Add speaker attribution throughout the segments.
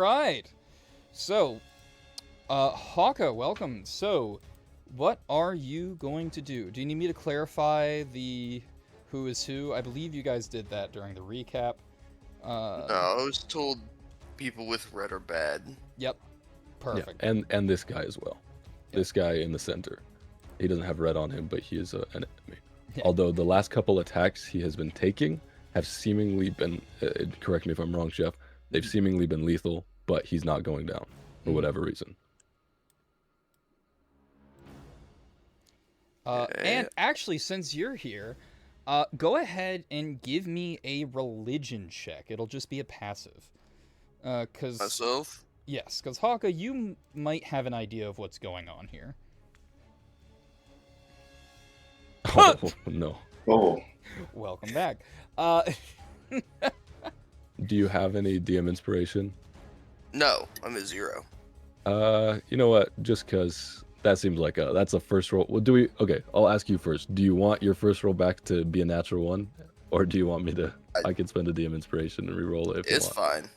Speaker 1: right. So, Hawka, welcome. So, what are you going to do? Do you need me to clarify the who is who? I believe you guys did that during the recap.
Speaker 2: No, I was told people with red are bad.
Speaker 1: Yep. Perfect.
Speaker 3: Yeah, and this guy as well.
Speaker 1: Yep.
Speaker 3: This guy in the center. He doesn't have red on him, but he is an enemy.
Speaker 1: Yeah.
Speaker 3: Although the last couple attacks he has been taking have seemingly been, correct me if I'm wrong, Chef, they've seemingly been lethal, but he's not going down for whatever reason.
Speaker 1: And actually, since you're here, go ahead and give me a religion check. It'll just be a passive. Cause
Speaker 2: Myself?
Speaker 1: yes, because Hawka, you might have an idea of what's going on here.
Speaker 3: Oh, no.
Speaker 4: Oh,
Speaker 1: Welcome back.
Speaker 3: Do you have any DM inspiration?
Speaker 2: No, I'm a 0.
Speaker 3: You know what? Just because that seems like that's a first roll. Well, okay, I'll ask you first. Do you want your first roll back to be a natural one? Or do you want me to, I can spend a DM inspiration and re-roll it if you
Speaker 2: It's
Speaker 3: want.
Speaker 2: fine.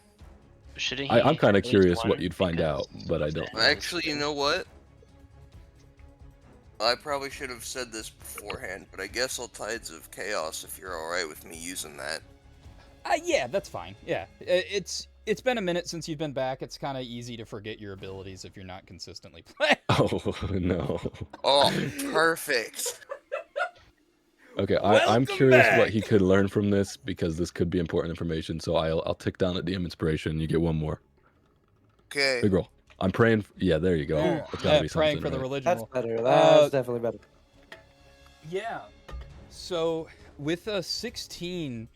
Speaker 5: Shouldn't he
Speaker 3: I'm kind of
Speaker 5: at least
Speaker 3: curious
Speaker 5: one
Speaker 3: what you'd find
Speaker 5: because-
Speaker 3: out, but I don't.
Speaker 2: Actually, you know what? I probably should have said this beforehand, but I guess I'll Tides of Chaos if you're alright with me using that.
Speaker 1: Yeah, that's fine. Yeah, it's been a minute since you've been back. It's kind of easy to forget your abilities if you're not consistently playing.
Speaker 3: Oh, no.
Speaker 2: Oh, perfect.
Speaker 3: Okay, I'm
Speaker 1: Welcome
Speaker 3: curious what
Speaker 1: back!
Speaker 3: he could learn from this, because this could be important information, so I'll tick down at DM inspiration, you get one more.
Speaker 2: Okay.
Speaker 3: Big roll. I'm praying, yeah, there you go.
Speaker 1: Yeah,
Speaker 3: That's gotta be
Speaker 1: praying
Speaker 3: something,
Speaker 1: for the
Speaker 3: right?
Speaker 1: religion
Speaker 6: That's
Speaker 1: roll.
Speaker 6: better. That's definitely better.
Speaker 1: Yeah. So with a 16,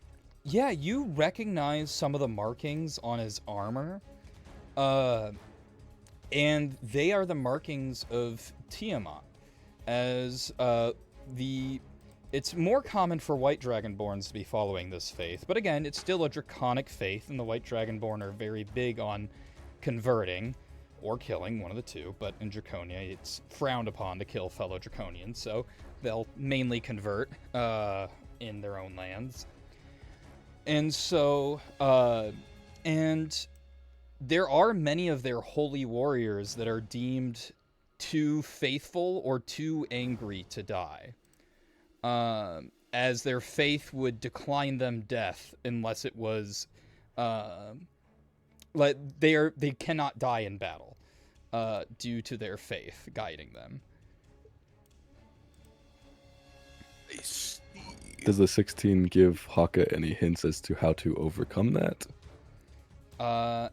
Speaker 1: yeah, you recognize some of the markings on his armor. And they are the markings of Tiamat. As it's more common for White Dragonborns to be following this faith, but again, it's still a draconic faith, and the White Dragonborn are very big on converting or killing, one of the two, but in Draconia, it's frowned upon to kill fellow Draconians, so they'll mainly convert in their own lands. And so, and there are many of their holy warriors that are deemed too faithful or too angry to die, as their faith would decline them death unless it was, like they cannot die in battle, due to their faith guiding them.
Speaker 2: I see.
Speaker 3: Does the 16 give Haka any hints as to how to overcome that?
Speaker 2: Well,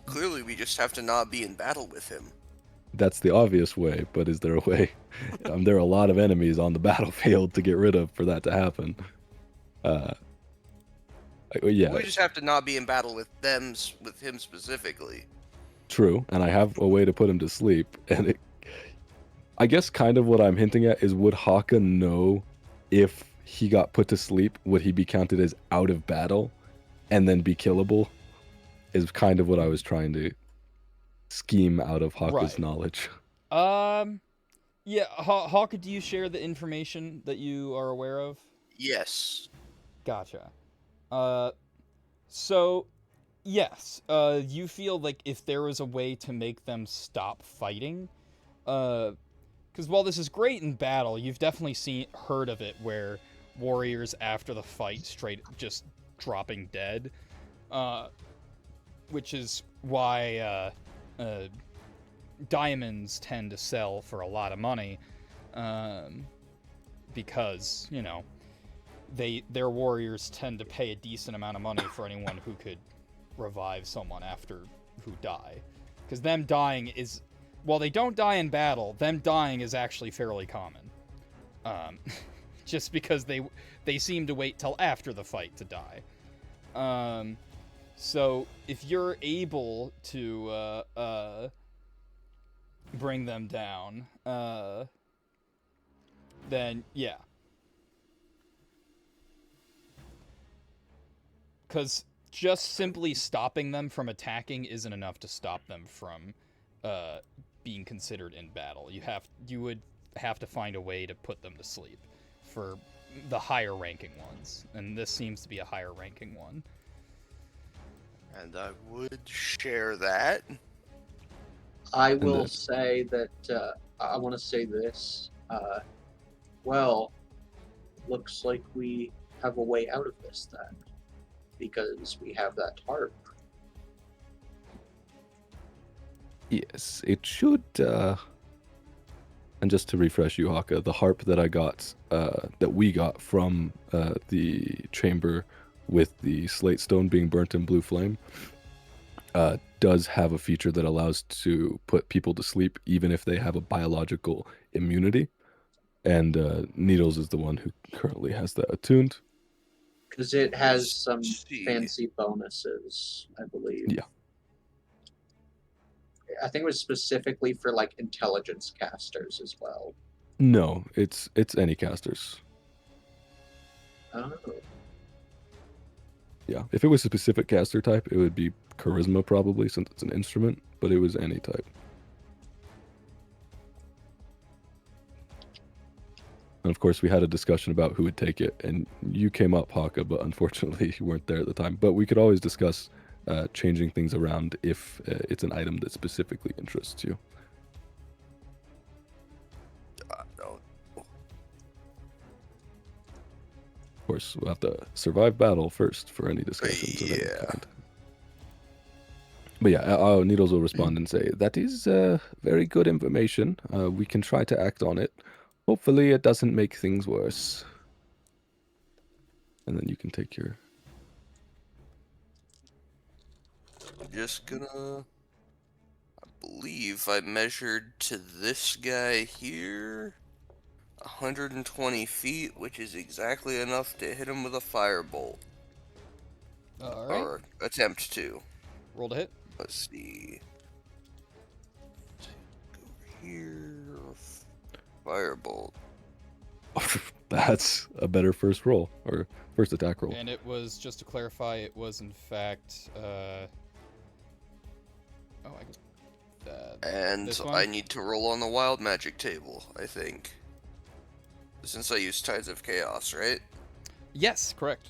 Speaker 2: clearly we just have to not be in battle with him.
Speaker 3: That's the obvious way, but is there a way? There are a lot of enemies on the battlefield to get rid of for that to happen. Yeah,
Speaker 2: We just have to not be in battle with him specifically.
Speaker 3: true, and I have a way to put him to sleep, and I guess kind of what I'm hinting at is, would Haka know if he got put to sleep, would he be counted as out of battle and then be killable? Is kind of what I was trying to scheme out of Haka's
Speaker 1: Right.
Speaker 3: knowledge.
Speaker 1: Yeah, Hawka, do you share the information that you are aware of?
Speaker 2: Yes.
Speaker 1: Gotcha. So, yes, you feel like if there was a way to make them stop fighting, because while this is great in battle, you've definitely heard of it where warriors after the fight straight just dropping dead, which is why diamonds tend to sell for a lot of money, because, you know, their warriors tend to pay a decent amount of money for anyone who could revive someone who die. Because them dying is, while they don't die in battle, them dying is actually fairly common. Just because they seem to wait till after the fight to die. So if you're able to bring them down, then yeah. Because just simply stopping them from attacking isn't enough to stop them from being considered in battle. You would have to find a way to put them to sleep for the higher ranking ones, and this seems to be a higher ranking one.
Speaker 2: And I would share that.
Speaker 4: I will
Speaker 3: then-
Speaker 4: say that I want to say this. Well, looks like we have a way out of this then, because we have that harp.
Speaker 3: Yes, it should. And just to refresh you, Haka, the harp that I got, that we got from the chamber with the slate stone being burnt in blue flame, does have a feature that allows to put people to sleep even if they have a biological immunity. And Needles is the one who currently has that attuned.
Speaker 4: Because it has
Speaker 2: Let's
Speaker 4: some
Speaker 2: see.
Speaker 4: fancy bonuses, I believe.
Speaker 3: Yeah.
Speaker 4: I think it was specifically for like intelligence casters as well.
Speaker 3: No, it's any casters.
Speaker 4: Oh.
Speaker 3: Yeah, if it was a specific caster type, it would be charisma probably, since it's an instrument. But it was any type. And of course, we had a discussion about who would take it, and you came up, Haka, but unfortunately you weren't there at the time. But we could always discuss changing things around if it's an item that specifically interests you.
Speaker 2: No.
Speaker 3: Of course, we'll have to survive battle first for any discussions of any
Speaker 2: Yeah.
Speaker 3: kind. But yeah, Needles will respond and say, that is very good information. We can try to act on it. Hopefully it doesn't make things worse. And then you can take your...
Speaker 2: I'm just gonna... I believe I measured to this guy here 120 feet, which is exactly enough to hit him with a firebolt.
Speaker 1: All right.
Speaker 2: Or attempt to.
Speaker 1: Roll to hit.
Speaker 2: Let's see. Go over here. Firebolt.
Speaker 3: That's a better first roll, or first attack roll.
Speaker 1: And it was, just to clarify, it was in fact. Oh, I guess.
Speaker 2: And
Speaker 1: This one?
Speaker 2: I need to roll on the wild magic table, I think. Since I used Tides of Chaos, right?
Speaker 1: Yes, correct.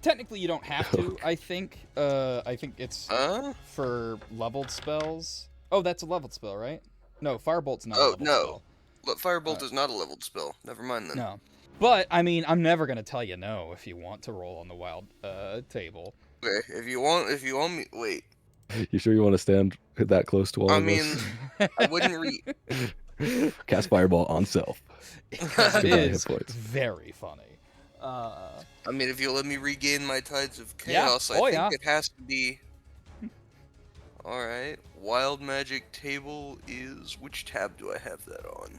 Speaker 1: Technically, you don't have to. I think it's
Speaker 2: Huh?
Speaker 1: for leveled spells. Oh, that's a leveled spell, right? No, Firebolt's not a
Speaker 2: Oh,
Speaker 1: leveled
Speaker 2: no.
Speaker 1: spell.
Speaker 2: Firebolt is not a leveled spell. Never mind then.
Speaker 1: No. But, I mean, I'm never going to tell you no if you want to roll on the wild table.
Speaker 2: Okay, if you want me, wait.
Speaker 3: You sure you want to stand that close to all
Speaker 2: I
Speaker 3: of
Speaker 2: mean, I wouldn't read.
Speaker 3: us? Cast Fireball on self.
Speaker 1: Because it
Speaker 3: Goodbye, hit
Speaker 1: is
Speaker 3: points.
Speaker 1: very funny.
Speaker 2: I mean, if you let me regain my Tides of
Speaker 1: Yeah.
Speaker 2: Chaos,
Speaker 1: Oh,
Speaker 2: I think
Speaker 1: yeah.
Speaker 2: it has to be. Alright, Wild Magic Table is. Which tab do I have that on?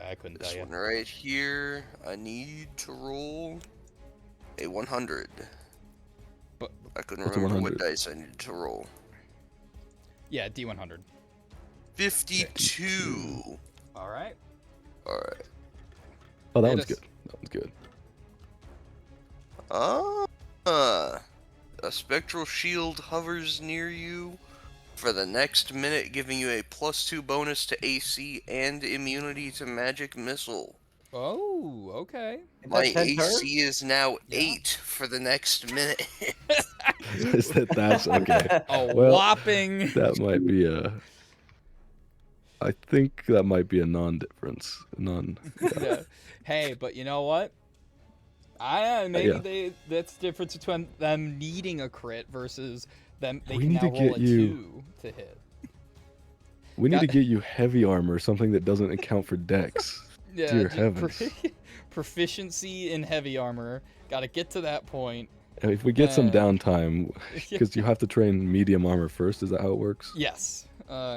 Speaker 1: I couldn't
Speaker 2: This
Speaker 1: tell you.
Speaker 2: one right here. I need to roll a 100.
Speaker 1: But
Speaker 2: I couldn't
Speaker 3: What's a
Speaker 2: remember
Speaker 3: 100?
Speaker 2: what dice I needed to roll.
Speaker 1: yeah, D100.
Speaker 2: 52.
Speaker 1: All right.
Speaker 2: Alright.
Speaker 3: Oh, that
Speaker 1: Hit
Speaker 3: one's
Speaker 1: us.
Speaker 3: good. That one's good.
Speaker 2: A spectral shield hovers near you for the next minute, giving you a +2 bonus to AC and immunity to magic missile.
Speaker 1: Oh, okay.
Speaker 2: My
Speaker 4: That's 10
Speaker 2: AC
Speaker 4: turns?
Speaker 2: is now
Speaker 1: Yeah.
Speaker 2: 8 for the next minute.
Speaker 3: That's okay.
Speaker 1: A
Speaker 3: Well,
Speaker 1: whopping.
Speaker 3: That might be a... I think that might be a non-difference. None.
Speaker 1: Yeah. Hey, but you know what? Maybe that's the difference between them needing a crit versus them they
Speaker 3: We
Speaker 1: can
Speaker 3: need
Speaker 1: now
Speaker 3: to
Speaker 1: roll
Speaker 3: get
Speaker 1: a
Speaker 3: you-
Speaker 1: 2 to hit.
Speaker 3: We need
Speaker 1: Got-
Speaker 3: to get you heavy armor, something that doesn't account for dex.
Speaker 1: Yeah,
Speaker 3: Dear
Speaker 1: just
Speaker 3: heavens.
Speaker 1: proficiency in heavy armor. Got to get to that point.
Speaker 3: And if we get some
Speaker 1: Uh,
Speaker 3: downtime, because you have to train medium armor first, is that how it works?
Speaker 1: Yes,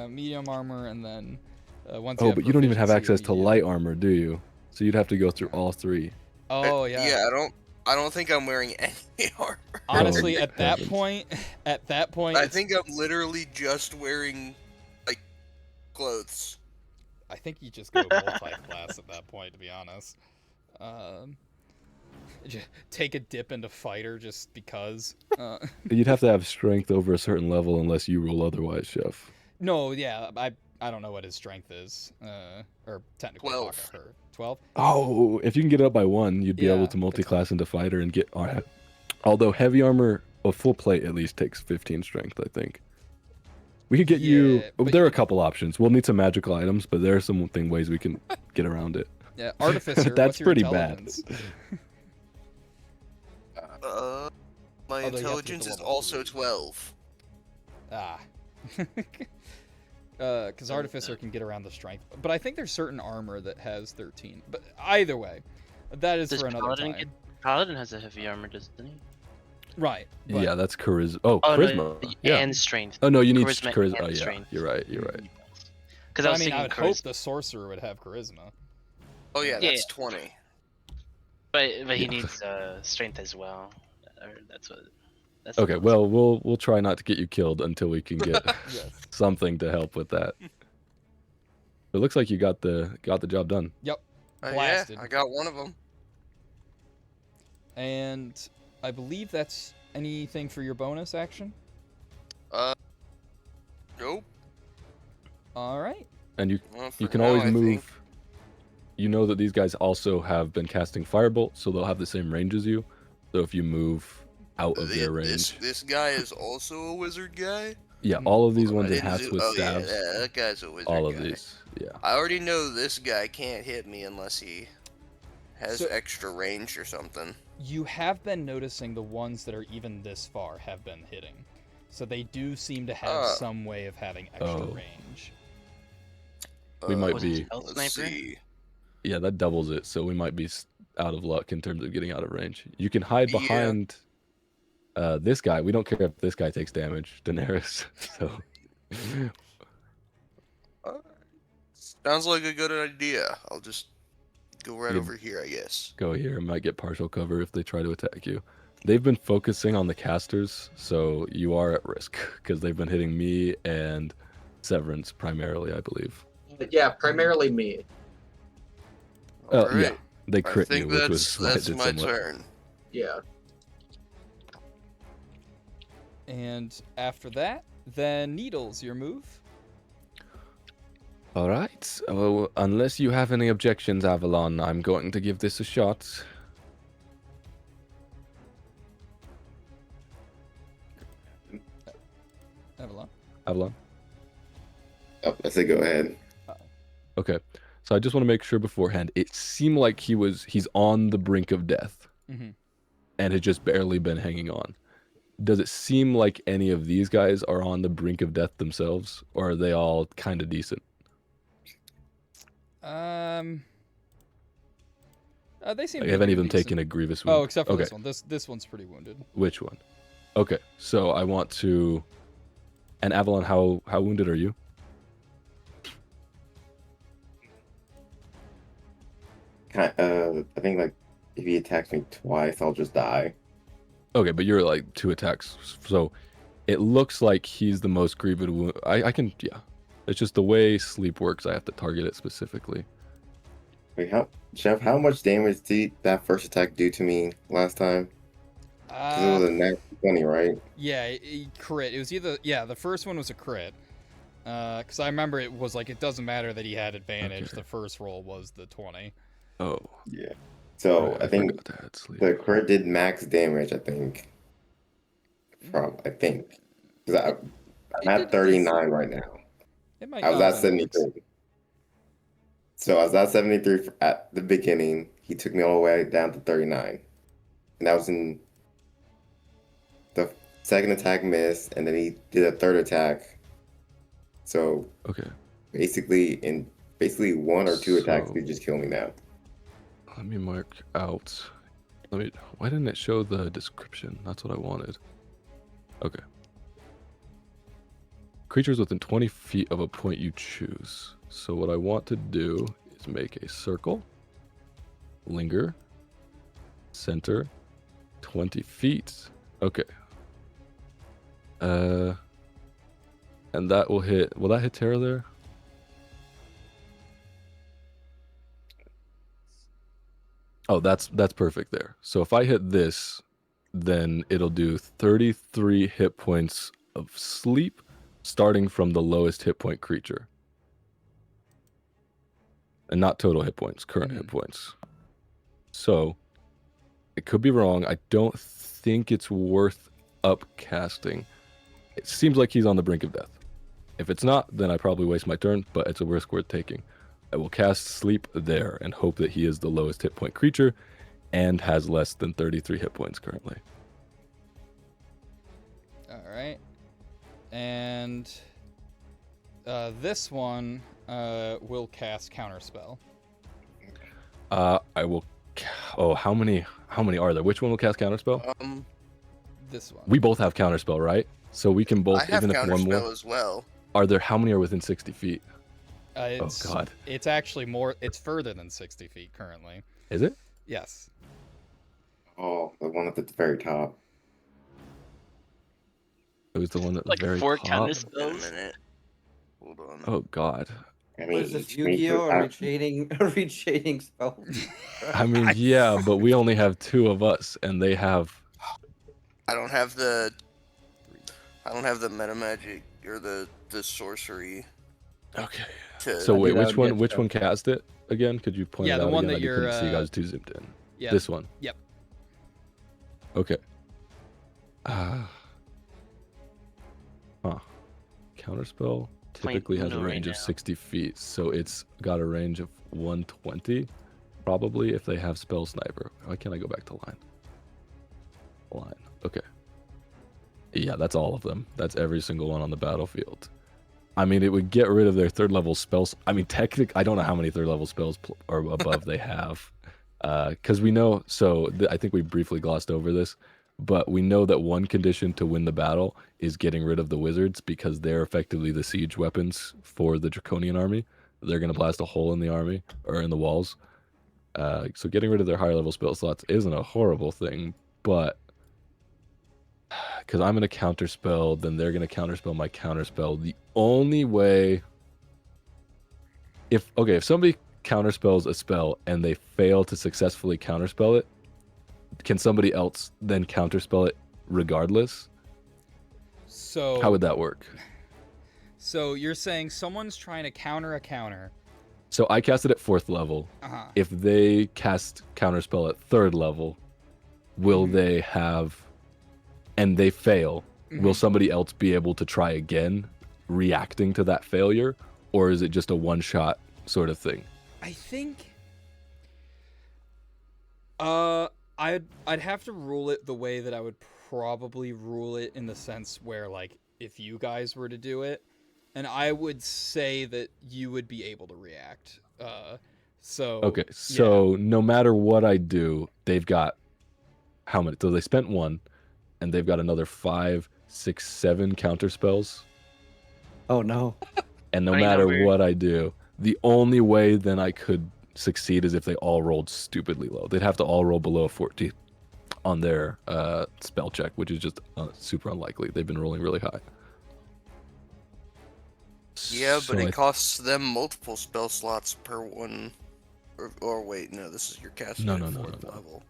Speaker 1: medium armor, and then once. You
Speaker 3: Oh,
Speaker 1: have
Speaker 3: but you don't even have
Speaker 1: proficiency in
Speaker 3: access to
Speaker 1: medium-
Speaker 3: light armor, do you? So you'd have to go through all three.
Speaker 1: Oh yeah.
Speaker 2: Yeah, I don't think I'm wearing any armor.
Speaker 1: Honestly,
Speaker 3: Oh,
Speaker 1: at that
Speaker 3: heavens.
Speaker 1: point,
Speaker 2: I
Speaker 1: it's-
Speaker 2: think I'm literally just wearing, like, clothes.
Speaker 1: I think you just go multi-class at that point, to be honest. Take a dip into fighter just because.
Speaker 3: You'd have to have strength over a certain level unless you roll otherwise, Chef.
Speaker 1: No, yeah, I don't know what his strength is. Or technically,
Speaker 2: 12.
Speaker 1: 12.
Speaker 3: Oh, if you can get it up by 1, you'd be
Speaker 1: Yeah,
Speaker 3: able to multi-class into fighter and get... although heavy armor a full plate at least takes 15 strength, I think. We could get you.
Speaker 1: Yeah, but
Speaker 3: There are
Speaker 1: you
Speaker 3: a couple options. We'll need some magical items, but there are some ways we can get around it.
Speaker 1: Yeah, artificer.
Speaker 3: That's
Speaker 1: what's your
Speaker 3: pretty bad.
Speaker 1: intelligence?
Speaker 2: My
Speaker 1: Although you have to get
Speaker 2: intelligence
Speaker 1: to
Speaker 2: is
Speaker 1: level
Speaker 2: also
Speaker 1: 3.
Speaker 2: 12.
Speaker 1: Ah. Because artificer can get around the strength, but I think there's certain armor that has 13. But either way, that is
Speaker 5: Does
Speaker 1: for another
Speaker 5: Paladin
Speaker 1: time.
Speaker 5: Paladin has a heavy armor, doesn't he?
Speaker 1: Right. But
Speaker 3: Yeah, that's charisma. Oh,
Speaker 5: Oh
Speaker 3: charisma.
Speaker 5: no,
Speaker 3: Yeah.
Speaker 5: and strength.
Speaker 3: Oh no, you need
Speaker 5: Charisma
Speaker 3: charisma.
Speaker 5: and
Speaker 3: Oh yeah,
Speaker 5: strength.
Speaker 3: you're right. You're right.
Speaker 5: Because
Speaker 1: but
Speaker 5: I
Speaker 1: I
Speaker 5: was
Speaker 1: mean, I
Speaker 5: thinking
Speaker 1: would hope
Speaker 5: charisma,
Speaker 1: the sorcerer would have charisma.
Speaker 2: Oh yeah,
Speaker 5: Yeah.
Speaker 2: that's 20.
Speaker 5: but he
Speaker 3: Yeah.
Speaker 5: needs strength as well. Or that's what. That's
Speaker 3: Okay,
Speaker 5: what I was-
Speaker 3: well, we'll try not to get you killed until we can get
Speaker 1: Yes.
Speaker 3: something to help with that. It looks like you got the job done.
Speaker 1: Yep.
Speaker 2: Yeah,
Speaker 1: Blasted.
Speaker 2: I got one of them.
Speaker 1: And I believe that's anything for your bonus action.
Speaker 2: Nope.
Speaker 1: All right.
Speaker 3: And
Speaker 2: Well,
Speaker 3: you
Speaker 2: for
Speaker 3: can
Speaker 2: now,
Speaker 3: always
Speaker 2: I
Speaker 3: move.
Speaker 2: think.
Speaker 3: You know that these guys also have been casting firebolt, so they'll have the same range as you. So if you move out of their range,
Speaker 2: This guy is also a wizard guy.
Speaker 3: yeah, all of these
Speaker 2: Hold on,
Speaker 3: ones
Speaker 2: I
Speaker 3: in
Speaker 2: didn't
Speaker 3: hats
Speaker 2: zoom-
Speaker 3: with
Speaker 2: oh,
Speaker 3: staves,
Speaker 2: Yeah, that guy's a wizard
Speaker 3: all of
Speaker 2: guy.
Speaker 3: these, yeah.
Speaker 2: I already know this guy can't hit me unless he has
Speaker 1: So-
Speaker 2: extra range or something.
Speaker 1: You have been noticing the ones that are even this far have been hitting. So they do seem to have some way of having extra
Speaker 3: Oh.
Speaker 1: range.
Speaker 3: We might
Speaker 5: Was
Speaker 3: be-
Speaker 5: it stealth
Speaker 2: Let's
Speaker 5: sniper?
Speaker 2: see.
Speaker 3: Yeah, that doubles it, so we might be out of luck in terms of getting out of range. You can hide
Speaker 2: Yeah.
Speaker 3: behind this guy. We don't care if this guy takes damage, Daenerys. So
Speaker 2: Sounds like a good idea. I'll just go right
Speaker 3: Yeah.
Speaker 2: over here, I guess.
Speaker 3: go here and might get partial cover if they try to attack you. They've been focusing on the casters, so you are at risk because they've been hitting me and Severance primarily, I believe.
Speaker 4: But yeah, primarily me.
Speaker 3: Yeah,
Speaker 2: Alright.
Speaker 3: they
Speaker 2: I
Speaker 3: crit you,
Speaker 2: think
Speaker 3: which
Speaker 2: that's,
Speaker 3: was why I
Speaker 2: that's
Speaker 3: did
Speaker 2: my
Speaker 3: somewhat.
Speaker 2: turn.
Speaker 4: Yeah.
Speaker 1: And after that, then Needles, your move.
Speaker 3: All right. Well, unless you have any objections, Avalon, I'm going to give this a shot.
Speaker 1: Avalon.
Speaker 3: Avalon.
Speaker 6: Oh, I say go ahead.
Speaker 3: Okay. So I just want to make sure beforehand. It seemed like he's on the brink of death
Speaker 1: Mm-hmm.
Speaker 3: and had just barely been hanging on. Does it seem like any of these guys are on the brink of death themselves, or are they all kind of decent?
Speaker 1: They seem.
Speaker 3: Like,
Speaker 1: to
Speaker 3: have
Speaker 1: be
Speaker 3: any of them
Speaker 1: decent.
Speaker 3: taken a grievous wound?
Speaker 1: Oh, except for
Speaker 3: okay.
Speaker 1: this one. This one's pretty wounded.
Speaker 3: Which one? Okay. So I want to. And Avalon, how wounded are you?
Speaker 6: I think like if he attacks me twice, I'll just die.
Speaker 3: Okay, but you're like 2 attacks, so it looks like he's the most grievous wound. I can, yeah. It's just the way sleep works. I have to target it specifically.
Speaker 6: Wait, Jeff, how much damage did that first attack do to me last time? 'Cause it was a nat 20, right?
Speaker 1: Yeah, crit. It was either the first one was a crit. Because I remember it was like it doesn't matter that he had advantage.
Speaker 3: Okay.
Speaker 1: The first roll was the 20.
Speaker 3: Oh,
Speaker 6: Yeah. So
Speaker 3: right,
Speaker 6: I think
Speaker 3: forgot to add sleep.
Speaker 6: the crit did max damage. I think. I think. Because I'm
Speaker 1: It
Speaker 6: at
Speaker 1: did
Speaker 6: 39 right now.
Speaker 1: It might.
Speaker 6: I was
Speaker 1: not
Speaker 6: at
Speaker 1: have been max.
Speaker 6: 73. So I was at 73 at the beginning. He took me all the way down to 39. And that was in the second attack missed, and then he did a third attack. So
Speaker 3: Okay,
Speaker 6: basically, in one or two attacks,
Speaker 3: So-
Speaker 6: he just kill me now.
Speaker 3: let me mark out. Why didn't it show the description? That's what I wanted. Okay. Creatures within 20 feet of a point you choose. So what I want to do is make a circle, linger, center, 20 feet. Okay. And that will hit. Will that hit Terra there? Oh, that's perfect there. So if I hit this, then it'll do 33 hit points of sleep, starting from the lowest hit point creature. And not total hit points, current hit points. So, it could be wrong. I don't think it's worth up casting. It seems like he's on the brink of death. If it's not, then I probably waste my turn, but it's a risk worth taking. I will cast Sleep there and hope that he is the lowest hit point creature and has less than 33 hit points currently.
Speaker 1: All right. And this one will cast Counterspell.
Speaker 3: I will. Oh, how many are there? Which one will cast Counterspell?
Speaker 1: This one.
Speaker 3: We both have Counterspell, right? So we can both,
Speaker 2: I have
Speaker 3: even if one more.
Speaker 2: counterspell as well.
Speaker 3: Are there? How many are within 60 feet?
Speaker 1: It's,
Speaker 3: oh God.
Speaker 1: It's actually more. It's further than 60 feet currently.
Speaker 3: Is it?
Speaker 1: Yes.
Speaker 6: Oh, the one at the very top.
Speaker 3: It was the one at
Speaker 5: Like
Speaker 3: the very
Speaker 5: 4
Speaker 3: top.
Speaker 2: Wait a
Speaker 5: counterspells.
Speaker 2: minute. Hold on.
Speaker 3: Oh God.
Speaker 6: I
Speaker 7: What
Speaker 6: mean,
Speaker 7: is this,
Speaker 6: each creature
Speaker 7: Yu-Gi-Oh? A
Speaker 6: out-
Speaker 7: reshading spell?
Speaker 3: I mean, yeah, but we only have 2 of us, and they have.
Speaker 2: I don't have the meta magic or the sorcery.
Speaker 3: Okay.
Speaker 2: To
Speaker 3: So wait,
Speaker 7: think that
Speaker 3: which
Speaker 7: would
Speaker 3: one?
Speaker 7: get
Speaker 3: Which
Speaker 7: tough.
Speaker 3: one cast it again? Could you point
Speaker 1: Yeah,
Speaker 3: it
Speaker 1: the
Speaker 3: out
Speaker 1: one
Speaker 3: again?
Speaker 1: that
Speaker 3: I couldn't
Speaker 1: you're,
Speaker 3: see you guys too zoomed in.
Speaker 1: Yeah.
Speaker 3: This one.
Speaker 1: Yep.
Speaker 3: Okay. Huh. Counterspell typically has a
Speaker 5: Uno right
Speaker 3: range of
Speaker 5: now.
Speaker 3: 60 feet, so it's got a range of 120, probably, if they have Spell Sniper. Why can't I go back to line? Line. Okay. Yeah, that's all of them. That's every single one on the battlefield. I mean, it would get rid of their 3rd level spells. I mean, technically, I don't know how many 3rd level spells or above they have. Because we know, so I think we briefly glossed over this, but we know that one condition to win the battle is getting rid of the wizards because they're effectively the siege weapons for the Draconian army. They're going to blast a hole in the army or in the walls. So getting rid of their higher level spell slots isn't a horrible thing, but because I'm going to counterspell, then they're going to counterspell my counterspell. The only way, if somebody counterspells a spell and they fail to successfully counterspell it, can somebody else then counterspell it regardless?
Speaker 1: So
Speaker 3: How would that work?
Speaker 1: So you're saying someone's trying to counter a counter.
Speaker 3: So I cast it at 4th level.
Speaker 1: Uh-huh.
Speaker 3: If they cast counterspell at 3rd level, will they have, and they fail, will somebody else be able to try again, reacting to that failure, or is it just a one-shot sort of thing?
Speaker 1: I think I'd have to rule it the way that I would probably rule it, in the sense where, like, if you guys were to do it, and I would say that you would be able to react.
Speaker 3: Okay, so no matter what I do, they've got how many? So they spent 1, and they've got another 5, 6, 7 counter spells.
Speaker 7: Oh no.
Speaker 3: And no
Speaker 5: Funny
Speaker 3: matter
Speaker 5: number.
Speaker 3: what I do, the only way then I could succeed is if they all rolled stupidly low. They'd have to all roll below a 40 on their spell check, which is just super unlikely. They've been rolling really high.
Speaker 2: Yeah,
Speaker 3: So
Speaker 2: but
Speaker 3: I
Speaker 2: it costs them multiple spell slots per one. Or wait, no, this is your casting
Speaker 3: No,
Speaker 2: at
Speaker 3: no, no,
Speaker 2: 4th
Speaker 3: no, no.
Speaker 2: level.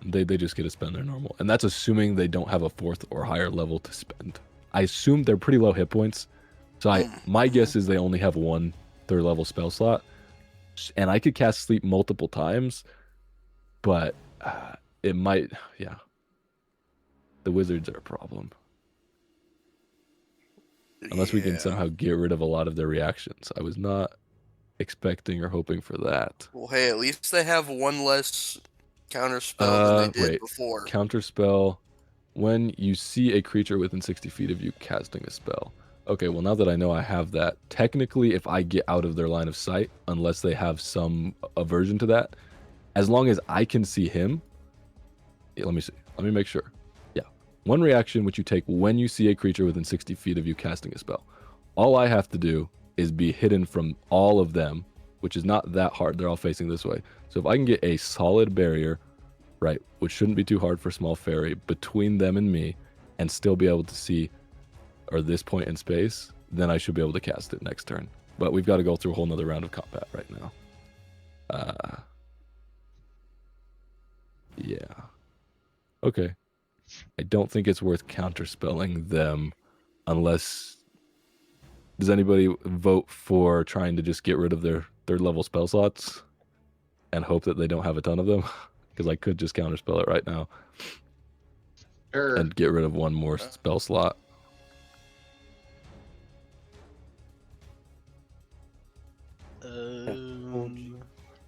Speaker 3: They just get to spend their normal. And that's assuming they don't have a 4th or higher level to spend. I assume they're pretty low hit points. So my guess is they only have 1 3rd level spell slot. And I could cast Sleep multiple times, but it might, yeah. The wizards are a problem. Unless we can
Speaker 2: Yeah.
Speaker 3: somehow get rid of a lot of their reactions. I was not expecting or hoping for that.
Speaker 2: Well, hey, at least they have 1 less counter spell than they did
Speaker 3: Wait.
Speaker 2: before.
Speaker 3: Counterspell. When you see a creature within 60 feet of you casting a spell. Okay, well, now that I know I have that, technically, if I get out of their line of sight, unless they have some aversion to that, as long as I can see him, yeah, let me see. Let me make sure. Yeah. 1 reaction which you take when you see a creature within 60 feet of you casting a spell. All I have to do is be hidden from all of them, which is not that hard. They're all facing this way. So if I can get a solid barrier, right, which shouldn't be too hard for small fairy, between them and me, and still be able to see, or this point in space, then I should be able to cast it next turn. But we've got to go through a whole nother round of combat right now. Yeah. Okay. I don't think it's worth counterspelling them unless... Does anybody vote for trying to just get rid of their 3rd level spell slots and hope that they don't have a ton of them? Because I could just counterspell it right now.
Speaker 4: Sure.
Speaker 3: and get rid of one more spell slot.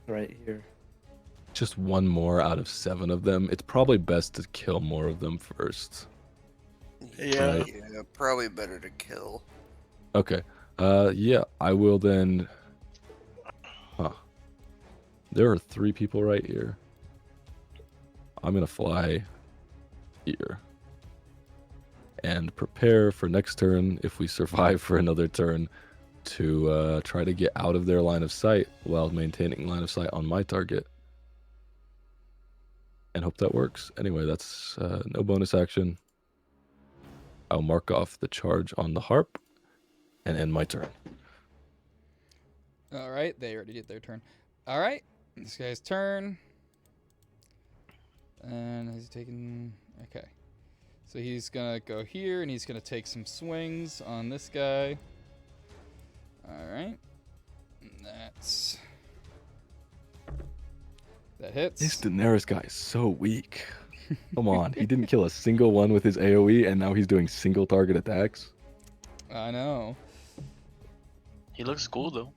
Speaker 7: Right here.
Speaker 3: Just one more out of 7 of them. It's probably best to kill more of them first.
Speaker 5: Yeah.
Speaker 3: Right.
Speaker 2: Yeah, probably better to kill.
Speaker 3: Okay. Yeah, I will then. Huh. There are 3 people right here. I'm gonna fly here and prepare for next turn, if we survive for another turn, to try to get out of their line of sight while maintaining line of sight on my target. And hope that works. Anyway, that's no bonus action. I'll mark off the charge on the harp and end my turn.
Speaker 1: All right, they already did their turn. All right, this guy's turn. And he's taking... Okay. So he's going to go here, and he's going to take some swings on this guy. All right. That's... That hits.
Speaker 3: This Daenerys guy is so weak. Come on, he didn't kill a single one with his AoE, and now he's doing single target attacks.
Speaker 1: I know.
Speaker 5: He looks cool though.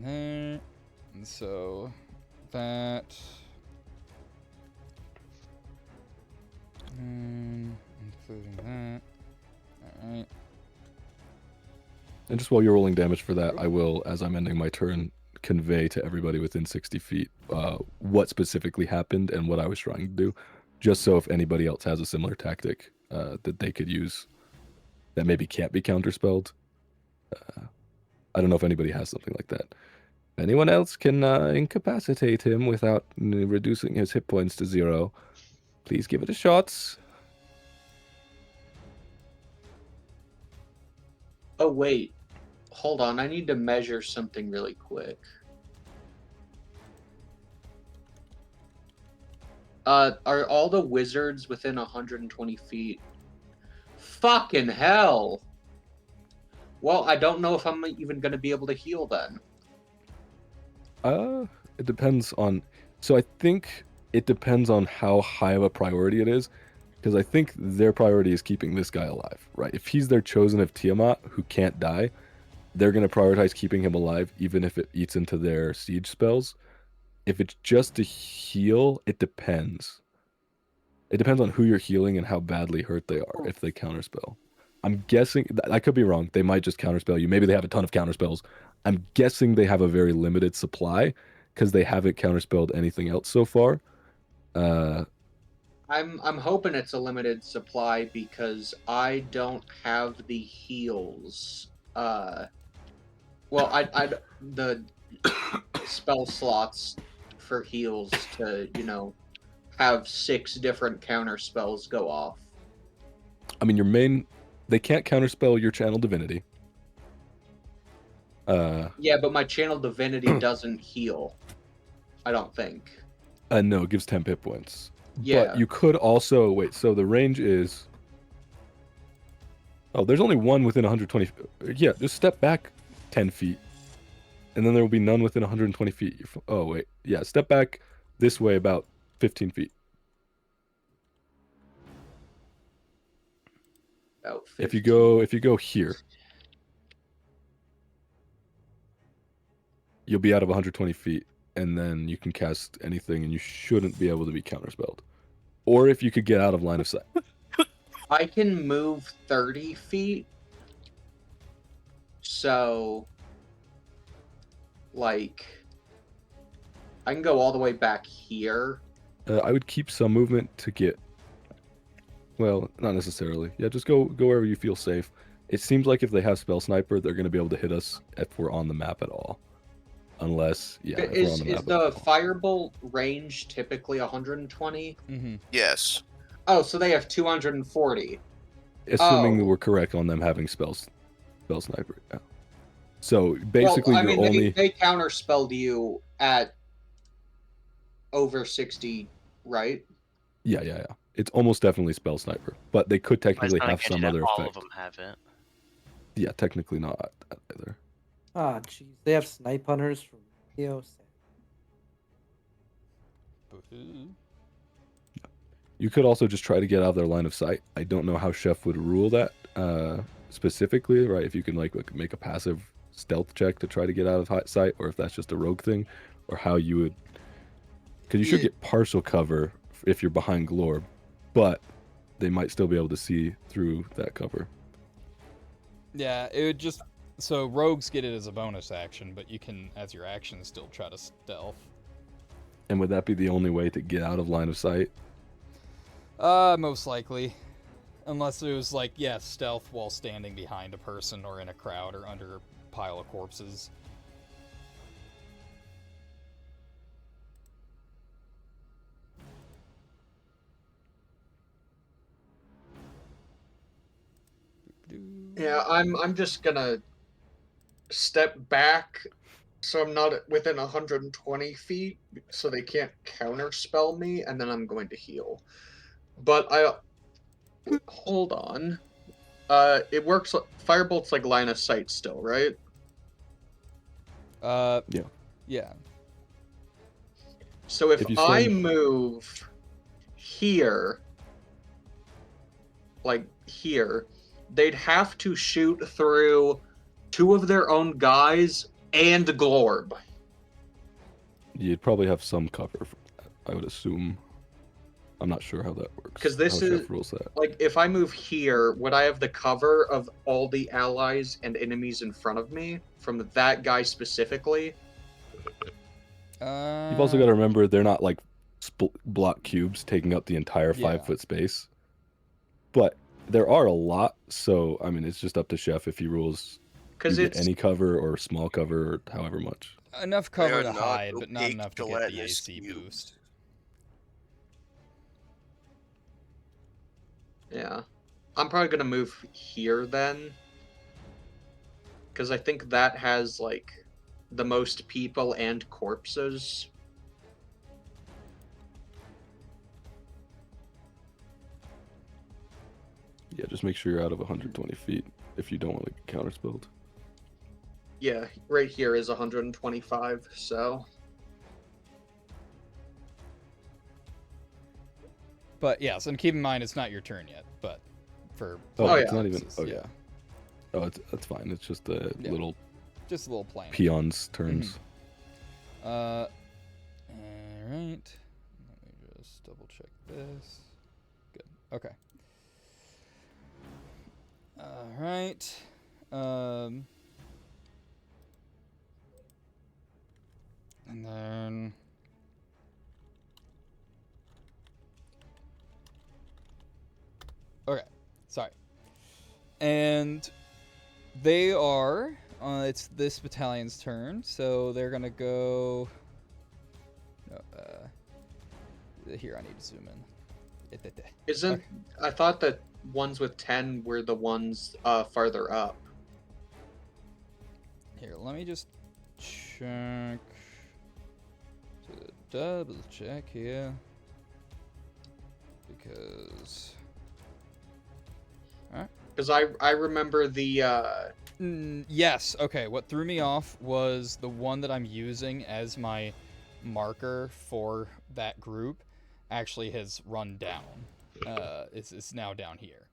Speaker 1: And so that... including that. Alright.
Speaker 3: And just while you're rolling damage for that, I will, as I'm ending my turn, convey to everybody within 60 feet what specifically happened and what I was trying to do, just so if anybody else has a similar tactic that they could use that maybe can't be counterspelled. I don't know if anybody has something like that. Anyone else can incapacitate him without reducing his hit points to 0. Please give it a shot.
Speaker 4: Oh, wait. Hold on. I need to measure something really quick. Are all the wizards within 120 feet? Fucking hell! Well, I don't know if I'm even going to be able to heal then.
Speaker 3: It depends on... So I think it depends on how high of a priority it is, because I think their priority is keeping this guy alive, right? If he's their chosen of Tiamat, who can't die, they're going to prioritize keeping him alive, even if it eats into their siege spells. If it's just to heal, it depends. It depends on who you're healing and how badly hurt they are, if they counterspell. I'm guessing... I could be wrong. They might just counterspell you. Maybe they have a ton of counterspells. I'm guessing they have a very limited supply, because they haven't counterspelled anything else so far.
Speaker 4: I'm hoping it's a limited supply because I don't have the heals. Well, I the spell slots for heals to, have 6 different counter spells go off.
Speaker 3: I mean, your main... They can't counterspell your channel divinity.
Speaker 4: Yeah, but my channel divinity doesn't heal. I don't think.
Speaker 3: No, it gives 10 hit points.
Speaker 4: Yeah.
Speaker 3: But you could also... Wait, so the range is... Oh, there's only one within 120... Yeah, just step back 10 feet. And then there will be none within 120 feet. Oh, wait. Yeah, step back this way about 15 feet.
Speaker 4: About 15.
Speaker 3: If you go here, you'll be out of 120 feet, and then you can cast anything, and you shouldn't be able to be counterspelled. Or if you could get out of line of sight.
Speaker 4: I can move 30 feet. So, like, I can go all the way back here.
Speaker 3: I would keep some movement to get... Well, not necessarily. Yeah, just go wherever you feel safe. It seems like if they have Spell Sniper, they're going to be able to hit us if we're on the map at all. Unless, yeah, if we're on the map
Speaker 4: Is the Firebolt range typically 120?
Speaker 1: Mm-hmm.
Speaker 2: Yes.
Speaker 4: Oh, so they have 240.
Speaker 3: Assuming
Speaker 4: Oh.
Speaker 3: we're correct on them having Spell Sniper. Yeah. So basically,
Speaker 4: well, I
Speaker 3: you're
Speaker 4: mean,
Speaker 3: only...
Speaker 4: they counterspelled you at over 60, right?
Speaker 3: Yeah. It's almost definitely Spell Sniper, but they could technically have some other
Speaker 5: all
Speaker 3: effect.
Speaker 5: of them have it.
Speaker 3: Yeah, technically not either.
Speaker 7: Ah, jeez. They have snipe hunters from EOS.
Speaker 1: Boo-hoo.
Speaker 3: You could also just try to get out of their line of sight. I don't know how Chef would rule that specifically, right? If you can like make a passive stealth check to try to get out of sight, or if that's just a rogue thing, or how you would. Because you should
Speaker 1: Yeah.
Speaker 3: get partial cover if you're behind Glorb, but they might still be able to see through that cover.
Speaker 1: Yeah, it would just... So rogues get it as a bonus action, but you can, as your action, still try to stealth.
Speaker 3: And would that be the only way to get out of line of sight?
Speaker 1: Most likely. Unless it was like, yeah, stealth while standing behind a person or in a crowd or under a pile of corpses.
Speaker 4: Yeah, I'm just gonna step back so I'm not within 120 feet, so they can't counterspell me, and then I'm going to heal. But hold on. It works. Firebolt's like line of sight still, right?
Speaker 3: Yeah.
Speaker 1: Yeah.
Speaker 4: So if
Speaker 3: If you
Speaker 4: I
Speaker 3: stand-
Speaker 4: move here, like here, they'd have to shoot through 2 of their own guys and Glorb.
Speaker 3: You'd probably have some cover from that, I would assume. I'm not sure how that works.
Speaker 4: 'Cause this
Speaker 3: how
Speaker 4: is-
Speaker 3: Chef rules that.
Speaker 4: Like, if I move here, would I have the cover of all the allies and enemies in front of me from that guy specifically?
Speaker 3: You've also got to remember they're not like block cubes taking up the entire
Speaker 1: Yeah.
Speaker 3: 5-foot space. But there are a lot, so I mean it's just up to Chef if he rules
Speaker 4: Because
Speaker 3: you get
Speaker 4: it's
Speaker 3: any cover or small cover or however much.
Speaker 1: enough
Speaker 2: They
Speaker 1: cover
Speaker 2: are
Speaker 1: to
Speaker 2: not
Speaker 1: hide, but not
Speaker 2: opaque
Speaker 1: enough to get the
Speaker 2: gelatinous
Speaker 1: AC
Speaker 2: cubes.
Speaker 1: boost.
Speaker 4: yeah. I'm probably gonna move here then, because I think that has like the most people and corpses.
Speaker 3: Yeah, just make sure you're out of 120 feet if you don't want to get counterspelled.
Speaker 4: Yeah, right here is 125. So
Speaker 1: But yes, and keep in mind it's not your turn yet. But for
Speaker 3: Oh,
Speaker 4: Oh,
Speaker 3: it's
Speaker 4: yeah.
Speaker 3: not even.
Speaker 1: purposes,
Speaker 3: Okay.
Speaker 1: yeah,
Speaker 3: Oh, that's fine. It's just the
Speaker 1: Yeah.
Speaker 3: little
Speaker 1: just a little plain.
Speaker 3: peons turns.
Speaker 1: All right. Let me just double check this. Good. Okay. All right. And then. Okay. Sorry. And they are. It's this battalion's turn, so they're gonna go. No, here I need to zoom in.
Speaker 4: isn't I thought that ones with 10 were the ones farther up.
Speaker 1: Here, let me just check. Double check here. Because.
Speaker 4: Because I remember the
Speaker 1: Yes, okay. What threw me off was the one that I'm using as my marker for that group actually has run down. It's now down here.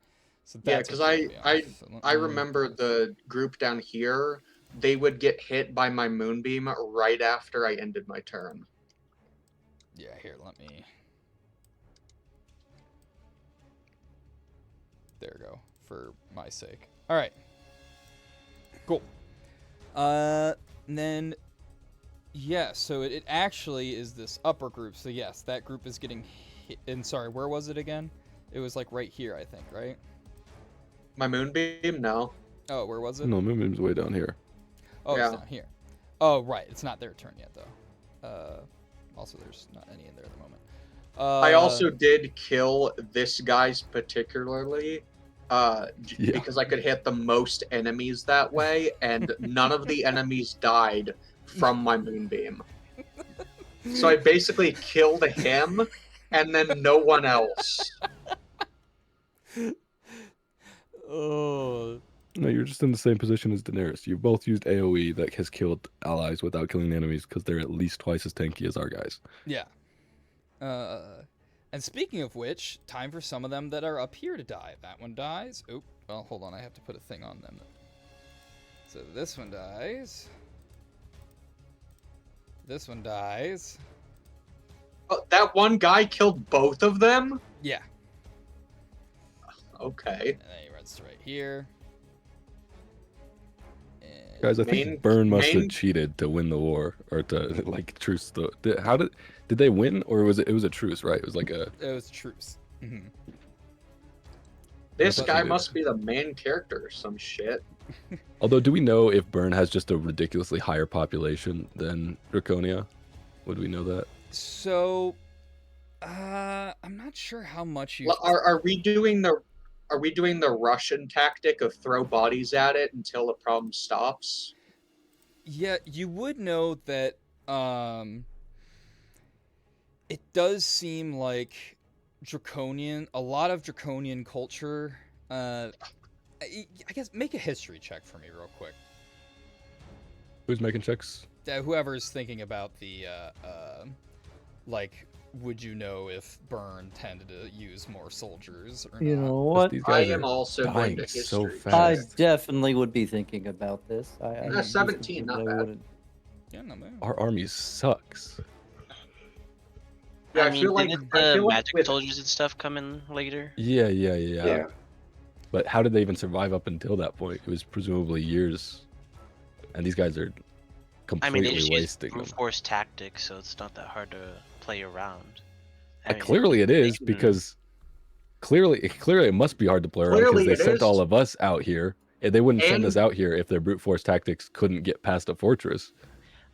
Speaker 1: So
Speaker 4: yeah,
Speaker 1: that's
Speaker 4: because
Speaker 1: what threw me off. So let
Speaker 4: I
Speaker 1: me-
Speaker 4: remember the group down here. They would get hit by my moonbeam right after I ended my turn.
Speaker 1: Yeah, here, let me. There we go, for my sake. All right. Cool. And then, yeah, so it actually is this upper group. So yes, that group is getting hit. And sorry, where was it again? It was like right here, I think, right?
Speaker 4: My moonbeam? No.
Speaker 1: Oh, where was it?
Speaker 3: No, Moonbeam's way down here.
Speaker 1: Oh,
Speaker 4: Yeah.
Speaker 1: it's down here. Oh, right. It's not their turn yet, though. Also, there's not any in there at the moment.
Speaker 4: I also did kill this guy's particularly
Speaker 3: Yeah.
Speaker 4: because I could hit the most enemies that way, and none of the enemies died from my moonbeam. So I basically killed him, and then no one else.
Speaker 1: Oh.
Speaker 3: No, you're just in the same position as Daenerys. You've both used AoE that has killed allies without killing enemies because they're at least twice as tanky as our guys.
Speaker 1: Yeah. And speaking of which, time for some of them that are up here to die. That one dies. Oop. Well, hold on. I have to put a thing on them. So this one dies. This one dies.
Speaker 4: Oh, that one guy killed both of them?
Speaker 1: Yeah.
Speaker 4: Okay.
Speaker 1: And then he runs to right here. And
Speaker 3: Guys, I
Speaker 4: Main-
Speaker 3: think Burn must
Speaker 4: main-
Speaker 3: have cheated to win the war, or to like truce the. Did they win, or was it a truce? Right, it was like a.
Speaker 1: it was truce. Mhm.
Speaker 4: This
Speaker 3: But-
Speaker 4: guy must be the main character or some shit.
Speaker 3: Although, do we know if Burn has just a ridiculously higher population than Draconia? Would we know that?
Speaker 1: So, I'm not sure how much you.
Speaker 4: Are we doing the Russian tactic of throw bodies at it until the problem stops?
Speaker 1: Yeah, you would know that. It does seem like a lot of Draconian culture. I guess make a history check for me real quick.
Speaker 3: Who's making checks?
Speaker 1: Whoever's thinking about the like, would you know if Burn tended to use more soldiers or
Speaker 7: You
Speaker 1: not?
Speaker 7: know
Speaker 3: 'Cause
Speaker 7: what?
Speaker 3: These
Speaker 4: I
Speaker 3: guys
Speaker 4: am
Speaker 3: are
Speaker 4: also going
Speaker 3: dying
Speaker 4: to
Speaker 3: so
Speaker 4: history.
Speaker 7: I
Speaker 3: fast.
Speaker 7: definitely would be thinking about this. I would be
Speaker 4: 17,
Speaker 7: thinking
Speaker 4: not
Speaker 7: that I
Speaker 4: bad.
Speaker 7: wouldn't-
Speaker 1: Yeah, no man.
Speaker 3: Our army sucks.
Speaker 4: Yeah,
Speaker 5: I
Speaker 4: I
Speaker 5: mean,
Speaker 4: feel like
Speaker 5: didn't
Speaker 4: I
Speaker 5: the
Speaker 4: feel like
Speaker 5: magic
Speaker 4: with-
Speaker 5: soldiers and stuff come in later?
Speaker 3: Yeah. But how did they even survive up until that point? It was presumably years, and these guys are
Speaker 5: I mean,
Speaker 3: completely
Speaker 5: they just use
Speaker 3: wasting
Speaker 5: brute
Speaker 3: them.
Speaker 5: force tactics, so it's not that hard to play around. I mean,
Speaker 3: Clearly, it is
Speaker 5: they can-
Speaker 3: because clearly it must be hard to play around because
Speaker 4: Clearly
Speaker 3: they
Speaker 4: it
Speaker 3: sent
Speaker 4: is.
Speaker 3: all of us out here. And they wouldn't send us
Speaker 4: And-
Speaker 3: out here if their brute force tactics couldn't get past a fortress.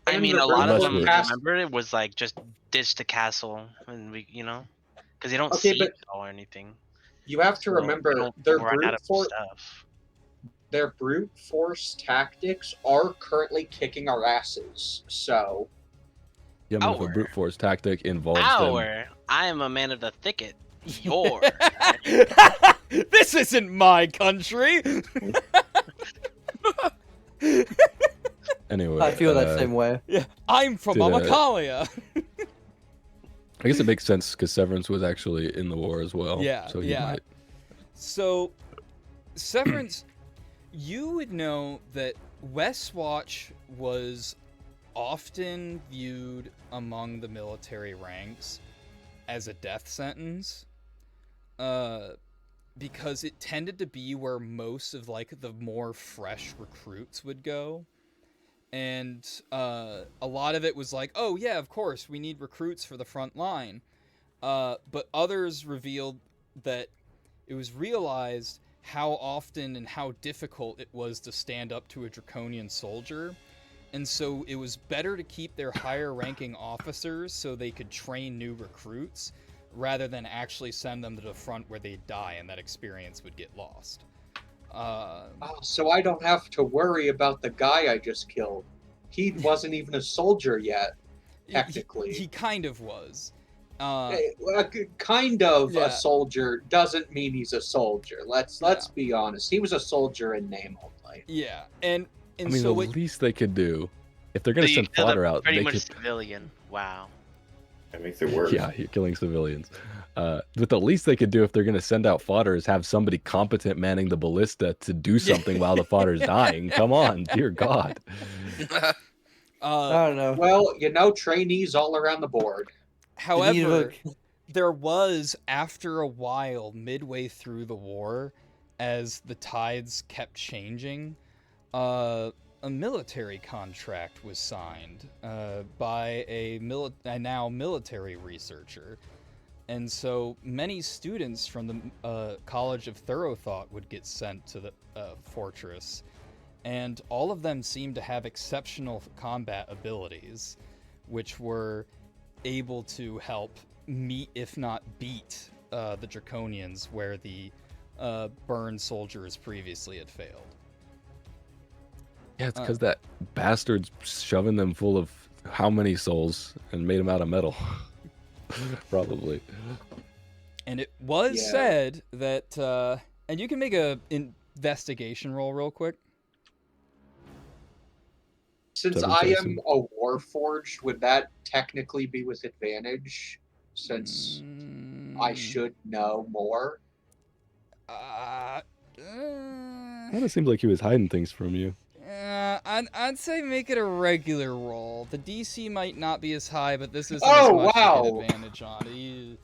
Speaker 5: I
Speaker 4: and
Speaker 5: mean,
Speaker 4: the
Speaker 5: a lot of
Speaker 3: Unless
Speaker 5: them.
Speaker 3: we're-
Speaker 5: Remember, it was like just ditch the castle, and because they don't
Speaker 4: Okay,
Speaker 5: see
Speaker 4: but-
Speaker 5: it or anything.
Speaker 4: You have to
Speaker 5: So
Speaker 4: remember
Speaker 5: they don't
Speaker 4: their
Speaker 5: run out
Speaker 4: brute
Speaker 5: of stuff.
Speaker 4: their brute force tactics are currently kicking our asses. So
Speaker 3: Yeah, I mean, if a
Speaker 5: Our.
Speaker 3: brute force tactic involves them.
Speaker 5: Our, I am a man of the thicket. Your.
Speaker 1: This isn't my country.
Speaker 3: Anyway,
Speaker 7: I feel that same way.
Speaker 1: Yeah, I'm from
Speaker 3: Did,
Speaker 1: Amakalia.
Speaker 3: I guess it makes sense because Severance was actually in the war as well.
Speaker 1: Yeah,
Speaker 3: so he
Speaker 1: yeah.
Speaker 3: might.
Speaker 1: So, Severance, you would know that Westwatch was often viewed among the military ranks as a death sentence, because it tended to be where most of like the more fresh recruits would go. And a lot of it was like, oh yeah, of course, we need recruits for the front line. But others revealed that it was realized how often and how difficult it was to stand up to a draconian soldier. And so it was better to keep their higher ranking officers so they could train new recruits rather than actually send them to the front where they'd die and that experience would get lost.
Speaker 4: so I don't have to worry about the guy I just killed. He wasn't even a soldier yet, technically.
Speaker 1: He kind of was.
Speaker 4: Kind of
Speaker 1: Yeah.
Speaker 4: a soldier doesn't mean he's a soldier. Let's be honest. He was a soldier in name only.
Speaker 1: Yeah, and
Speaker 3: I mean,
Speaker 1: so
Speaker 3: the
Speaker 1: it,
Speaker 3: least they could do, if they're gonna
Speaker 5: So you
Speaker 3: send
Speaker 5: killed a
Speaker 3: fodder out,
Speaker 5: pretty
Speaker 3: they
Speaker 5: much
Speaker 3: could.
Speaker 5: civilian. Wow.
Speaker 6: That makes it worse.
Speaker 3: Yeah, you're killing civilians. But the least they could do if they're gonna send out fodder is have somebody competent manning the ballista to do something while the fodder's dying. Come on, dear God.
Speaker 7: I don't know.
Speaker 4: Well, trainees all around the board.
Speaker 1: however, there was, after a while, midway through the war, as the tides kept changing, a military contract was signed by a now military researcher. And so many students from the College of Thorough Thought would get sent to the fortress, and all of them seemed to have exceptional combat abilities, which were able to help meet, if not beat, the Draconians where the Burn soldiers previously had failed.
Speaker 3: Yeah, it's because that bastard's shoving them full of how many souls and made them out of metal. Probably.
Speaker 1: And it was
Speaker 4: Yeah.
Speaker 1: said that, and you can make a investigation roll real quick.
Speaker 4: Since
Speaker 3: Seven
Speaker 4: I
Speaker 3: thousand.
Speaker 4: am a Warforged, would that technically be with advantage? since I should know more.
Speaker 1: Uh,
Speaker 3: Kind of seems like he was hiding things from you.
Speaker 1: I'd say make it a regular roll. The DC might not be as high, but this isn't
Speaker 4: Oh,
Speaker 1: as much
Speaker 4: wow.
Speaker 1: to get advantage on.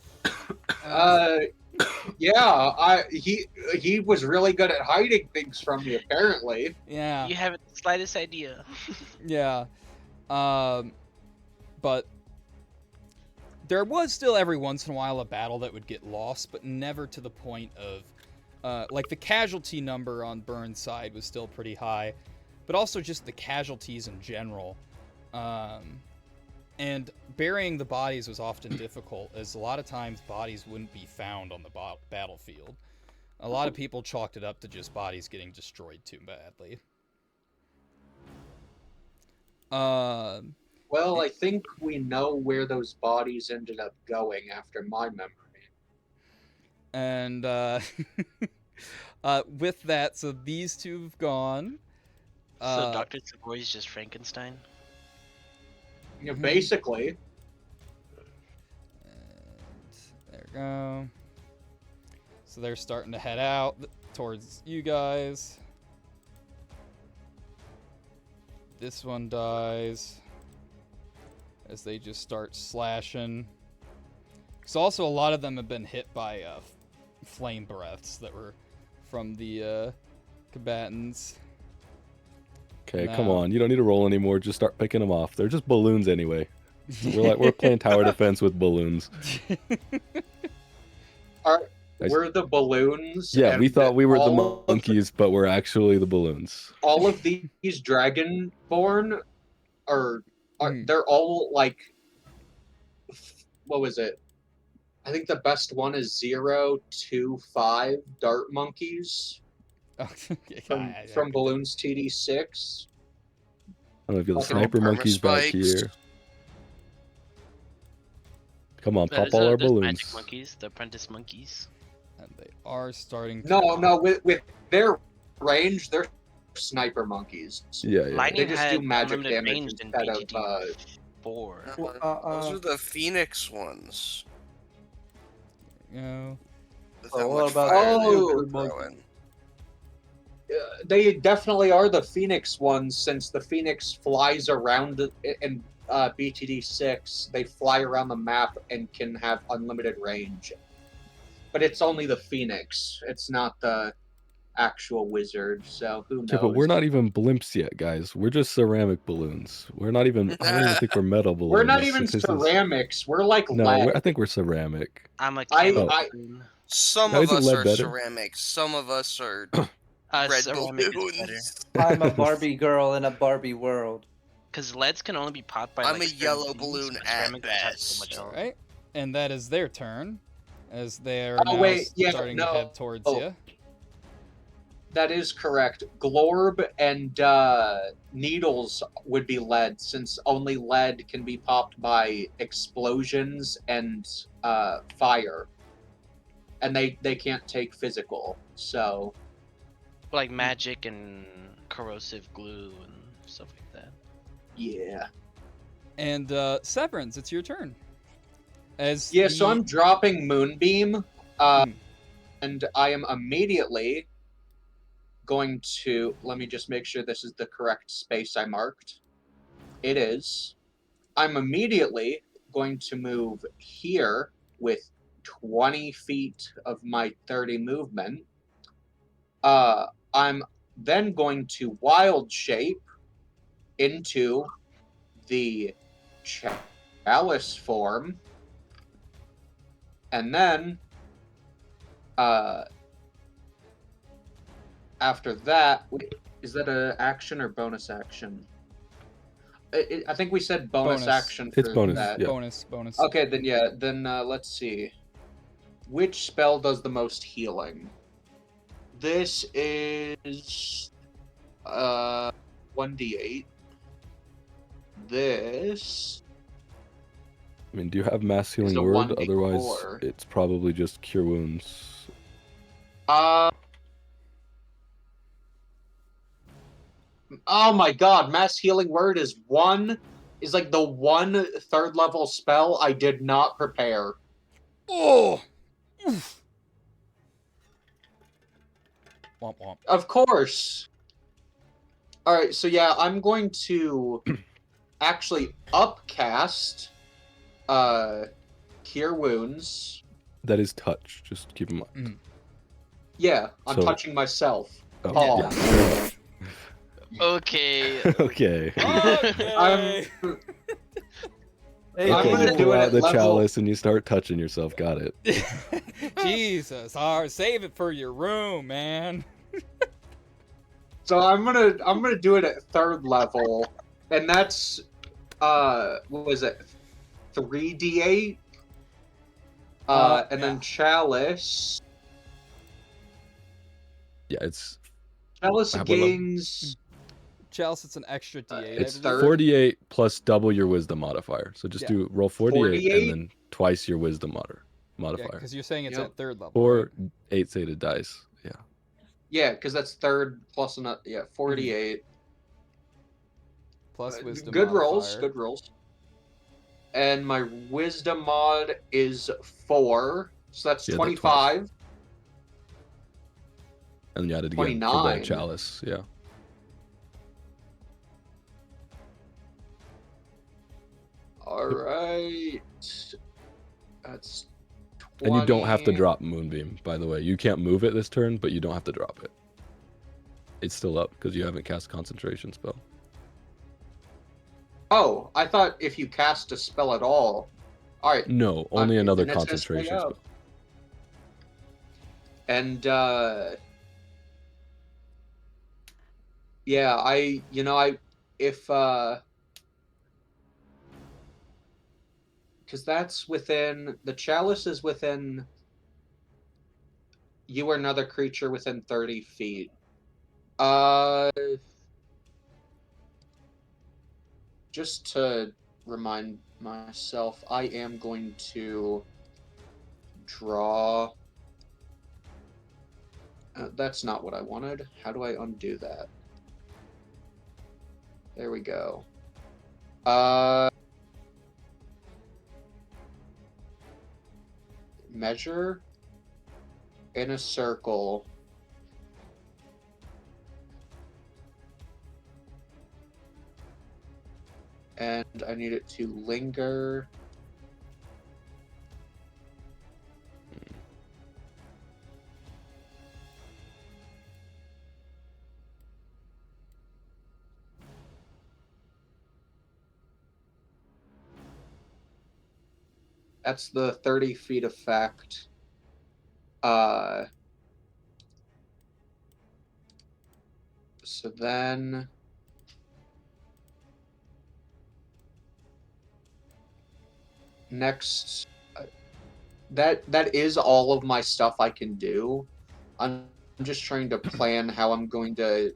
Speaker 4: Yeah, he was really good at hiding things from me, apparently.
Speaker 1: Yeah.
Speaker 5: You haven't the slightest idea.
Speaker 1: Yeah. But there was still every once in a while a battle that would get lost, but never to the point of, like the casualty number on Burns' side was still pretty high, but also just the casualties in general. And burying the bodies was often difficult, as a lot of times bodies wouldn't be found on the battlefield. A lot of people chalked it up to just bodies getting destroyed too badly.
Speaker 4: Well, I think we know where those bodies ended up going after my memory.
Speaker 1: And with that, so these two have gone.
Speaker 5: So Dr. Savoy's just Frankenstein?
Speaker 4: Yeah, basically.
Speaker 1: And there we go. So they're starting to head out towards you guys. This one dies as they just start slashing. Because also a lot of them have been hit by flame breaths that were from the combatants.
Speaker 3: Okay, come on. You don't need to roll anymore. Just start picking them off. They're just balloons anyway. We're playing tower defense with balloons.
Speaker 4: We're the balloons.
Speaker 3: Yeah, we thought we were the monkeys, but we're actually the balloons.
Speaker 4: All of these Dragonborn they're all like, what was it? I think the best one is 0, 2, 5 dart monkeys from Balloons TD6.
Speaker 3: I don't know if you'll
Speaker 2: Throw
Speaker 3: sniper monkeys back
Speaker 2: permaspikes.
Speaker 3: here. Come on, pop
Speaker 5: There's,
Speaker 3: all our
Speaker 5: there's
Speaker 3: balloons.
Speaker 5: magic monkeys, the apprentice monkeys.
Speaker 1: And they are starting to...
Speaker 4: No, with their range, they're sniper monkeys.
Speaker 3: Yeah, yeah.
Speaker 5: Lightning
Speaker 4: They just
Speaker 5: had
Speaker 4: do magic
Speaker 5: unlimited
Speaker 4: damage
Speaker 5: range in
Speaker 4: instead of,
Speaker 5: BTD 4.
Speaker 2: Those are the Phoenix ones.
Speaker 1: You know,
Speaker 2: With
Speaker 7: Oh,
Speaker 2: how
Speaker 7: what
Speaker 2: much
Speaker 7: about
Speaker 2: fire they
Speaker 4: Oh,
Speaker 2: were throwing.
Speaker 4: They definitely are the Phoenix ones, since the Phoenix flies around in BTD 6. They fly around the map and can have unlimited range. But it's only the Phoenix. It's not the actual wizard, so who knows?
Speaker 3: Okay, but we're not even blimps yet, guys. We're just ceramic balloons. We're not even. I don't even think we're metal balloons.
Speaker 4: We're not even
Speaker 3: This is-
Speaker 4: ceramics. We're like
Speaker 3: No,
Speaker 4: lead.
Speaker 3: I think we're ceramic.
Speaker 5: I'm a
Speaker 4: I-
Speaker 5: chemical
Speaker 4: I-
Speaker 5: balloon.
Speaker 2: Some
Speaker 3: Now,
Speaker 2: of
Speaker 3: isn't
Speaker 2: us
Speaker 3: lead
Speaker 2: are
Speaker 3: better?
Speaker 2: ceramics. Some of us are red
Speaker 5: Ceramic is better.
Speaker 2: balloons.
Speaker 7: I'm a Barbie girl in a Barbie world.
Speaker 5: Because leads can only be popped by
Speaker 2: I'm
Speaker 5: like
Speaker 2: a
Speaker 5: certain
Speaker 2: yellow
Speaker 5: things,
Speaker 2: balloon
Speaker 5: but
Speaker 2: at
Speaker 5: ceramic just has so
Speaker 2: best.
Speaker 5: much health.
Speaker 1: alright. And that is their turn, as they're
Speaker 4: Oh,
Speaker 1: now
Speaker 4: wait, yeah,
Speaker 1: starting
Speaker 4: no.
Speaker 1: to head towards
Speaker 4: Oh.
Speaker 1: you.
Speaker 4: That is correct. Glorb and needles would be lead, since only lead can be popped by explosions and fire. And they can't take physical, so...
Speaker 5: Like magic and corrosive glue and stuff like that.
Speaker 4: Yeah.
Speaker 1: And Severance, it's your turn. As
Speaker 4: Yeah, so I'm dropping Moonbeam,
Speaker 1: Hmm.
Speaker 4: and I am immediately going to... Let me just make sure this is the correct space I marked. It is. I'm immediately going to move here with 20 feet of my 30 movement. I'm then going to wild shape into the chalice form. And then, after that, is that an action or bonus action? I think we said bonus
Speaker 1: Bonus.
Speaker 4: action for
Speaker 3: It's bonus,
Speaker 4: that.
Speaker 3: yeah.
Speaker 1: bonus.
Speaker 4: Okay, then yeah, then let's see. Which spell does the most healing? This is 1d8. This
Speaker 3: I mean, do you have mass healing
Speaker 4: a
Speaker 3: word?
Speaker 4: 1d4.
Speaker 3: Otherwise, it's probably just cure wounds.
Speaker 4: oh my god, mass healing word is like the one third level spell I did not prepare.
Speaker 1: Oh! Oof. Womp womp.
Speaker 4: Of course. All right, so yeah, I'm going to actually upcast Cure Wounds.
Speaker 3: That is touch. Just keep in mind.
Speaker 1: Mhm.
Speaker 4: Yeah, I'm
Speaker 3: So-
Speaker 4: touching myself.
Speaker 3: Oh,
Speaker 4: Oh.
Speaker 3: yeah.
Speaker 5: Okay.
Speaker 3: Okay.
Speaker 4: I'm
Speaker 7: Hey,
Speaker 4: I'm
Speaker 3: Okay,
Speaker 4: gonna
Speaker 3: you
Speaker 4: do
Speaker 3: pull
Speaker 4: it
Speaker 3: out
Speaker 4: at
Speaker 3: the
Speaker 4: level-
Speaker 3: chalice and you start touching yourself. Got it.
Speaker 1: Jesus, save it for your room, man.
Speaker 4: So I'm gonna do it at 3rd level, and that's what was it, 3d8, and then
Speaker 1: Yeah.
Speaker 4: Chalice.
Speaker 3: Yeah, it's
Speaker 4: Chalice
Speaker 3: At what level?
Speaker 1: Mm.
Speaker 4: gains.
Speaker 1: Chalice, it's an extra D8.
Speaker 3: it's
Speaker 1: I believe.
Speaker 3: 48 plus double your wisdom modifier. So just
Speaker 1: Yeah.
Speaker 3: do roll 48,
Speaker 4: 48?
Speaker 3: and then twice your wisdom
Speaker 1: Yeah,
Speaker 3: modifier.
Speaker 1: because you're saying it's
Speaker 4: Yep.
Speaker 1: at 3rd level.
Speaker 3: Or
Speaker 1: right?
Speaker 3: 8-sided dice. Yeah.
Speaker 4: Yeah, because that's 3rd plus another. Yeah, 48.
Speaker 1: Plus wisdom
Speaker 4: Good
Speaker 1: modifier.
Speaker 4: rolls. Good rolls. And my wisdom mod is 4, so that's
Speaker 3: Yeah, that
Speaker 4: 25.
Speaker 3: And then you add it again for the
Speaker 4: 29.
Speaker 3: chalice. Yeah.
Speaker 4: All right. That's 20.
Speaker 3: And you don't have to drop Moonbeam, by the way. You can't move it this turn, but you don't have to drop it. It's still up because you haven't cast concentration spell.
Speaker 4: Oh, I thought if you cast a spell at all. All right.
Speaker 3: No, only
Speaker 4: Okay,
Speaker 3: another
Speaker 4: then it's gonna stay
Speaker 3: concentration
Speaker 4: up.
Speaker 3: spell.
Speaker 4: And yeah, if because that's within, the chalice is within you or another creature within 30 feet. Just to remind myself, I am going to draw. That's not what I wanted. How do I undo that? There we go. Measure in a circle. And I need it to linger. That's the 30 feet effect. So then next, that is all of my stuff I can do. I'm just trying to plan how I'm going to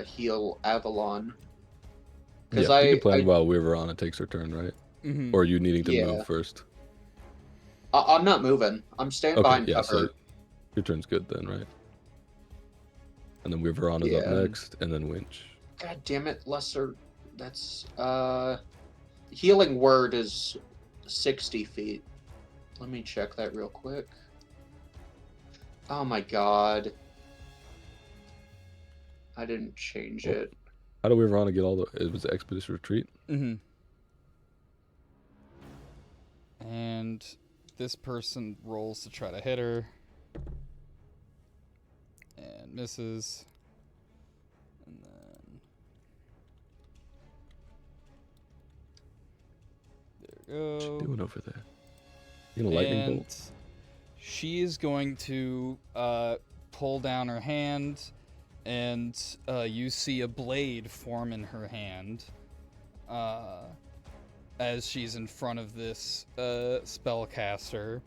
Speaker 4: heal Avalon. Because
Speaker 3: Yeah, you can plan while Wyverana takes her turn, right?
Speaker 1: Mhm.
Speaker 3: Or are you needing to
Speaker 4: Yeah.
Speaker 3: move first?
Speaker 4: I'm not moving. I'm staying
Speaker 3: Okay,
Speaker 4: behind
Speaker 3: yeah,
Speaker 4: cover.
Speaker 3: so your turn's good then, right? And then Wyverana's up
Speaker 4: Yeah.
Speaker 3: next, and then Winch.
Speaker 4: God damn it, Lesser. That's healing word is 60 feet. Let me check that real quick. Oh my god. I didn't change
Speaker 3: Well,
Speaker 4: it.
Speaker 3: How do Wyverana get all the... It was Expedition Retreat?
Speaker 1: Mm-hmm. And this person rolls to try to hit her. And misses. And then... There we
Speaker 3: What
Speaker 1: go.
Speaker 3: you doing over there? You gonna lightning
Speaker 1: And
Speaker 3: bolt?
Speaker 1: she is going to pull down her hand, and you see a blade form in her hand as she's in front of this spellcaster,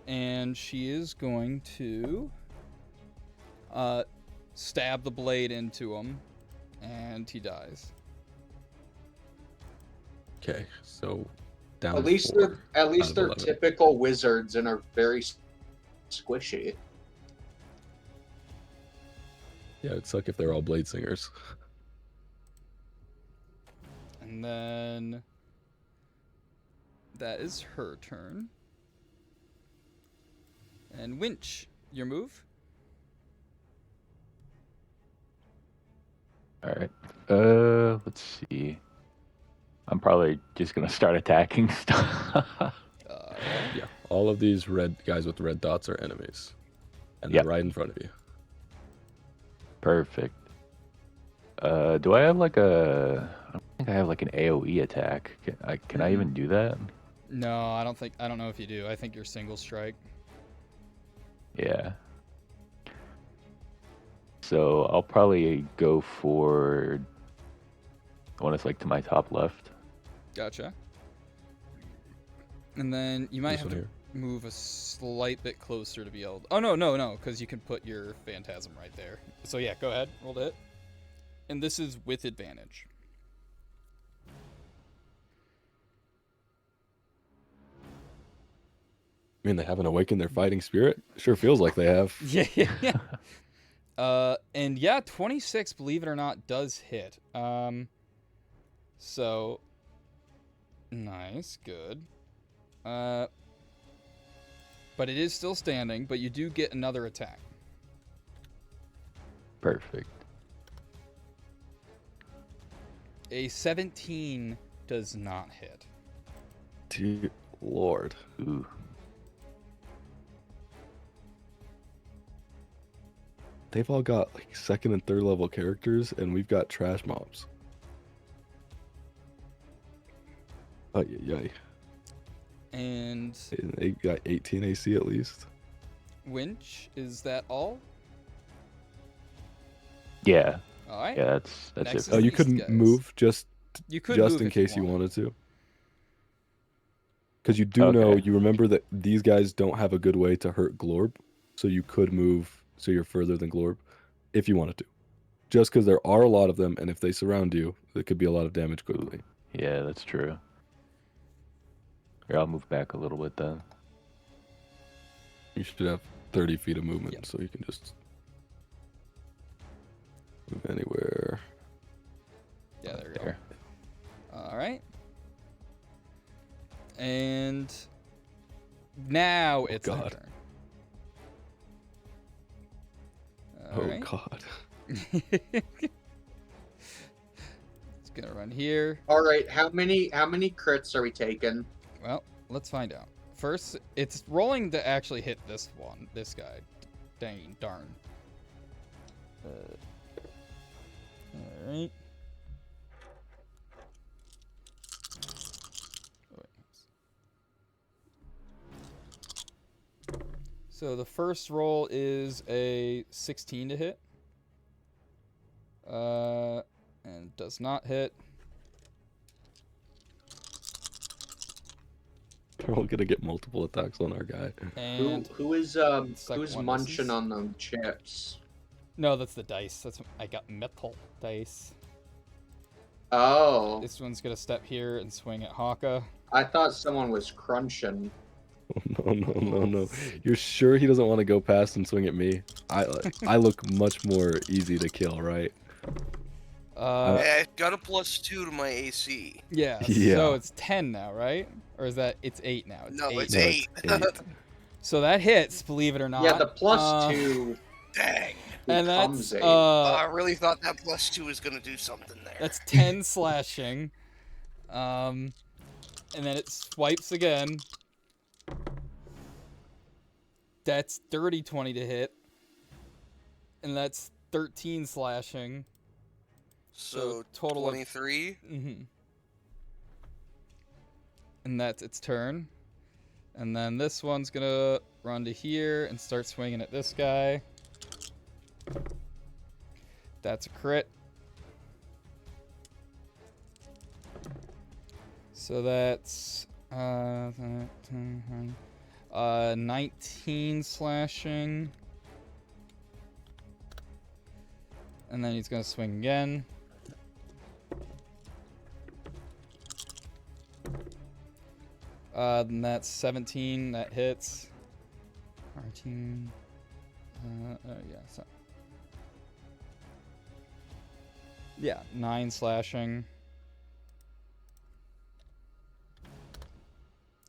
Speaker 1: and she is going to stab the blade into him, and he dies.
Speaker 3: Okay, so down
Speaker 4: At least
Speaker 3: 4
Speaker 4: they're
Speaker 3: out of
Speaker 4: they're
Speaker 3: 11.
Speaker 4: typical wizards and are very squishy.
Speaker 3: Yeah, it'd suck if they're all blade singers.
Speaker 1: And then that is her turn. And Winch, your move.
Speaker 8: All right. Let's see. I'm probably just gonna start attacking stuff.
Speaker 1: Alright.
Speaker 3: Yeah, all of these red guys with red dots are enemies, and
Speaker 8: Yep.
Speaker 3: they're right in front of you.
Speaker 8: Perfect. Do I have like a? I don't think I have like an AOE attack. Can I even do that?
Speaker 1: No, I don't know if you do. I think you're single strike.
Speaker 8: Yeah. So I'll probably go for the one that's like to my top left.
Speaker 1: Gotcha. And then you might
Speaker 3: This
Speaker 1: have
Speaker 3: one
Speaker 1: to
Speaker 3: here.
Speaker 1: move a slight bit closer to be able. Oh no, because you can put your phantasm right there. So yeah, go ahead, roll to hit. And this is with advantage.
Speaker 3: I mean, they haven't awakened their fighting spirit. Sure feels like they have.
Speaker 1: Yeah. And yeah, 26, believe it or not, does hit. So nice, good. But it is still standing, but you do get another attack.
Speaker 8: Perfect.
Speaker 1: A 17 does not hit.
Speaker 3: Dear Lord.
Speaker 8: Ooh.
Speaker 3: They've all got like second and third level characters, and we've got trash mobs. Oh yeah.
Speaker 1: And
Speaker 3: They got 18 AC at least.
Speaker 1: Winch, is that all?
Speaker 8: Yeah.
Speaker 1: All right.
Speaker 8: Yeah. That's
Speaker 1: Next
Speaker 8: it.
Speaker 1: is
Speaker 8: For
Speaker 3: Oh,
Speaker 8: me.
Speaker 3: you
Speaker 1: these
Speaker 3: couldn't
Speaker 1: guys.
Speaker 3: move just
Speaker 1: You could move
Speaker 3: in
Speaker 1: if
Speaker 3: case you wanted to. Because you do
Speaker 8: Okay.
Speaker 3: know, you remember that these guys don't have a good way to hurt Glorb, so you could move so you're further than Glorb if you wanted to. Just because there are a lot of them, and if they surround you, there could be a lot of damage quickly.
Speaker 8: Yeah, that's true. Here, I'll move back a little bit then.
Speaker 3: You should have 30 feet of movement,
Speaker 1: Yep.
Speaker 3: so you can just move anywhere.
Speaker 1: Yeah, there you
Speaker 8: There.
Speaker 1: go. All right. And now it's their
Speaker 3: God.
Speaker 1: turn.
Speaker 3: Oh
Speaker 1: Alright.
Speaker 3: God.
Speaker 1: It's gonna run here.
Speaker 4: All right, how many crits are we taking?
Speaker 1: Well, let's find out. First, it's rolling to actually hit this guy. Dang, darn. Alright. So the first roll is a 16 to hit. And does not hit.
Speaker 3: We're all gonna get multiple attacks on our guy.
Speaker 1: And
Speaker 4: Who's
Speaker 1: second one
Speaker 4: munching
Speaker 1: misses.
Speaker 4: on them chips?
Speaker 1: no, that's the dice. I got metal dice.
Speaker 4: Oh,
Speaker 1: This one's gonna step here and swing at Haka.
Speaker 4: I thought someone was crunching.
Speaker 3: No. You're sure he doesn't want to go past and swing at me? I look much more easy to kill, right?
Speaker 2: Yeah, I got a +2 to my AC.
Speaker 1: Yeah,
Speaker 3: Yeah.
Speaker 1: so it's 10 now, right? Or is that it's 8 now? It's
Speaker 2: No,
Speaker 1: 8.
Speaker 2: it's
Speaker 3: No,
Speaker 2: 8.
Speaker 3: it's 8.
Speaker 1: So that hits, believe it or not.
Speaker 4: Yeah, the +2
Speaker 2: Dang.
Speaker 1: And
Speaker 4: becomes
Speaker 1: that's
Speaker 4: 8.
Speaker 2: I really thought that +2 was gonna do something there.
Speaker 1: that's 10 slashing. And then it swipes again. That's dirty 20 to hit. And that's 13 slashing.
Speaker 2: So
Speaker 1: total of
Speaker 2: 23.
Speaker 1: Mm-hmm. And that's its turn. And then this one's gonna run to here and start swinging at this guy. That's a crit. So that's 19 slashing. And then he's gonna swing again. And that's 17. That hits. 14. Yeah. So. Yeah, 9 slashing.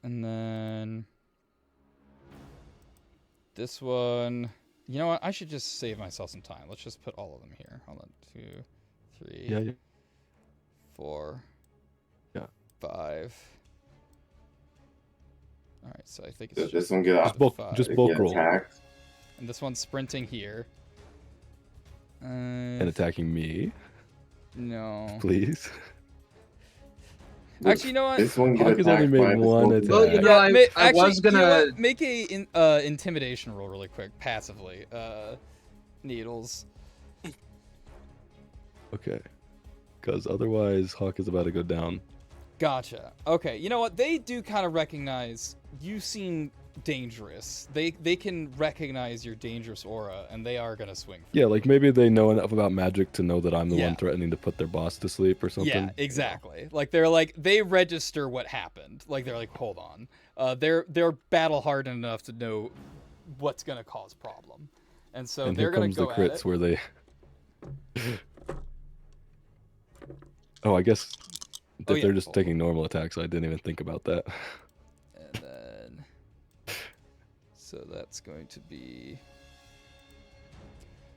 Speaker 1: And then This one, you know what? I should just save myself some time. Let's just put all of them here. Hold on. 2, 3,
Speaker 3: Yeah.
Speaker 1: 4,
Speaker 3: Yeah.
Speaker 1: 5. All right, so I think it's
Speaker 6: Does
Speaker 1: just
Speaker 6: this one get off?
Speaker 3: Just
Speaker 1: five.
Speaker 3: bulk
Speaker 6: get
Speaker 3: roll.
Speaker 6: attacked?
Speaker 1: And this one's sprinting here.
Speaker 3: And attacking me,
Speaker 1: No.
Speaker 3: please.
Speaker 1: Actually, you know what?
Speaker 6: This one get
Speaker 3: Hawk has only
Speaker 6: attacked
Speaker 3: made
Speaker 6: by the
Speaker 3: one
Speaker 6: scorpion.
Speaker 4: Well, you know, I
Speaker 1: actually,
Speaker 4: was
Speaker 1: you know
Speaker 4: gonna.
Speaker 1: what? Make a intimidation roll really quick, passively. Needles.
Speaker 3: Okay. Because otherwise, Hawk is about to go down.
Speaker 1: Gotcha. Okay, you know what? They do kind of recognize you seem dangerous. They can recognize your dangerous aura, and they are gonna swing. For
Speaker 3: Yeah, like maybe they know enough about magic to know that I'm the
Speaker 1: Yeah.
Speaker 3: one threatening to put their boss to sleep or something.
Speaker 1: Yeah, exactly. Like they register what happened. Like they're like, hold on. They're battle hardened enough to know what's gonna cause problem, and so
Speaker 3: And
Speaker 1: they're
Speaker 3: here
Speaker 1: gonna
Speaker 3: comes the
Speaker 1: go at
Speaker 3: crits
Speaker 1: it.
Speaker 3: where they. Oh, I guess that
Speaker 1: yeah,
Speaker 3: they're just
Speaker 1: hold
Speaker 3: taking normal attacks. So I didn't even think about that.
Speaker 1: And then, so that's going to be.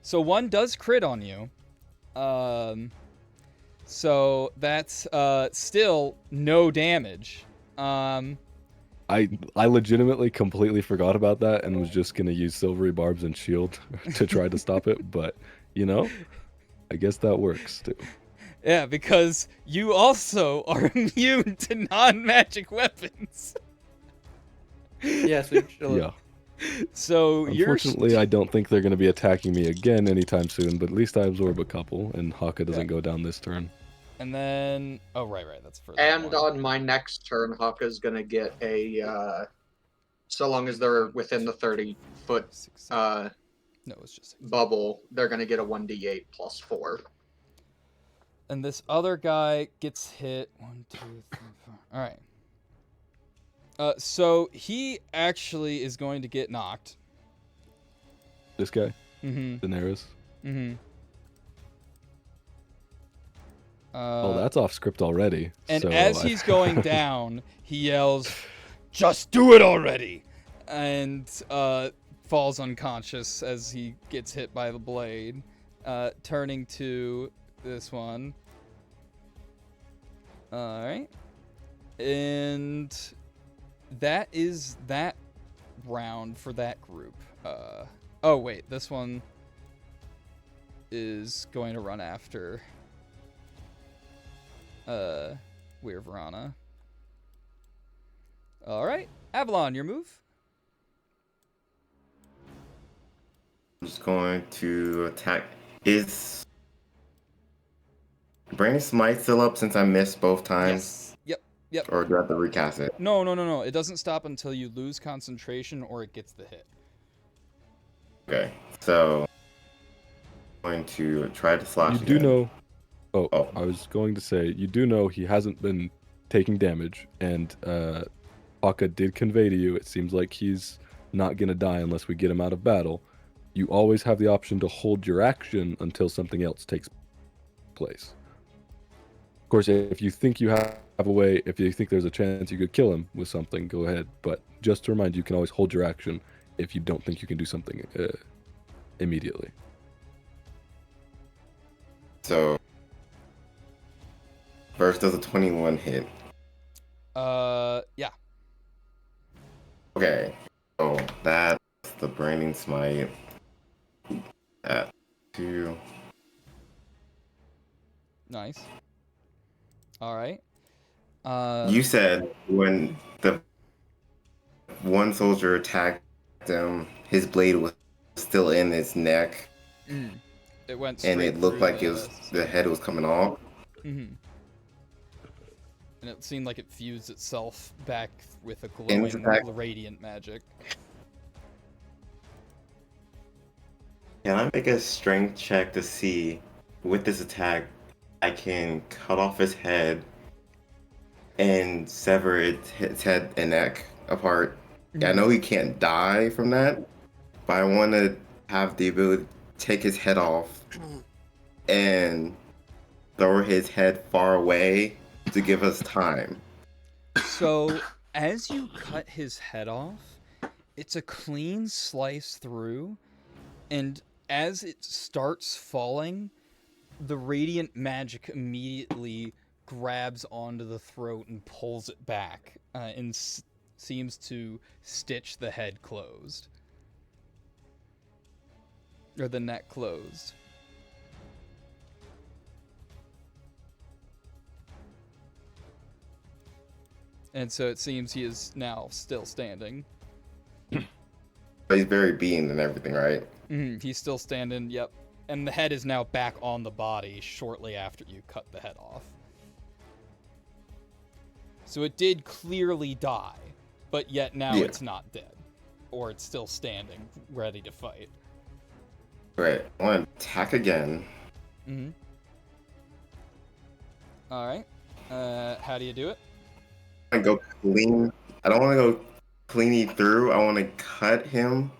Speaker 1: So one does crit on you. So that's still no damage.
Speaker 3: I legitimately completely forgot about that and was just gonna use silvery barbs and shield to try to stop it, but you know, I guess that works too.
Speaker 1: Yeah, because you also are immune to non-magic weapons.
Speaker 7: Yeah, so chill.
Speaker 3: Yeah.
Speaker 1: So
Speaker 3: Unfortunately, I don't think they're gonna be attacking me again anytime soon, but at least I absorb a couple, and Haka doesn't go down this turn.
Speaker 1: And then, oh right, that's further.
Speaker 4: And
Speaker 1: along.
Speaker 4: on my next turn, Haka's gonna get a. So long as they're within the 30-foot
Speaker 1: 6, 7. No, it's just 6.
Speaker 4: bubble, they're gonna get a 1d8 plus 4.
Speaker 1: And this other guy gets hit. 1, 2, 3, 4. All right. So he actually is going to get knocked.
Speaker 3: This guy,
Speaker 1: Mm-hmm.
Speaker 3: Daenerys.
Speaker 1: Mm-hmm.
Speaker 3: Oh, that's off script already.
Speaker 1: And
Speaker 3: so
Speaker 1: as he's going down, he yells, "Just do it already!" And falls unconscious as he gets hit by the blade. Turning to this one. All right. And that is that round for that group. Oh, wait. This one is going to run after Weir Verana. All right. Avalon, your move?
Speaker 6: I'm just going to attack. Is Brain Smite still up since I missed both times?
Speaker 1: Yep.
Speaker 6: Or do I have to recast it?
Speaker 1: No. It doesn't stop until you lose concentration or it gets the hit.
Speaker 6: Okay, so I'm going to try to slash.
Speaker 3: You do
Speaker 6: again.
Speaker 3: know. Oh,
Speaker 6: Oh.
Speaker 3: I was going to say, you do know he hasn't been taking damage, and Haka did convey to you, it seems like he's not going to die unless we get him out of battle. You always have the option to hold your action until something else takes place. Of course, if you think you have a way, if you think there's a chance you could kill him with something, go ahead. But just to remind you, you can always hold your action if you don't think you can do something immediately.
Speaker 6: So first does a 21 hit.
Speaker 1: Yeah.
Speaker 6: Okay, so that's the Branding Smite at 2.
Speaker 1: Nice. All right.
Speaker 6: You said when the one soldier attacked him, his blade was still in his neck,
Speaker 1: It went
Speaker 6: and
Speaker 1: straight
Speaker 6: it looked
Speaker 1: through
Speaker 6: like the head was coming off.
Speaker 1: Mm-hmm. And it seemed like it fused itself back with a
Speaker 6: And
Speaker 1: glowing,
Speaker 6: attack-
Speaker 1: radiant magic.
Speaker 6: Can I make a strength check to see with this attack I can cut off his head and sever its head and neck apart? I know he can't die from that, but I want to have the ability to take his head off and throw his head far away to give us time.
Speaker 1: So, as you cut his head off, it's a clean slice through, and as it starts falling, the radiant magic immediately grabs onto the throat and pulls it back, and seems to stitch the head closed. Or the neck closed. And so it seems he is now still standing.
Speaker 6: But he's very beaten and everything, right?
Speaker 1: He's still standing, yep. And the head is now back on the body shortly after you cut the head off. So it did clearly die, but yet now it's not dead. Or it's still standing, ready to fight.
Speaker 6: Right. I want to attack again.
Speaker 1: Alright. How do you do it?
Speaker 6: I go clean. I don't want to go cleanly through. I want to cut him,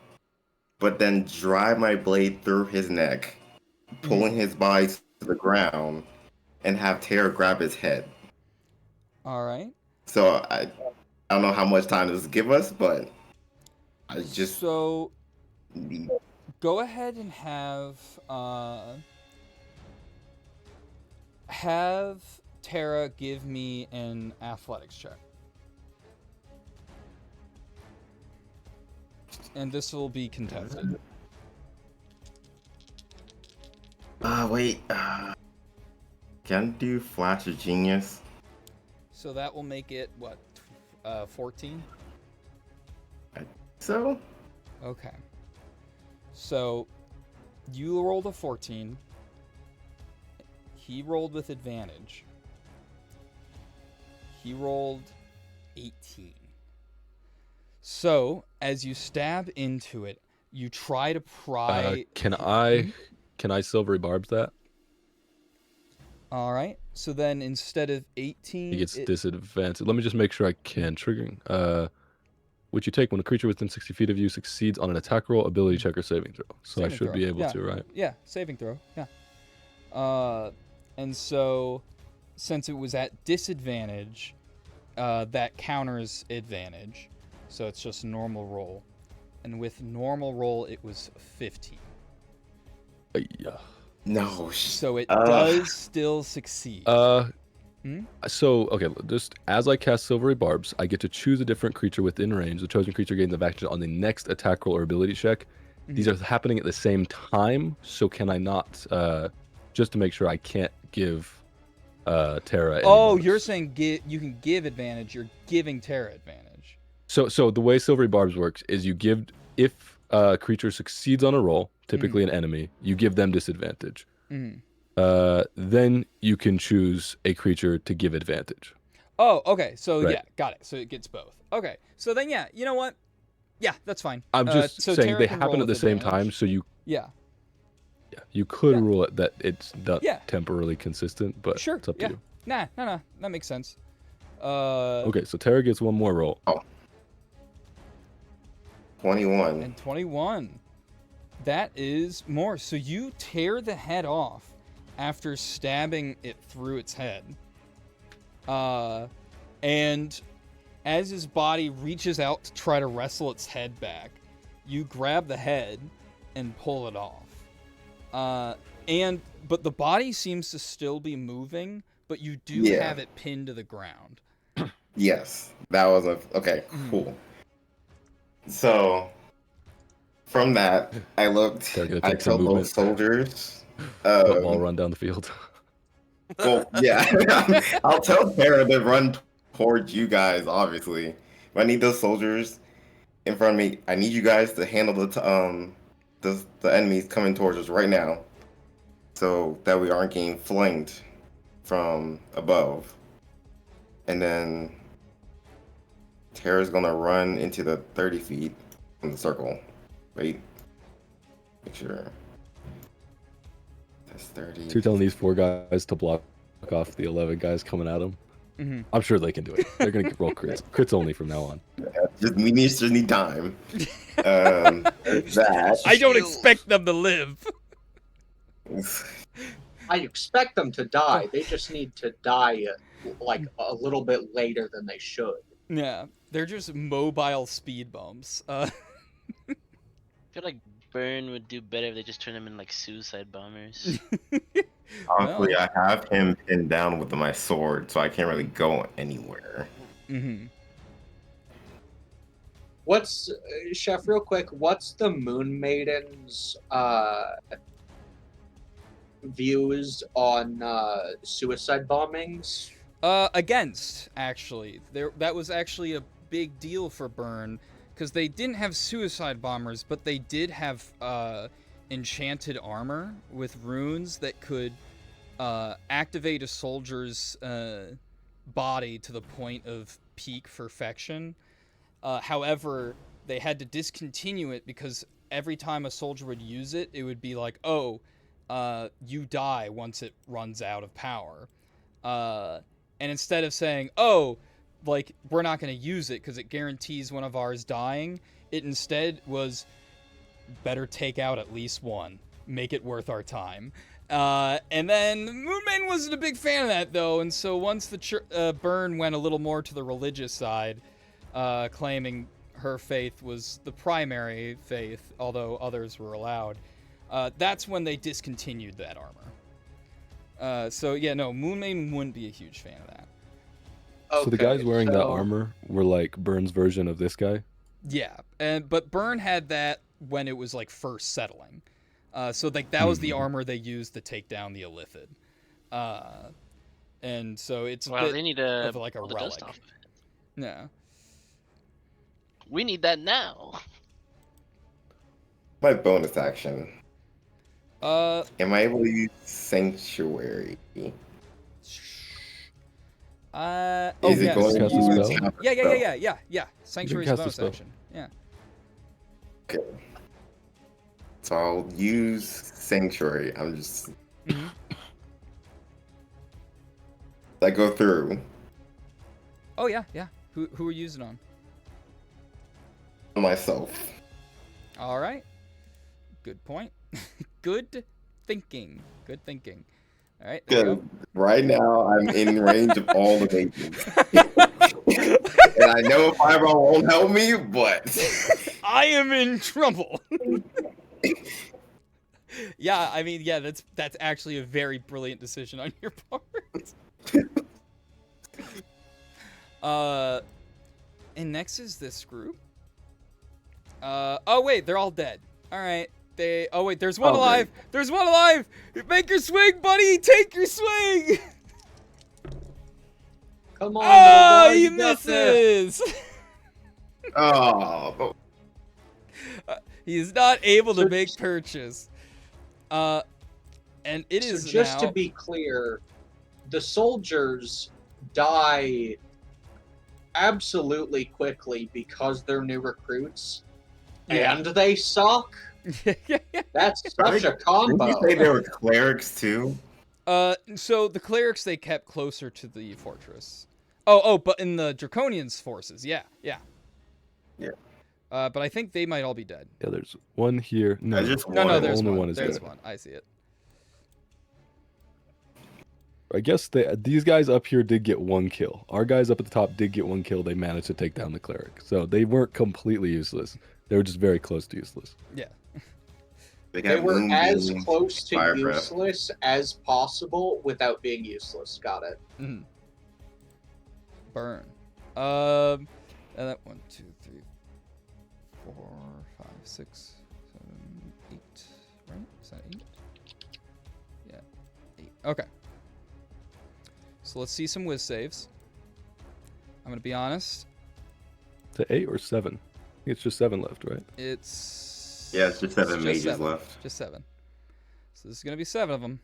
Speaker 6: but then drive my blade through his neck, pulling his body to the ground, and have Tara grab his head.
Speaker 1: Alright.
Speaker 6: So I don't know how much time this will give us, but I just
Speaker 1: So go ahead and have Tara give me an athletics check. And this will be contested.
Speaker 6: Wait. Can I do Flash of Genius?
Speaker 1: So that will make it, what, 14?
Speaker 6: So?
Speaker 1: Okay. So, you rolled a 14. He rolled with advantage. He rolled 18. So, as you stab into it, you try to pry...
Speaker 3: Can I silvery barbs that?
Speaker 1: Alright, so then instead of 18...
Speaker 3: He gets disadvantage. Let me just make sure I can. Triggering. Which you take when a creature within 60 feet of you succeeds on an attack roll, ability check, or saving throw. So
Speaker 1: Saving
Speaker 3: I should
Speaker 1: throw.
Speaker 3: be able
Speaker 1: Yeah.
Speaker 3: to, right?
Speaker 1: Yeah, saving throw, yeah. And so, since it was at disadvantage, that counters advantage. So it's just normal roll. And with normal roll, it was 15.
Speaker 3: Yeah.
Speaker 6: No.
Speaker 1: So it does still succeed.
Speaker 3: So, okay, just as I cast Silvery Barbs, I get to choose a different creature within range. The chosen creature gains advantage on the next attack roll or ability check. These are happening at the same time, so can I not, just to make sure I can't give Tara any bonus.
Speaker 1: You're saying you can give advantage. You're giving Tara advantage.
Speaker 3: So the way Silvery Barbs works is you give, if a creature succeeds on a roll, typically an enemy, you give them disadvantage. Then you can choose a creature to give advantage.
Speaker 1: Oh, okay. So
Speaker 3: Right.
Speaker 1: yeah, got it. So it gets both. Okay. So then yeah, you know what? Yeah, that's fine.
Speaker 3: I'm just
Speaker 1: so
Speaker 3: saying
Speaker 1: Tara
Speaker 3: they
Speaker 1: can
Speaker 3: happen
Speaker 1: roll
Speaker 3: at the
Speaker 1: with
Speaker 3: same
Speaker 1: advantage.
Speaker 3: time, so you could
Speaker 1: Yeah.
Speaker 3: rule it that it's not
Speaker 1: Yeah.
Speaker 3: temporarily consistent, but
Speaker 1: Sure.
Speaker 3: it's up to
Speaker 1: Yeah.
Speaker 3: you.
Speaker 1: Nah, that makes sense.
Speaker 3: Okay, so Tara gets one more roll.
Speaker 6: 21.
Speaker 1: And 21. That is more. So you tear the head off after stabbing it through its head. And as his body reaches out to try to wrestle its head back, you grab the head and pull it off. But the body seems to still be moving, but you do have it pinned to the ground.
Speaker 6: Yes, that was okay. Cool. So from that, I looked.
Speaker 3: They're gonna
Speaker 6: I
Speaker 3: take some
Speaker 6: told
Speaker 3: movement.
Speaker 6: those soldiers.
Speaker 3: Football run down the field.
Speaker 6: Well, yeah, I'll tell Tara to run towards you guys. Obviously, but I need those soldiers in front of me. I need you guys to handle the enemies coming towards us right now, so that we aren't getting flanked from above. And then Tara's gonna run into the 30 feet in the circle. Wait, make sure. That's 30.
Speaker 3: So you're telling these 4 guys to block off the 11 guys coming at them? I'm sure they can do it. They're gonna roll crits. Crits only from now on.
Speaker 6: We just need time. That.
Speaker 1: I don't expect them to live.
Speaker 4: I expect them to die. They just need to die like a little bit later than they should.
Speaker 1: Yeah, they're just mobile speed bumps.
Speaker 5: feel like Burn would do better if they just turn him in like suicide bombers.
Speaker 6: Honestly,
Speaker 1: Well.
Speaker 6: I have him pinned down with my sword, so I can't really go anywhere.
Speaker 1: Mm-hmm.
Speaker 4: What's Chef? Real quick, what's the Moon Maiden's views on suicide bombings?
Speaker 1: Against, actually. That was actually a big deal for Burn, because they didn't have suicide bombers, but they did have enchanted armor with runes that could activate a soldier's body to the point of peak perfection. However, they had to discontinue it because every time a soldier would use it, it would be like, oh, you die once it runs out of power. And instead of saying, oh, like, we're not going to use it because it guarantees one of ours dying, it instead was, better take out at least one. Make it worth our time. And then Moonmain wasn't a big fan of that, though, and so once the Burn went a little more to the religious side, claiming her faith was the primary faith, although others were allowed, that's when they discontinued that armor. So yeah, no, Moonmain wouldn't be a huge fan of that.
Speaker 3: So the guys
Speaker 4: Okay,
Speaker 3: wearing that
Speaker 4: so-
Speaker 3: armor were like Burn's version of this guy.
Speaker 1: Yeah, but Burn had that when it was like first settling. So like that was the armor they used to take down the Illithid. And so it's a
Speaker 5: Well,
Speaker 1: bit
Speaker 5: they need to
Speaker 1: of like a
Speaker 5: pull the dust
Speaker 1: relic.
Speaker 5: off of it.
Speaker 1: Yeah.
Speaker 5: We need that now.
Speaker 6: My bonus action.
Speaker 1: Uh,
Speaker 6: Am I able to use Sanctuary?
Speaker 1: oh
Speaker 6: Is it
Speaker 1: yes.
Speaker 6: going to
Speaker 3: Cast a
Speaker 6: use
Speaker 3: spell?
Speaker 6: half a
Speaker 1: Yeah.
Speaker 3: You
Speaker 1: Sanctuary's
Speaker 3: can
Speaker 1: a
Speaker 3: cast a
Speaker 1: bonus
Speaker 3: spell.
Speaker 1: action. Yeah.
Speaker 6: Okay. So I'll use Sanctuary. I'm just.
Speaker 1: Mhm.
Speaker 6: I go through
Speaker 1: Oh yeah. Who are you using on?
Speaker 6: myself.
Speaker 1: All right. Good point. Good thinking. All right. There
Speaker 6: Because
Speaker 1: you
Speaker 6: right now I'm in range of all the mages. And I know Fireball won't help me, but.
Speaker 1: go. I am in trouble. Yeah, I mean, yeah, that's actually a very brilliant decision on your part. And next is this group. Oh wait, they're all dead. All right. Oh wait, there's one
Speaker 6: Oh,
Speaker 1: alive.
Speaker 6: great.
Speaker 1: There's one alive. Make your swing, buddy. Take your swing.
Speaker 4: Come on,
Speaker 1: Oh,
Speaker 4: little boy,
Speaker 1: he
Speaker 4: you got this.
Speaker 1: misses.
Speaker 6: Oh,
Speaker 1: He is not able to
Speaker 4: So-
Speaker 1: make purchase. And it is
Speaker 4: So just
Speaker 1: now.
Speaker 4: to be clear, the soldiers die absolutely quickly because they're new recruits,
Speaker 1: Yeah.
Speaker 4: and they suck. That's such a
Speaker 6: didn't
Speaker 4: combo.
Speaker 6: you say they were clerics too?
Speaker 1: So the clerics they kept closer to the fortress. Oh, but in the Draconians' forces, yeah.
Speaker 6: Yeah.
Speaker 1: But I think they might all be dead.
Speaker 3: Yeah, there's one here. No,
Speaker 6: I just
Speaker 1: No,
Speaker 6: wanted-
Speaker 1: there's
Speaker 3: only
Speaker 1: one.
Speaker 3: one is
Speaker 1: There's
Speaker 3: dead.
Speaker 1: one. I see it.
Speaker 3: I guess these guys up here did get one kill. Our guys up at the top did get one kill. They managed to take down the cleric. So they weren't completely useless. They were just very close to useless.
Speaker 1: Yeah.
Speaker 6: They,
Speaker 4: They
Speaker 6: got
Speaker 4: were as
Speaker 6: Moonbeam,
Speaker 4: close to
Speaker 6: Fire Breath.
Speaker 4: useless as possible without being useless. Got it.
Speaker 1: Mhm. Burn. And that 1, 2, 3, 4, 5, 6, 7, 8. Right? Is that 8? Yeah, 8. Okay. So let's see some whiz saves. I'm gonna be honest.
Speaker 3: Is it 8 or 7? I think it's just 7 left, right?
Speaker 1: It's
Speaker 6: Yeah, it's just 7
Speaker 1: just
Speaker 6: mages
Speaker 1: 7.
Speaker 6: left.
Speaker 1: Just 7. So this is gonna be 7 of them.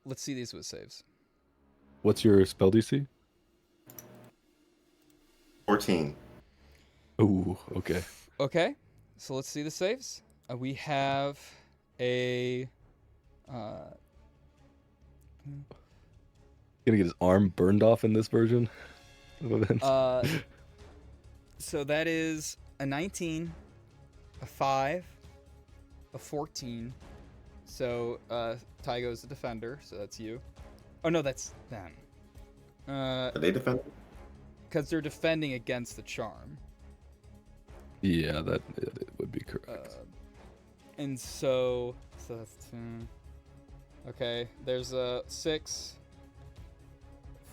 Speaker 1: Let's see these whiz saves.
Speaker 3: What's your spell DC?
Speaker 6: 14.
Speaker 3: Ooh, okay.
Speaker 1: Okay, so let's see the saves. We have a.
Speaker 3: Gonna get his arm burned off in this version of events.
Speaker 1: So that is a 19, a 5, a 14. So Tygo's the defender, so that's you. Oh no, that's them.
Speaker 6: Are they defending?
Speaker 1: Because they're defending against the charm.
Speaker 3: Yeah, that Correct.
Speaker 1: And so that's 2. Okay, there's a 6,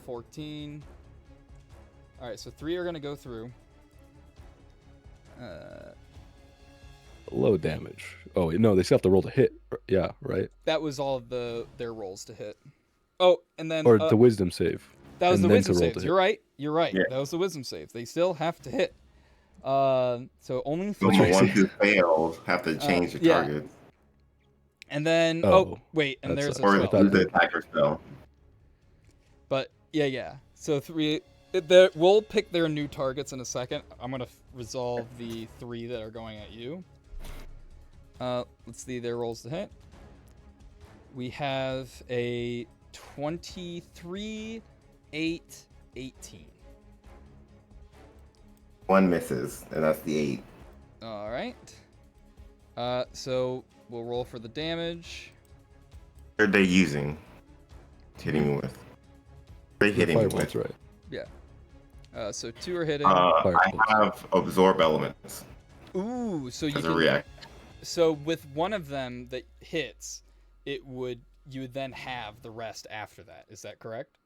Speaker 1: 14. All right, so 3 are gonna go through.
Speaker 3: Low damage. Oh wait, no, they still have to roll to hit. Yeah, right.
Speaker 1: That was all of their rolls to hit. Oh, and then
Speaker 3: Or the wisdom save.
Speaker 1: that was
Speaker 3: and
Speaker 1: the
Speaker 3: then
Speaker 1: wisdom
Speaker 3: to roll
Speaker 1: saves.
Speaker 3: to
Speaker 1: You're right. You're right.
Speaker 6: Yeah.
Speaker 1: That was the wisdom saves. They still have to hit. So only
Speaker 6: Those
Speaker 1: 3.
Speaker 6: the ones who fail have to change the
Speaker 1: yeah.
Speaker 6: target.
Speaker 1: And then
Speaker 3: Oh,
Speaker 1: wait, and
Speaker 3: that
Speaker 1: there's
Speaker 3: sucks.
Speaker 1: a
Speaker 6: Or
Speaker 3: I
Speaker 1: 12.
Speaker 3: thought
Speaker 6: use the
Speaker 3: that-
Speaker 6: attacker spell.
Speaker 1: But yeah. So 3. We'll pick their new targets in a second. I'm gonna resolve the 3 that are going at you. Let's see their rolls to hit. We have a 23, 8, 18.
Speaker 6: One misses, and that's the 8.
Speaker 1: All right. So we'll roll for the damage.
Speaker 6: What are they using? Hitting me with. They hitting me
Speaker 3: Firebolts,
Speaker 6: with.
Speaker 3: right?
Speaker 1: So 2 are hitting.
Speaker 6: I
Speaker 3: Firebolts.
Speaker 6: have absorb elements
Speaker 1: Ooh, so you
Speaker 6: as a
Speaker 1: can.
Speaker 6: react.
Speaker 1: So with one of them that hits, you would then have the rest after that. Is that correct?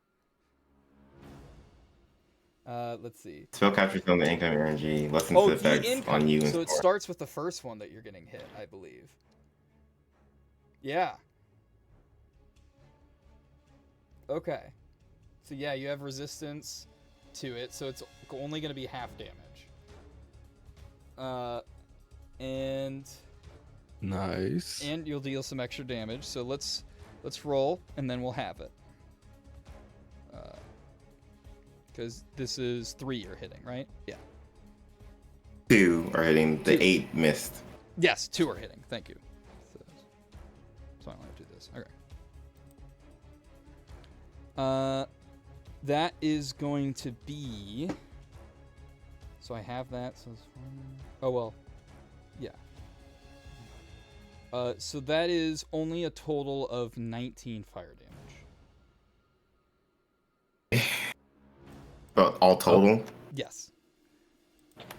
Speaker 1: Let's see.
Speaker 6: Spell captures on the incoming energy, lessens the effects on you.
Speaker 1: So it starts with the first one that you're getting hit, I believe. Yeah. Okay. So yeah, you have resistance to it, so it's only going to be half damage. And
Speaker 3: Nice.
Speaker 1: you'll deal some extra damage. So let's roll, and then we'll have it. Because this is 3 you're hitting, right? Yeah.
Speaker 6: 2 are hitting. The
Speaker 1: 2.
Speaker 6: 8 missed.
Speaker 1: Yes, 2 are hitting. Thank you. So I want to do this. Okay. That is going to be. So I have that. So it's 1. Oh well. Yeah. So that is only a total of 19 fire damage.
Speaker 6: But all total?
Speaker 1: Yes.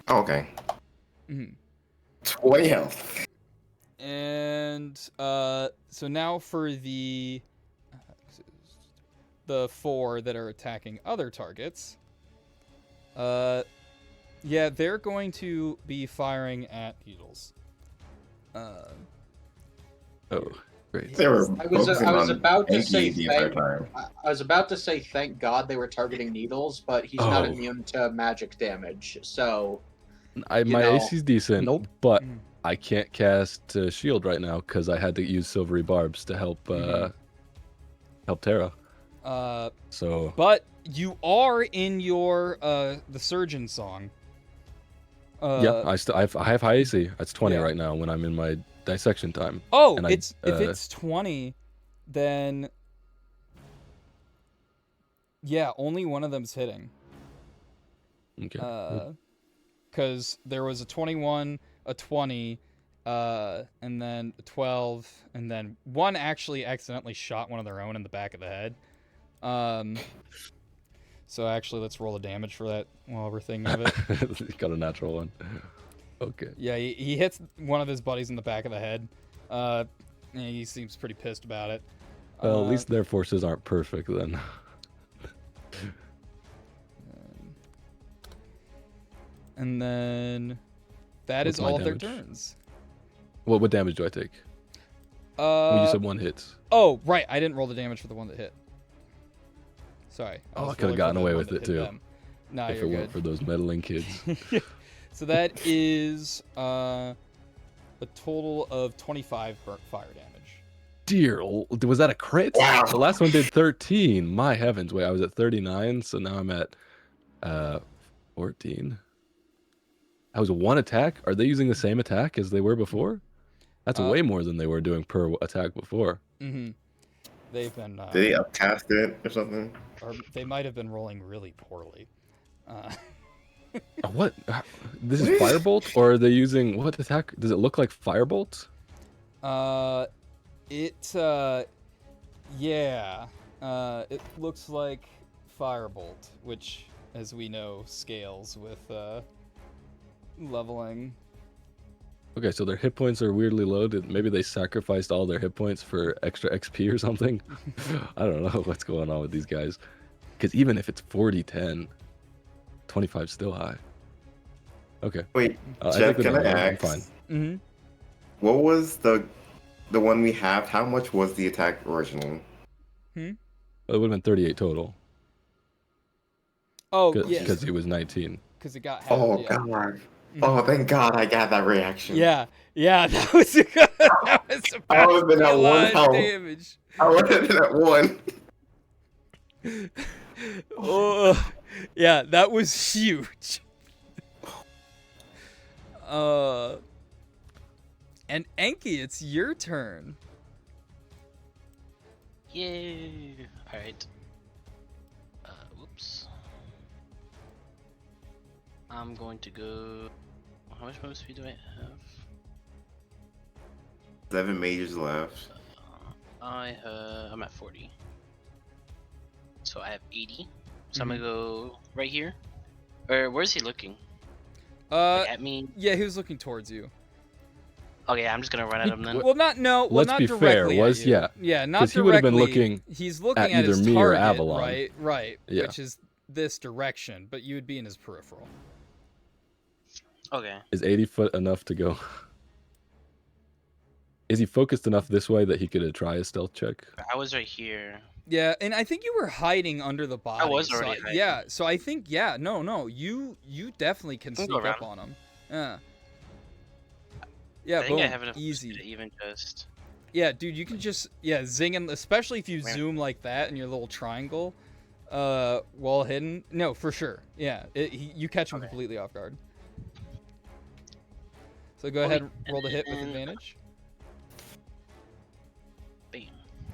Speaker 6: Oh, okay.
Speaker 1: Mm-hmm.
Speaker 6: 20 health.
Speaker 1: And so now for the 4 that are attacking other targets. Yeah, they're going to be firing at needles.
Speaker 3: Oh, great.
Speaker 6: They were
Speaker 4: I was
Speaker 6: focusing
Speaker 4: about
Speaker 6: on
Speaker 4: to say
Speaker 6: Enki the entire time.
Speaker 4: I was about to say thank God they were targeting needles, but he's not
Speaker 3: Oh.
Speaker 4: immune to magic damage. So
Speaker 3: My
Speaker 4: know.
Speaker 3: AC's decent,
Speaker 7: Nope.
Speaker 3: but
Speaker 1: Mm.
Speaker 3: I can't cast shield right now because I had to use silvery barbs to help help Terra. So
Speaker 1: But you are in your the surgeon song.
Speaker 3: yeah, I have high AC. It's 20
Speaker 1: yeah.
Speaker 3: right now when I'm in my dissection time.
Speaker 1: Oh,
Speaker 3: and
Speaker 1: if it's 20, then yeah, only one of them's hitting.
Speaker 3: Okay.
Speaker 1: Because there was a 21, a 20, and then a 12, and then one actually accidentally shot one of their own in the back of the head. So actually, let's roll the damage for that while we're thinking of it.
Speaker 3: Got a natural one. Okay.
Speaker 1: Yeah, he hits one of his buddies in the back of the head. And he seems pretty pissed about it.
Speaker 3: Well, at least their forces aren't perfect then.
Speaker 1: And then that is
Speaker 3: What's my
Speaker 1: all of their
Speaker 3: damage?
Speaker 1: turns.
Speaker 3: What damage do I take? Well, you said 1 hit.
Speaker 1: Oh, right. I didn't roll the damage for the one that hit. Sorry.
Speaker 3: Oh, I
Speaker 1: was
Speaker 3: could've
Speaker 1: rolling for
Speaker 3: gotten
Speaker 1: the
Speaker 3: away
Speaker 1: one
Speaker 3: with
Speaker 1: that
Speaker 3: it,
Speaker 1: hit
Speaker 3: too.
Speaker 1: them. Nah,
Speaker 3: If
Speaker 1: you're
Speaker 3: it
Speaker 1: good.
Speaker 3: weren't for those meddling kids.
Speaker 1: So that is a total of 25 burnt fire damage.
Speaker 3: Dear, was that a crit?
Speaker 6: Wow.
Speaker 3: The last one did 13. My heavens. Wait, I was at 39, so now I'm at 14. That was 1 attack? Are they using the same attack as they were before? That's way more than they were doing per attack before.
Speaker 1: Mm-hmm. They've been...
Speaker 6: Did they upcast it or something?
Speaker 1: or they might have been rolling really poorly.
Speaker 3: What? This is Firebolt? Or are they using... What attack? Does it look like Firebolt?
Speaker 1: Yeah. It looks like Firebolt, which, as we know, scales with leveling.
Speaker 3: Okay, so their hit points are weirdly low. Maybe they sacrificed all their hit points for extra XP or something. I don't know what's going on with these guys. Because even if it's 40-10, 25 's still high. Okay.
Speaker 6: Wait,
Speaker 3: I
Speaker 6: Jeff,
Speaker 3: think
Speaker 6: can I
Speaker 3: I'm
Speaker 6: ask?
Speaker 3: fine.
Speaker 1: Mm-hmm.
Speaker 6: What was the one we have? How much was the attack originally?
Speaker 3: It would have been 38 total.
Speaker 1: Oh,
Speaker 3: Because
Speaker 1: yeah.
Speaker 3: it was 19.
Speaker 1: Because it got half.
Speaker 6: Oh
Speaker 1: Yeah.
Speaker 6: god.
Speaker 1: Mhm.
Speaker 6: Oh, thank God I got that reaction.
Speaker 1: Yeah, that was a good. That was
Speaker 6: I would have been
Speaker 1: a
Speaker 6: at one
Speaker 1: lot of
Speaker 6: health.
Speaker 1: damage.
Speaker 6: I would have been at one.
Speaker 1: Oh, yeah, that was huge. And Enki, it's your turn.
Speaker 5: Yay! Alright. Whoops. I'm going to go. How much move speed do I have?
Speaker 6: 7 mages left.
Speaker 5: I'm at 40. So I have 80. So I'm gonna go right here. Or where's he looking? Like at me?
Speaker 1: Yeah, he was looking towards you.
Speaker 5: Okay, I'm just gonna run at him then.
Speaker 1: Well, not
Speaker 3: Let's
Speaker 1: not
Speaker 3: be fair,
Speaker 1: directly at you.
Speaker 3: yeah,
Speaker 1: not
Speaker 3: 'cause he
Speaker 1: directly.
Speaker 3: would have been looking
Speaker 1: He's looking
Speaker 3: at
Speaker 1: at
Speaker 3: either
Speaker 1: his
Speaker 3: me or
Speaker 1: target,
Speaker 3: Avalon.
Speaker 1: right,
Speaker 3: Yeah.
Speaker 1: which is this direction, but you would be in his peripheral.
Speaker 5: Okay.
Speaker 3: Is 80 foot enough to go? Is he focused enough this way that he could try a stealth check?
Speaker 5: I was right here.
Speaker 1: Yeah, and I think you were hiding under the body.
Speaker 5: I was
Speaker 1: so
Speaker 5: already hiding.
Speaker 1: Yeah, so I think no, you definitely can
Speaker 5: I'll
Speaker 1: sneak
Speaker 5: go
Speaker 1: up on him. Yeah,
Speaker 5: I think
Speaker 1: boom,
Speaker 5: I have enough
Speaker 1: easy.
Speaker 5: speed to even just.
Speaker 1: Yeah, dude, you can just zing him, especially if you zoom like that in your little triangle, while hidden. No, for sure. Yeah, you catch him completely off guard. So go ahead, roll the hit with advantage.
Speaker 5: Bam.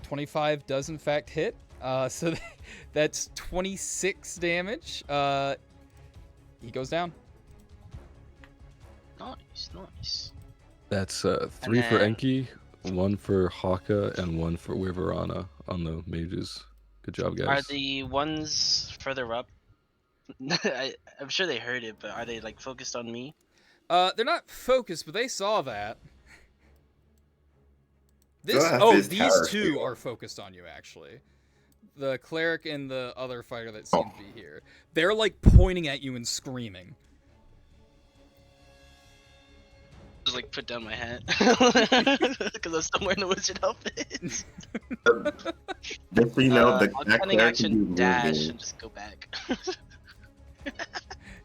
Speaker 1: 25 does in fact hit. So that's 26 damage. He goes down.
Speaker 5: Nice.
Speaker 3: That's 3 for Enki, 1 for Haka, and 1 for Wyverana on the mages. Good job, guys.
Speaker 5: Are the ones further up? I'm sure they heard it, but are they like focused on me?
Speaker 1: They're not focused, but they saw that. These two are focused on you, actually. The cleric and the other fighter that seem to be here. They're like pointing at you and screaming.
Speaker 5: Just like put down my hat because I'm still wearing the wizard outfit.
Speaker 6: Just so you know,
Speaker 5: I'll
Speaker 6: that
Speaker 5: cunning
Speaker 6: cleric
Speaker 5: action
Speaker 6: can be
Speaker 5: dash
Speaker 6: moving.
Speaker 5: and just go back.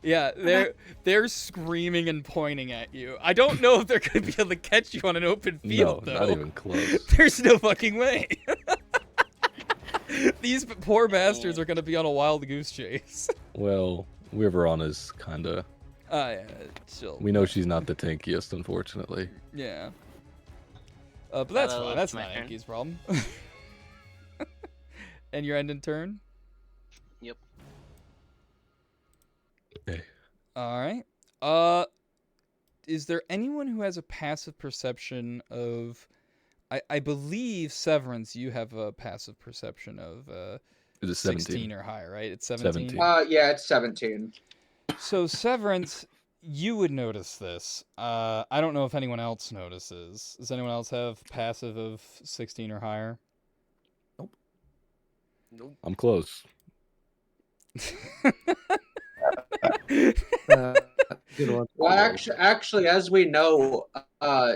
Speaker 1: Yeah, they're screaming and pointing at you. I don't know if they're gonna be able to catch you on an open field,
Speaker 3: no,
Speaker 1: though.
Speaker 3: not even close.
Speaker 1: There's no fucking way. These poor bastards are gonna be on a wild goose chase.
Speaker 3: Well, Wyverana's kinda...
Speaker 1: Yeah, chill.
Speaker 3: We know she's not the tankiest, unfortunately.
Speaker 1: Yeah. But that's
Speaker 5: Hello,
Speaker 1: fine. That's
Speaker 5: my
Speaker 1: not
Speaker 5: turn.
Speaker 1: Enki's problem. And your ending turn?
Speaker 5: Yep.
Speaker 3: Okay.
Speaker 1: Alright. Is there anyone who has a passive perception of... I believe, Severance, you have a passive perception of
Speaker 3: It is 17.
Speaker 1: 16 or higher, right? It's 17?
Speaker 3: 17.
Speaker 4: Yeah, it's 17.
Speaker 1: So, Severance, you would notice this. I don't know if anyone else notices. Does anyone else have passive of 16 or higher?
Speaker 2: Nope.
Speaker 3: I'm close.
Speaker 7: Good one.
Speaker 4: Well, actually, as we know,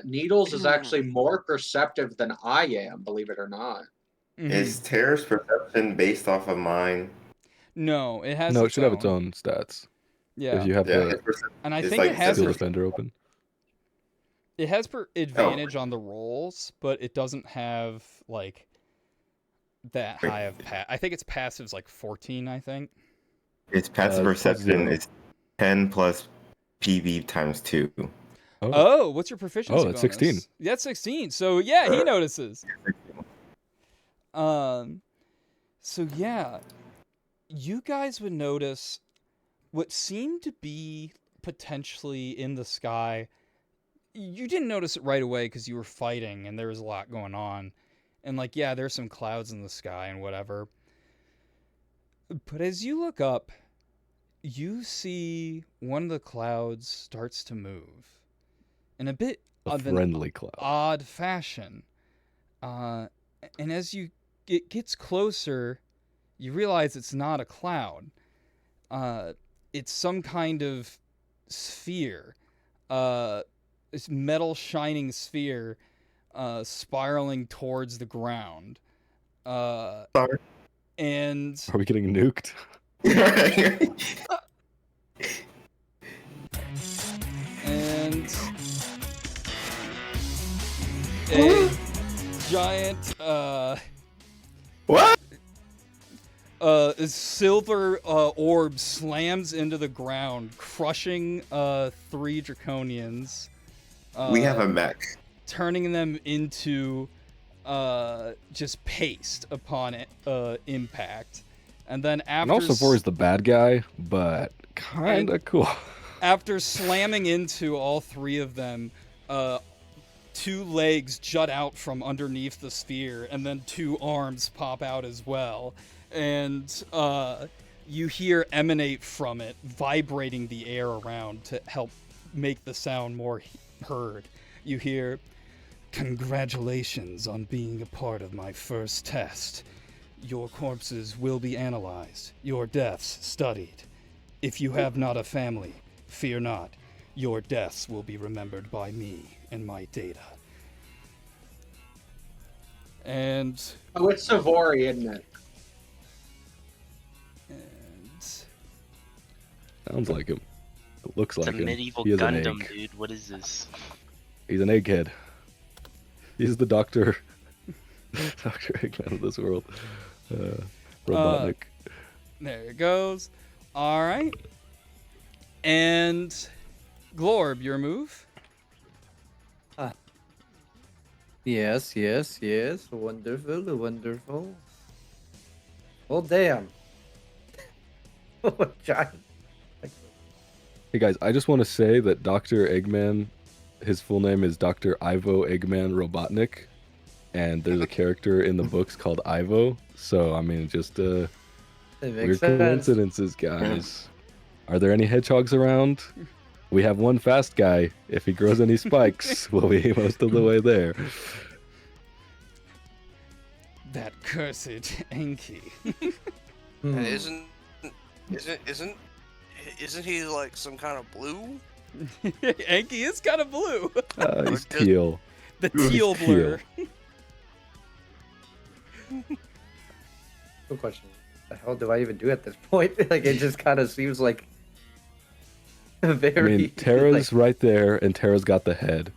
Speaker 4: Needles is actually more perceptive than I am, believe it or not.
Speaker 6: Is Terra's perception based off of mine?
Speaker 1: No, it has
Speaker 3: No, it
Speaker 1: its
Speaker 3: should have its own stats.
Speaker 1: Yeah.
Speaker 3: If you have
Speaker 6: his
Speaker 3: the
Speaker 6: perception
Speaker 1: And I
Speaker 6: is
Speaker 1: think
Speaker 6: like
Speaker 1: it has
Speaker 3: Steel
Speaker 1: per-
Speaker 3: Defender open.
Speaker 1: it has advantage on the rolls, but it doesn't have like that high of I think its passive's like 14, I think.
Speaker 6: Its passive
Speaker 3: plus
Speaker 6: perception
Speaker 3: 0.
Speaker 6: is 10 plus PV times 2.
Speaker 1: Oh, what's your proficiency
Speaker 3: that's
Speaker 1: bonus?
Speaker 3: 16.
Speaker 1: That's 16. So yeah, he notices. So yeah, you guys would notice what seemed to be potentially in the sky. You didn't notice it right away because you were fighting and there was a lot going on. And like, yeah, there's some clouds in the sky and whatever. But as you look up, you see one of the clouds starts to move. in a bit
Speaker 3: A
Speaker 1: of an
Speaker 3: friendly cloud.
Speaker 1: odd fashion. And as it gets closer, you realize it's not a cloud. It's some kind of sphere. This metal shining sphere spiraling towards the ground.
Speaker 6: Sorry.
Speaker 1: And
Speaker 3: Are we getting nuked?
Speaker 1: and a giant
Speaker 6: What?
Speaker 1: a silver orb slams into the ground, crushing 3 draconians.
Speaker 6: We have a mech.
Speaker 1: Turning them into just paste upon impact. And then
Speaker 3: And
Speaker 1: after
Speaker 3: also four is the bad guy, but kind of cool.
Speaker 1: after slamming into all 3 of them, 2 legs jut out from underneath the sphere, and then 2 arms pop out as well. And you hear emanate from it, vibrating the air around to help make the sound more heard. You hear, "Congratulations on being a part of my first test. Your corpses will be analyzed, your deaths studied. If you have not a family, fear not. Your deaths will be remembered by me and my data." And
Speaker 4: Oh, it's Savory, isn't it?
Speaker 3: Sounds like him. It looks
Speaker 5: It's
Speaker 3: like
Speaker 5: a
Speaker 3: him.
Speaker 5: medieval
Speaker 3: He is an
Speaker 5: Gundam,
Speaker 3: egg.
Speaker 5: dude. What is this?
Speaker 3: He's an egghead. He's the Dr. Dr. Eggman of this world. Robotnik.
Speaker 1: there it goes. All right. And Glorb, your move?
Speaker 7: Yes. Wonderful, wonderful. Oh, damn. Oh, giant.
Speaker 3: Hey guys, I just want to say that Dr. Eggman, his full name is Dr. Ivo Eggman Robotnik, and there's a character in the books called Ivo. So I mean, just
Speaker 7: It makes
Speaker 3: weird
Speaker 7: sense.
Speaker 3: coincidences, guys. Are there any hedgehogs around? We have one fast guy. If he grows any spikes, we'll be most of the way there.
Speaker 1: That cursed Enki.
Speaker 7: Hmm.
Speaker 2: And isn't he like some kind of blue?
Speaker 1: Enki is kind of blue.
Speaker 3: He's teal.
Speaker 1: The
Speaker 3: He's
Speaker 1: teal blur.
Speaker 7: Good question. What the hell do I even do at this point? Like, it just kind of seems like very.
Speaker 3: I mean, Terra's
Speaker 7: like,
Speaker 3: right there, and Terra's got the head.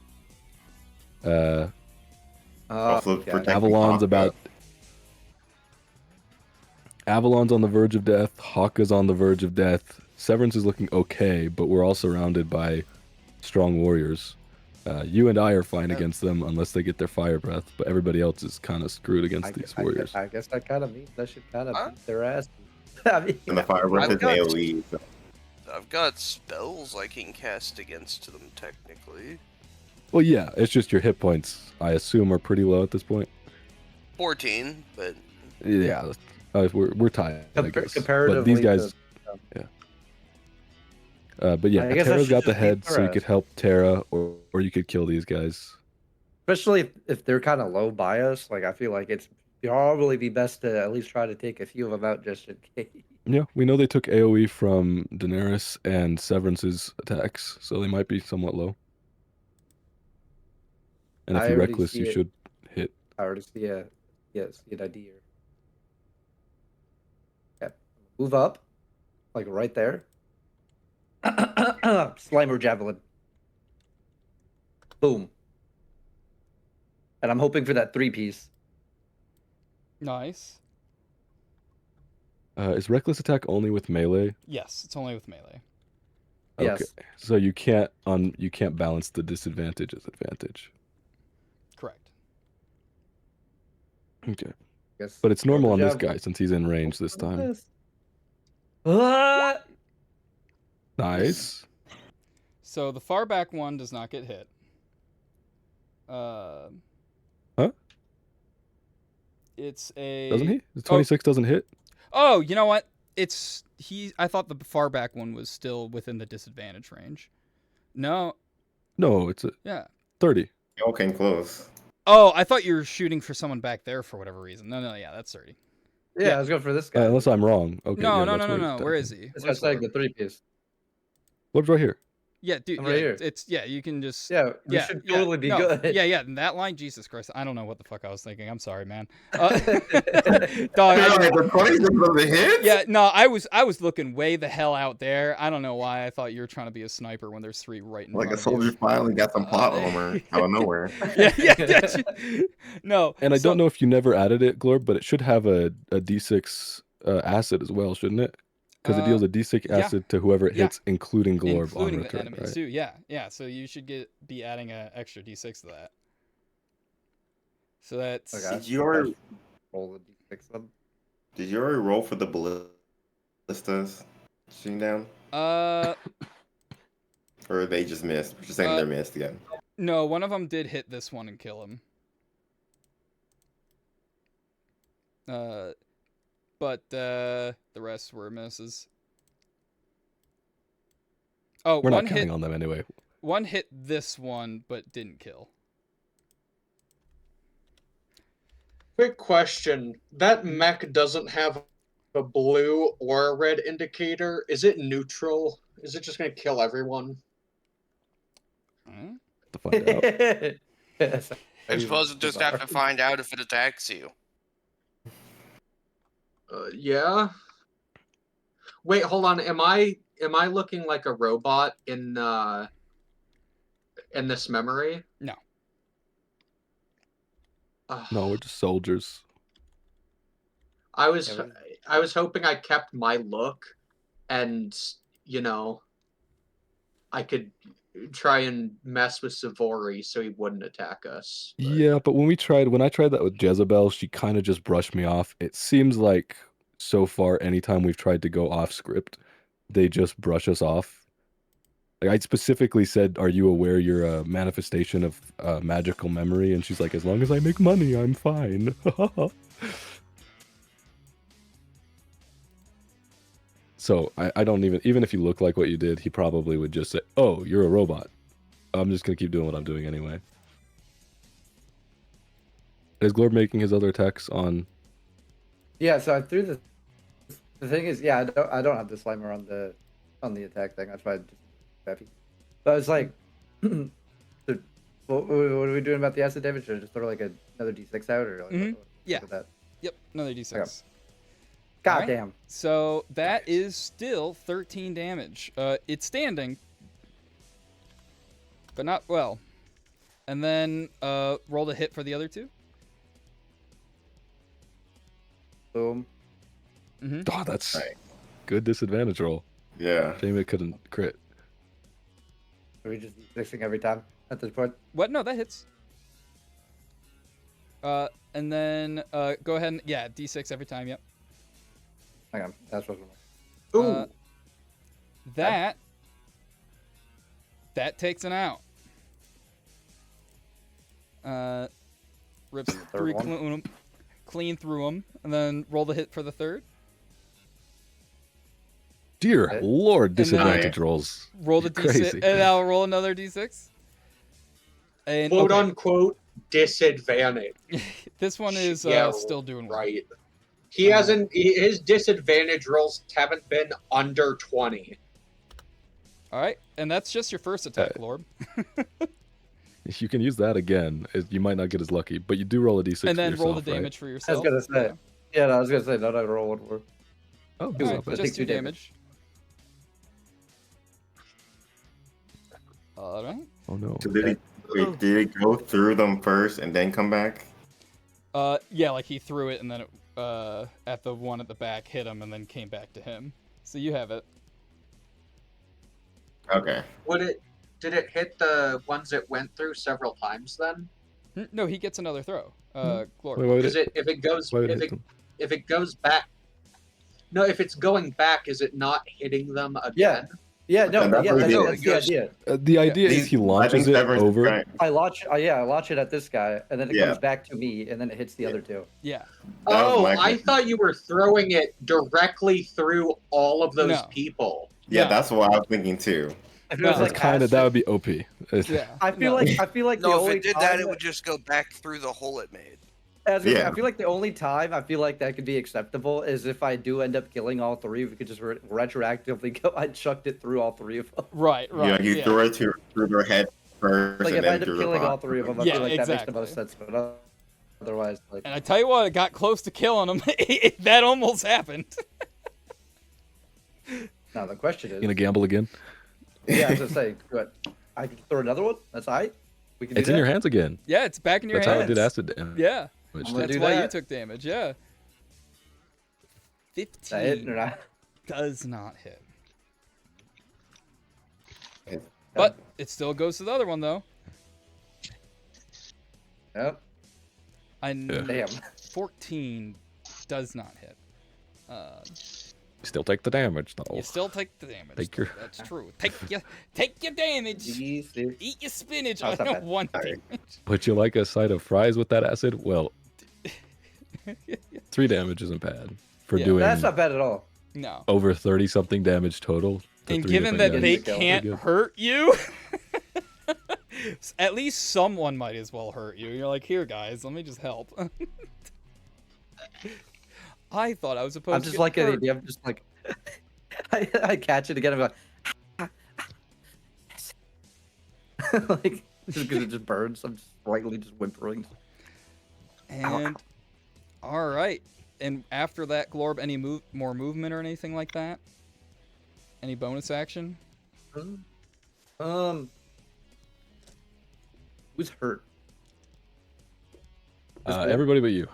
Speaker 6: Also
Speaker 7: okay.
Speaker 6: protecting
Speaker 3: Avalon's
Speaker 6: Hawk,
Speaker 3: about. Avalon's on the verge of death. Hawka's on the verge of death. Severance is looking okay, but we're all surrounded by strong warriors. You and I are fine against them unless they get their fire breath, but everybody else is kind of screwed against these warriors.
Speaker 7: I guess that kind of means I should kind of
Speaker 2: Huh?
Speaker 7: beat their ass. I mean,
Speaker 6: and the fire breath
Speaker 2: I've
Speaker 6: is
Speaker 2: got-
Speaker 6: AoE. So
Speaker 2: I've got spells I can cast against them technically.
Speaker 3: Well, yeah, it's just your hit points, I assume, are pretty low at this point.
Speaker 2: 14, but
Speaker 3: Yeah, we're tied, I guess.
Speaker 7: comparatively
Speaker 3: But these guys,
Speaker 7: to-
Speaker 3: but yeah,
Speaker 7: I guess I
Speaker 3: Terra's
Speaker 7: should
Speaker 3: got the
Speaker 7: just beat
Speaker 3: head, so you
Speaker 7: Terra.
Speaker 3: could help Terra, or you could kill these guys.
Speaker 7: especially if they're kind of low by us. Like, I feel like it's probably be best to at least try to take a few of them out just in case.
Speaker 3: Yeah, we know they took AoE from Daenerys and Severance's attacks, so they might be somewhat low. And if
Speaker 7: I
Speaker 3: you
Speaker 7: already
Speaker 3: reckless,
Speaker 7: see
Speaker 3: you
Speaker 7: it.
Speaker 3: should hit.
Speaker 7: I already see a an idea. Okay. Move up, like right there. Slimer javelin. Boom. And I'm hoping for that 3-piece.
Speaker 1: Nice.
Speaker 3: Is reckless attack only with melee?
Speaker 1: Yes, it's only with melee.
Speaker 3: Okay,
Speaker 7: Yes.
Speaker 3: so you can't balance the disadvantage as advantage.
Speaker 1: Correct.
Speaker 3: Okay,
Speaker 7: Guess
Speaker 3: but it's normal on this
Speaker 7: javelin.
Speaker 3: guy since he's in range this time.
Speaker 7: Ah!
Speaker 3: Nice.
Speaker 1: So the far back one does not get hit.
Speaker 3: Huh?
Speaker 1: It's a.
Speaker 3: Doesn't he? The 26 doesn't hit.
Speaker 1: Oh, you know what? It's he. I thought the far back one was still within the disadvantage range. No,
Speaker 3: No, it's a
Speaker 1: Yeah.
Speaker 3: 30.
Speaker 6: Y'all came close.
Speaker 1: Oh, I thought you were shooting for someone back there for whatever reason. No, yeah, that's 30.
Speaker 7: Yeah,
Speaker 1: Yeah.
Speaker 7: I was going for this guy.
Speaker 3: Unless I'm wrong. Okay.
Speaker 1: No,
Speaker 3: yeah,
Speaker 1: no,
Speaker 3: that's
Speaker 1: no,
Speaker 3: where
Speaker 1: no,
Speaker 3: he's
Speaker 1: no. Where is
Speaker 3: attacking.
Speaker 1: he?
Speaker 7: That's
Speaker 1: Where's
Speaker 7: just like the
Speaker 1: Glorb?
Speaker 7: 3-piece.
Speaker 3: Glob's right here.
Speaker 1: Yeah, dude.
Speaker 7: I'm
Speaker 1: Yeah,
Speaker 7: right here.
Speaker 1: it's you can just.
Speaker 7: Yeah, we
Speaker 1: Yeah,
Speaker 7: should
Speaker 1: yeah,
Speaker 7: totally be
Speaker 1: no,
Speaker 7: good.
Speaker 1: Yeah, in that line, Jesus Christ, I don't know what the fuck I was thinking. I'm sorry, man. Dog,
Speaker 6: The 26 was a hit?
Speaker 1: yeah, no, I was looking way the hell out there. I don't know why I thought you were trying to be a sniper when there's 3 right in
Speaker 6: Like
Speaker 1: front
Speaker 6: a
Speaker 1: of you.
Speaker 6: soldier finally got some plot armor out of nowhere.
Speaker 1: Yeah. No.
Speaker 3: And I
Speaker 1: so-
Speaker 3: don't know if you never added it, Glorb, but it should have a D6 acid as well, shouldn't it? Because it deals a D6
Speaker 1: yeah.
Speaker 3: acid to whoever it
Speaker 1: Yeah.
Speaker 3: hits, including Glorb
Speaker 1: including
Speaker 3: on
Speaker 1: the
Speaker 3: return,
Speaker 1: enemies
Speaker 3: right?
Speaker 1: too. Yeah. So you should be adding an extra d6 to that. So that's
Speaker 7: Okay.
Speaker 6: Did you already
Speaker 7: Roll the D6 then.
Speaker 6: Did you already roll for the ballistas shooting down? Or they just missed? Just saying they're missed again.
Speaker 1: No, one of them did hit this one and kill him. But the rest were misses. Oh,
Speaker 3: We're
Speaker 1: one
Speaker 3: not counting
Speaker 1: hit.
Speaker 3: on them anyway.
Speaker 1: One hit this one, but didn't kill.
Speaker 4: Quick question. That mech doesn't have a blue or a red indicator. Is it neutral? Is it just going to kill everyone?
Speaker 1: Hmm?
Speaker 3: To find out.
Speaker 2: I suppose we'll just have to find out if it attacks you.
Speaker 4: Yeah. Wait, hold on. Am I looking like a robot in this memory?
Speaker 1: No.
Speaker 3: No, we're just soldiers.
Speaker 4: I was hoping I kept my look, and I could try and mess with Savori so he wouldn't attack us. But...
Speaker 3: Yeah, but when I tried that with Jezebel, she kind of just brushed me off. It seems like so far, anytime we've tried to go off script, they just brush us off. Like I specifically said, "Are you aware you're a manifestation of magical memory?" And she's like, "As long as I make money, I'm fine." So I don't even if you look like what you did, he probably would just say, "Oh, you're a robot. I'm just gonna keep doing what I'm doing anyway." Is Glorb making his other attacks on?
Speaker 7: Yeah, so I threw the thing is, yeah, I don't have the slimer on the attack thing. That's why I just happy. But it's like, what are we doing about the acid damage? Should I just throw like another D6 out or like, what
Speaker 1: Yeah.
Speaker 7: with that?
Speaker 1: Yep, another d6.
Speaker 7: Okay. God
Speaker 1: Alright.
Speaker 7: damn.
Speaker 1: So that is still 13 damage. It's standing, but not well. And then roll the hit for the other 2.
Speaker 7: Boom.
Speaker 1: Mm-hmm.
Speaker 3: Oh, that's
Speaker 6: Right.
Speaker 3: good disadvantage roll.
Speaker 6: Yeah.
Speaker 3: Shame it couldn't crit.
Speaker 7: Are we just D6ing every time at this point?
Speaker 1: What? No, that hits. And then go ahead and d6 every time. Yep.
Speaker 7: Hang on, that's what.
Speaker 4: Ooh,
Speaker 1: That takes an out. Rips
Speaker 7: third
Speaker 1: 3
Speaker 7: one?
Speaker 1: clean through them, and then roll the hit for the 3rd.
Speaker 3: Dear
Speaker 7: Okay.
Speaker 3: Lord,
Speaker 1: And then-
Speaker 3: disadvantage rolls.
Speaker 1: Roll the
Speaker 3: Crazy.
Speaker 1: d6, and I'll roll another d6. And
Speaker 4: quote
Speaker 1: okay,
Speaker 4: unquote disadvantage.
Speaker 1: this one is
Speaker 4: Yeah,
Speaker 1: still doing well.
Speaker 4: Right. He hasn't. His disadvantage rolls haven't been under 20.
Speaker 1: All right, and that's just your first attack, Lord.
Speaker 3: You can use that again. You might not get as lucky, but you do roll a d6
Speaker 1: And then
Speaker 3: for
Speaker 1: roll the
Speaker 3: yourself, right?
Speaker 1: damage for
Speaker 7: I was
Speaker 1: yourself.
Speaker 7: gonna say. Yeah, no, I was gonna say not roll one more.
Speaker 3: Oh,
Speaker 1: All
Speaker 3: that's
Speaker 1: right,
Speaker 3: not bad.
Speaker 1: just
Speaker 7: Take
Speaker 1: 2
Speaker 7: 2
Speaker 1: damage. All right.
Speaker 3: Oh no.
Speaker 6: So did it go through them first and then come back?
Speaker 1: Yeah, like he threw it, and then it, at the one at the back hit him, and then came back to him. So you have it.
Speaker 6: Okay.
Speaker 4: Did it hit the ones it went through several times then?
Speaker 1: No, he gets another throw.
Speaker 3: Wait,
Speaker 1: Glory.
Speaker 3: why would
Speaker 4: Is
Speaker 3: it,
Speaker 4: it if it goes
Speaker 3: why would it
Speaker 4: if
Speaker 3: hit
Speaker 4: it
Speaker 3: them?
Speaker 4: if it goes back? No, if it's going back, is it not hitting them again?
Speaker 7: Yeah. Yeah, no,
Speaker 6: And that's
Speaker 7: yeah,
Speaker 6: what he
Speaker 7: that's
Speaker 6: did.
Speaker 7: the idea.
Speaker 3: The idea is he launches it over.
Speaker 7: I launch it at this guy, and then it
Speaker 6: Yeah.
Speaker 7: comes back to me, and then it hits the other 2.
Speaker 1: Yeah.
Speaker 6: That was
Speaker 4: Oh,
Speaker 6: my
Speaker 4: I
Speaker 6: question.
Speaker 4: thought you were throwing it directly through all of those
Speaker 1: No.
Speaker 4: people.
Speaker 6: Yeah,
Speaker 1: No.
Speaker 6: that's what I was thinking too.
Speaker 7: If it
Speaker 1: No.
Speaker 7: was
Speaker 3: That's
Speaker 7: like
Speaker 3: kind of that
Speaker 7: acid,
Speaker 3: would be OP.
Speaker 1: Yeah.
Speaker 7: I feel
Speaker 1: no.
Speaker 7: like the
Speaker 2: No, if
Speaker 7: only
Speaker 2: it did
Speaker 7: time
Speaker 2: that, it would just go back through the hole it made.
Speaker 7: I was gonna say,
Speaker 6: Yeah.
Speaker 7: I feel like the only time I feel like that could be acceptable is if I do end up killing all three. We could just retroactively go. I chucked it through all three of them.
Speaker 1: Right.
Speaker 6: You
Speaker 1: Yeah.
Speaker 6: threw it through their head first,
Speaker 7: Like
Speaker 6: and
Speaker 7: if I
Speaker 6: then
Speaker 7: end up
Speaker 6: through the
Speaker 7: killing all
Speaker 6: bottom.
Speaker 7: three of them, I
Speaker 1: Yeah,
Speaker 7: feel like that makes the
Speaker 1: exactly.
Speaker 7: most sense. But otherwise, like
Speaker 1: And I tell you what, it got close to killing him. That almost happened.
Speaker 7: now the question is,
Speaker 3: Gonna gamble again?
Speaker 7: yeah, I was gonna say, good. I can throw another one. That's all right. We can do
Speaker 3: It's
Speaker 7: that.
Speaker 3: in your hands again.
Speaker 1: Yeah, it's back in your
Speaker 3: That's how
Speaker 1: hands.
Speaker 3: it did acid damage.
Speaker 1: Yeah,
Speaker 7: I'm gonna
Speaker 1: that's
Speaker 7: do
Speaker 1: why you
Speaker 7: that.
Speaker 1: took damage. Yeah.
Speaker 7: Is that it or
Speaker 1: 15
Speaker 7: not?
Speaker 1: does not hit.
Speaker 6: Okay.
Speaker 1: But it still goes to the other one though.
Speaker 7: Yep. Damn.
Speaker 1: 14 does not hit.
Speaker 3: Still take the damage though.
Speaker 1: You still take the damage.
Speaker 3: Take your-
Speaker 1: That's true. Take your damage.
Speaker 7: Jesus.
Speaker 1: Eat your spinach.
Speaker 7: Oh,
Speaker 1: I
Speaker 7: it's not
Speaker 1: don't
Speaker 7: bad.
Speaker 1: want
Speaker 6: Alright.
Speaker 1: damage.
Speaker 3: Would you like a side of fries with that acid? Well, 3 damage isn't bad for
Speaker 1: Yeah.
Speaker 3: doing
Speaker 7: That's not bad at all.
Speaker 1: No.
Speaker 3: over 30 something damage total. to
Speaker 1: And
Speaker 3: 3
Speaker 1: given
Speaker 3: different
Speaker 1: that
Speaker 3: guys.
Speaker 1: they
Speaker 7: Pretty
Speaker 1: can't
Speaker 3: good.
Speaker 1: hurt you, at least someone might as well hurt you. You're like, here, guys, let me just help. I thought I was supposed
Speaker 7: I'm
Speaker 1: to
Speaker 7: just
Speaker 1: get
Speaker 7: like an
Speaker 1: hurt.
Speaker 7: idiot. I'm just like, I catch it again. I'm like, like just because it just burns. I'm just slightly just whimpering.
Speaker 1: And all right. And after that, Glorb, any more movement or anything like that? Any bonus action?
Speaker 7: Who's hurt?
Speaker 3: Everybody but you.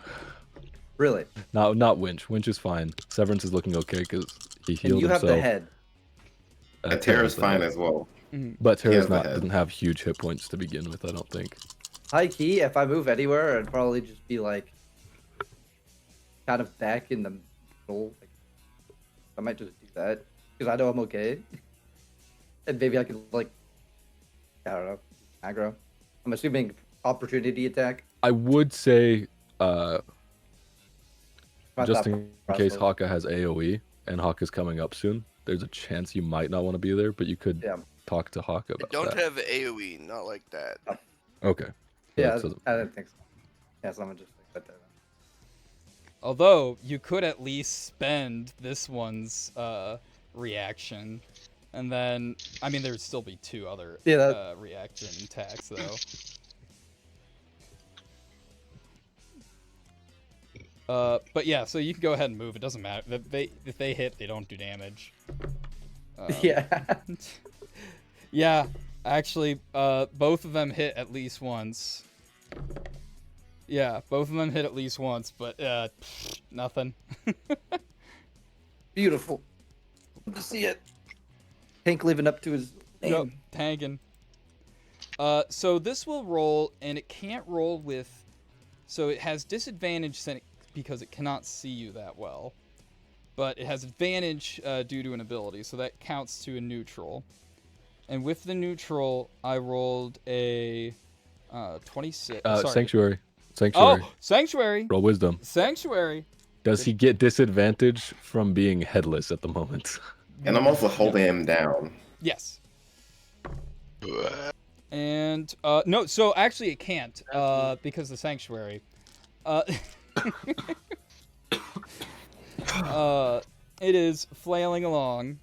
Speaker 7: Really?
Speaker 3: Not Winch. Winch is fine. Severance is looking okay because he
Speaker 7: And
Speaker 3: healed
Speaker 7: you have
Speaker 3: himself.
Speaker 7: the head.
Speaker 6: And
Speaker 3: Terra
Speaker 6: Terra's
Speaker 3: has the
Speaker 6: fine
Speaker 3: head.
Speaker 6: as well.
Speaker 3: But
Speaker 6: He has
Speaker 3: Terra's
Speaker 6: the
Speaker 3: not
Speaker 6: head.
Speaker 3: doesn't have huge hit points to begin with. I don't think.
Speaker 7: High key, if I move anywhere, I'd probably just be like kind of back in the middle. Like, I might just do that because I know I'm okay. And maybe I could like, I don't know, aggro. I'm assuming opportunity attack.
Speaker 3: I would say,
Speaker 7: Not
Speaker 3: just
Speaker 7: that
Speaker 3: in case
Speaker 7: possible.
Speaker 3: Haka has AOE and Haka's coming up soon, there's a chance you might not want to be there, but you could
Speaker 7: Yeah.
Speaker 3: talk to Haka
Speaker 2: I
Speaker 3: about
Speaker 2: don't
Speaker 3: that.
Speaker 2: have AoE, not like that.
Speaker 3: Okay.
Speaker 7: Yeah,
Speaker 3: So
Speaker 7: I didn't think so. Yeah, so I'm gonna just like put that.
Speaker 1: Although you could at least spend this one's reaction, and then I mean there'd still be 2 other
Speaker 7: Yeah, that-
Speaker 1: reaction attacks though. But yeah, so you can go ahead and move. It doesn't matter. If they hit, they don't do damage.
Speaker 7: Yeah.
Speaker 1: Yeah, actually, both of them hit at least once. Yeah, both of them hit at least once, but nothing.
Speaker 7: Beautiful. Love to see it. Hank living up to his name.
Speaker 1: Yep, tanking. So this will roll, and it can't roll with. So it has disadvantage because it cannot see you that well, but it has advantage due to an ability, so that counts to a neutral. And with the neutral, I rolled a 26. Sorry.
Speaker 3: Sanctuary.
Speaker 1: Oh, Sanctuary.
Speaker 3: Roll wisdom.
Speaker 1: Sanctuary.
Speaker 3: Does he get disadvantage from being headless at the moment?
Speaker 6: And I'm also holding him down.
Speaker 1: Yes. And no, so actually it can't because the Sanctuary. It is flailing along.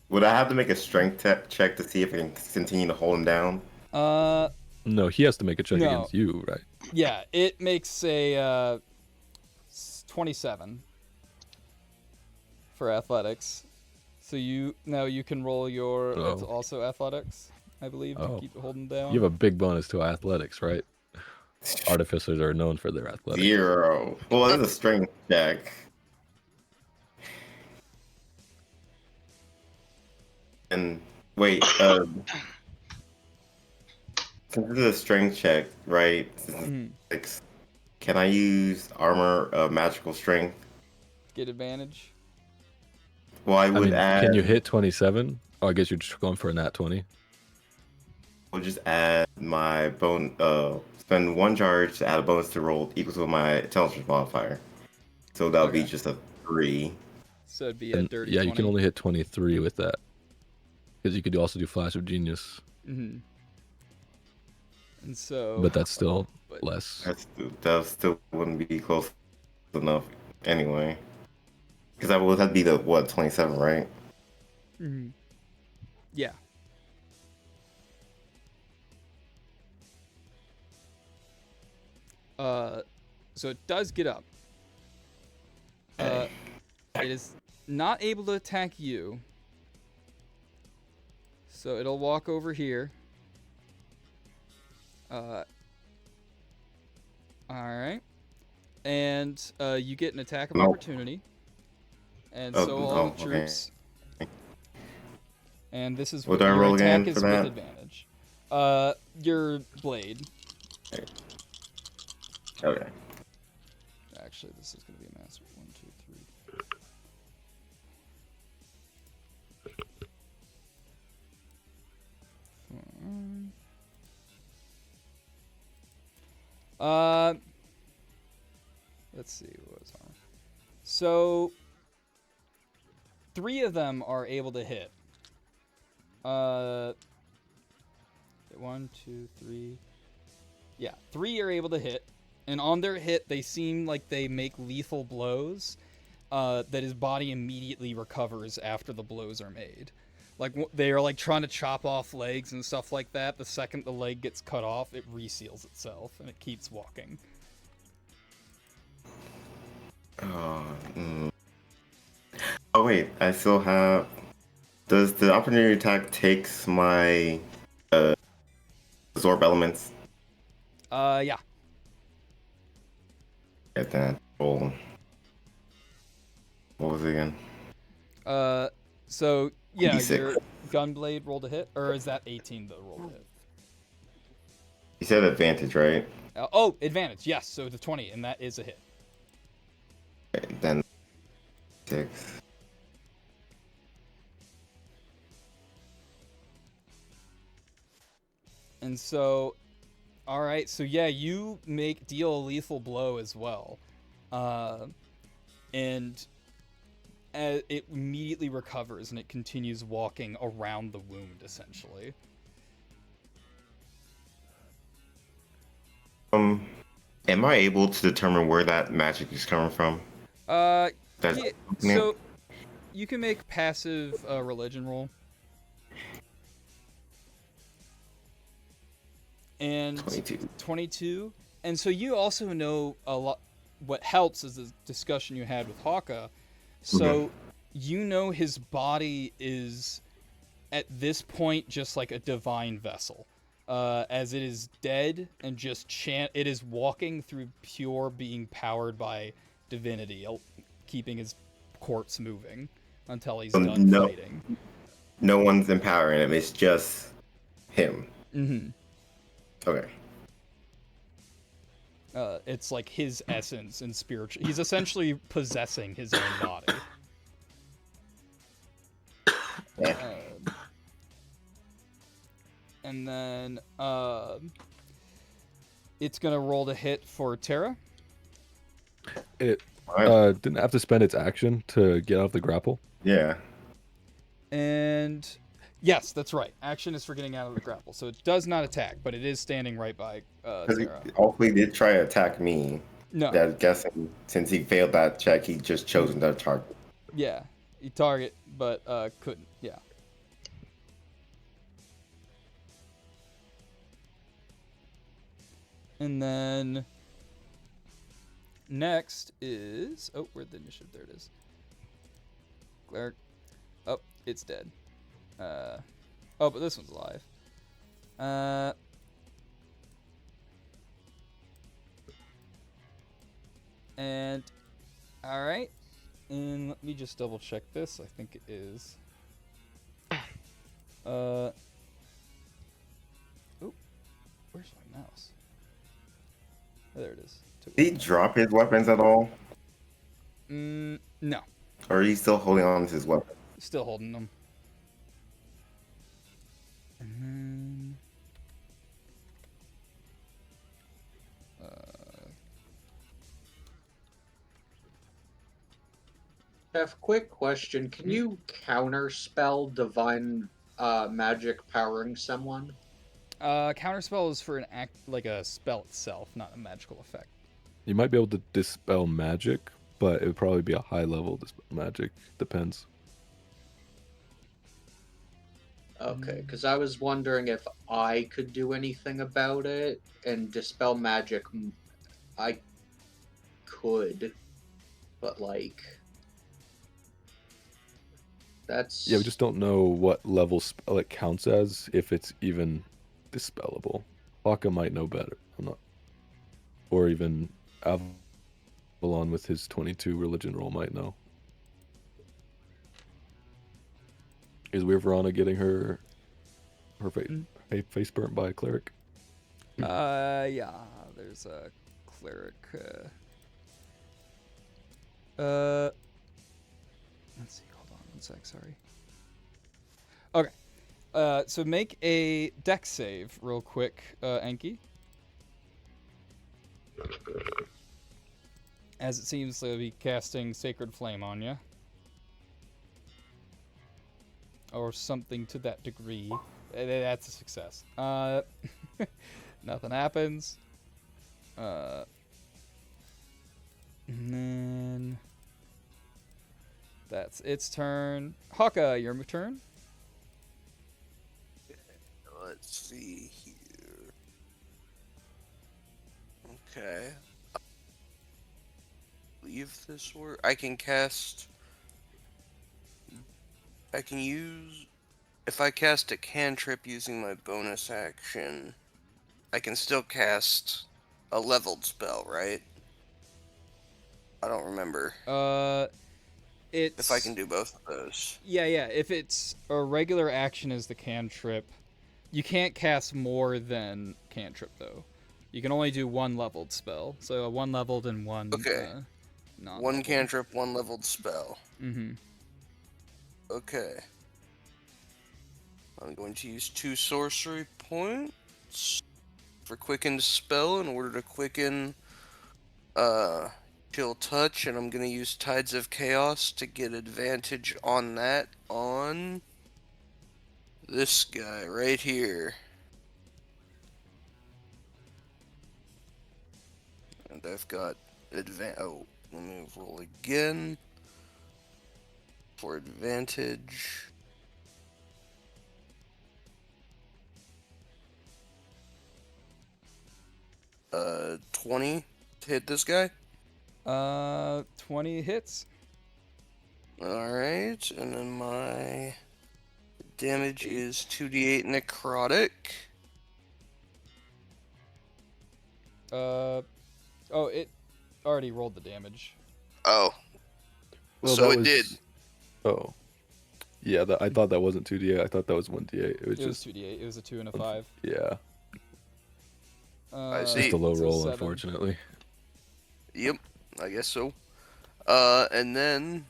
Speaker 6: Would I have to make a strength check to see if I can continue to hold him down?
Speaker 3: No, he has to make a check
Speaker 1: No.
Speaker 3: against you, right?
Speaker 1: Yeah, it makes a 27 for athletics. So you can roll your it's
Speaker 3: Oh.
Speaker 1: also athletics, I believe, to
Speaker 3: Oh.
Speaker 1: keep it holding down.
Speaker 3: You have a big bonus to athletics, right? Artificers are known for their athletics.
Speaker 6: 0. Well, that's a strength check. And wait, since this is a strength check, right? This is
Speaker 1: Mhm.
Speaker 6: 6. Can I use armor of magical strength?
Speaker 1: Get advantage.
Speaker 6: Well, I
Speaker 3: I
Speaker 6: would
Speaker 3: mean,
Speaker 6: add.
Speaker 3: can you hit 27? Oh, I guess you're just going for a nat 20.
Speaker 6: I'll just add my spend 1 charge to add a bonus to roll equal to my intelligence modifier. So that'll be
Speaker 1: Okay.
Speaker 6: just a 3.
Speaker 1: So it'd be a
Speaker 3: And
Speaker 1: dirty
Speaker 3: yeah,
Speaker 1: 20.
Speaker 3: you can only hit 23 with that. Because you could also do Flash of Genius.
Speaker 1: Mm-hmm. And so...
Speaker 3: But that's still
Speaker 1: but-
Speaker 3: less.
Speaker 6: That still wouldn't be close enough anyway. Because that would have to be the, what, 27, right?
Speaker 1: Mm-hmm. Yeah. So it does get up. It is not able to attack you. So it'll walk over here. Alright. And you get an attack of
Speaker 6: No.
Speaker 1: opportunity. And
Speaker 6: Oh,
Speaker 1: so all
Speaker 6: oh,
Speaker 1: the
Speaker 6: okay.
Speaker 1: troops. And this is
Speaker 6: What do I
Speaker 1: your
Speaker 6: roll
Speaker 1: attack
Speaker 6: again
Speaker 1: is
Speaker 6: for
Speaker 1: with
Speaker 6: that?
Speaker 1: advantage. Your blade.
Speaker 6: Okay.
Speaker 1: Actually, this is going to be a master. 1, 2, 3. Let's see what was on. So 3 of them are able to hit. 1, 2, 3. Yeah, 3 are able to hit, and on their hit, they seem like they make lethal blows. That his body immediately recovers after the blows are made. Like they are like trying to chop off legs and stuff like that. The second the leg gets cut off, it reseals itself and it keeps walking.
Speaker 6: Oh wait, I still have. Does the opportunity attack takes my absorb elements?
Speaker 1: Yeah.
Speaker 6: Get that. Roll. What was it again?
Speaker 1: So yeah,
Speaker 6: 86.
Speaker 1: your gunblade rolled a hit, or is that 18 the roll to hit?
Speaker 6: You said advantage, right?
Speaker 1: Oh, advantage. Yes. So the 20, and that is a hit.
Speaker 6: Okay, then 6.
Speaker 1: And so, all right. So yeah, you deal a lethal blow as well, and it immediately recovers and it continues walking around the wound essentially.
Speaker 6: Am I able to determine where that magic is coming from? That's
Speaker 1: Yeah, so you can make passive religion roll. And 22. And so you also know a lot. What helps is the discussion you had with Hawka. So you know his body is at this point just like a divine vessel, as it is dead and just it is walking through pure being powered by divinity, keeping his corpse moving until he's done fighting.
Speaker 6: No one's empowering him. It's just him.
Speaker 1: Mm-hmm.
Speaker 6: Okay.
Speaker 1: It's like his essence and spiritual. He's essentially possessing his own body. And then it's gonna roll to hit for Terra.
Speaker 3: It didn't have to spend its action to get out of the grapple.
Speaker 6: Yeah.
Speaker 1: And yes, that's right. Action is for getting out of the grapple, so it does not attack, but it is standing right by Terra.
Speaker 6: Hopefully, he did try to attack me.
Speaker 1: No.
Speaker 6: I'm guessing since he failed that check, he just chosen to target.
Speaker 1: Yeah, he target, but couldn't. Yeah. And then next is where'd the initiative? There it is. Cleric. Oh, it's dead. But this one's alive. And all right. And let me just double check this. I think it is. Oh, where's my mouse? There it is.
Speaker 6: Did he drop his weapons at all?
Speaker 1: No.
Speaker 6: Or are you still holding on to his weapon?
Speaker 1: Still holding them. And then...
Speaker 4: Jeff, quick question. Can you counterspell divine magic powering someone?
Speaker 1: Counterspell is for an act, like a spell itself, not a magical effect.
Speaker 3: You might be able to dispel magic, but it would probably be a high level dispel magic. Depends.
Speaker 4: Okay, because I was wondering if I could do anything about it, and dispel magic, I could, but like, that's
Speaker 3: Yeah, we just don't know what level spell it counts as, if it's even dispellable. Haka might know better. I'm not, or even Avalon with his 22 religion roll might know. Is Weird Verona getting her face burnt by a cleric?
Speaker 1: Yeah, there's a cleric. Let's see. Hold on one sec. Sorry. Okay. So make a dex save real quick, Enki. As it seems to be casting Sacred Flame on you. Or something to that degree. That's a success. Nothing happens. And then that's its turn. Haka, your turn.
Speaker 2: Let's see here. Okay. Leave this work. I can use. If I cast a cantrip using my bonus action, I can still cast a leveled spell, right? I don't remember
Speaker 1: It's
Speaker 2: if I can do both of those.
Speaker 1: yeah. If it's a regular action as the cantrip, you can't cast more than cantrip though. You can only do one leveled spell. So a one leveled and one
Speaker 2: Okay.
Speaker 1: non-leveled.
Speaker 2: One cantrip, one leveled spell.
Speaker 1: Mm-hmm.
Speaker 2: Okay. I'm going to use 2 sorcery points for quickened spell in order to quicken chill touch, and I'm going to use Tides of Chaos to get advantage on that on this guy right here. And I've got oh, let me roll again for advantage. 20 to hit this guy.
Speaker 1: 20 hits.
Speaker 2: Alright, and then my damage is 2d8 necrotic.
Speaker 1: Oh, it already rolled the damage.
Speaker 2: Oh.
Speaker 3: Well,
Speaker 2: So
Speaker 3: that
Speaker 2: it
Speaker 3: was...
Speaker 2: did.
Speaker 3: Oh. Yeah, I thought that wasn't 2d8. I thought that was 1d8. It was just
Speaker 1: 2d8. It was a 2 and a 5.
Speaker 3: Yeah.
Speaker 2: I see.
Speaker 3: Just a low
Speaker 1: so
Speaker 3: roll,
Speaker 1: 7.
Speaker 3: unfortunately.
Speaker 2: Yep, I guess so. And then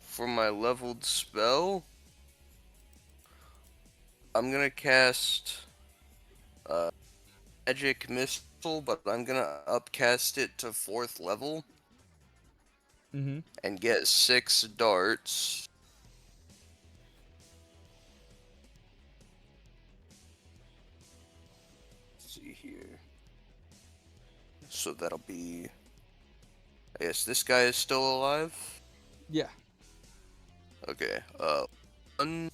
Speaker 2: for my leveled spell, I'm gonna cast Magic Missile, but I'm gonna upcast it to 4th level.
Speaker 1: Mm-hmm.
Speaker 2: And get 6 darts. Let's see here. So that'll be... I guess this guy is still alive?
Speaker 1: Yeah.
Speaker 2: Okay, 1,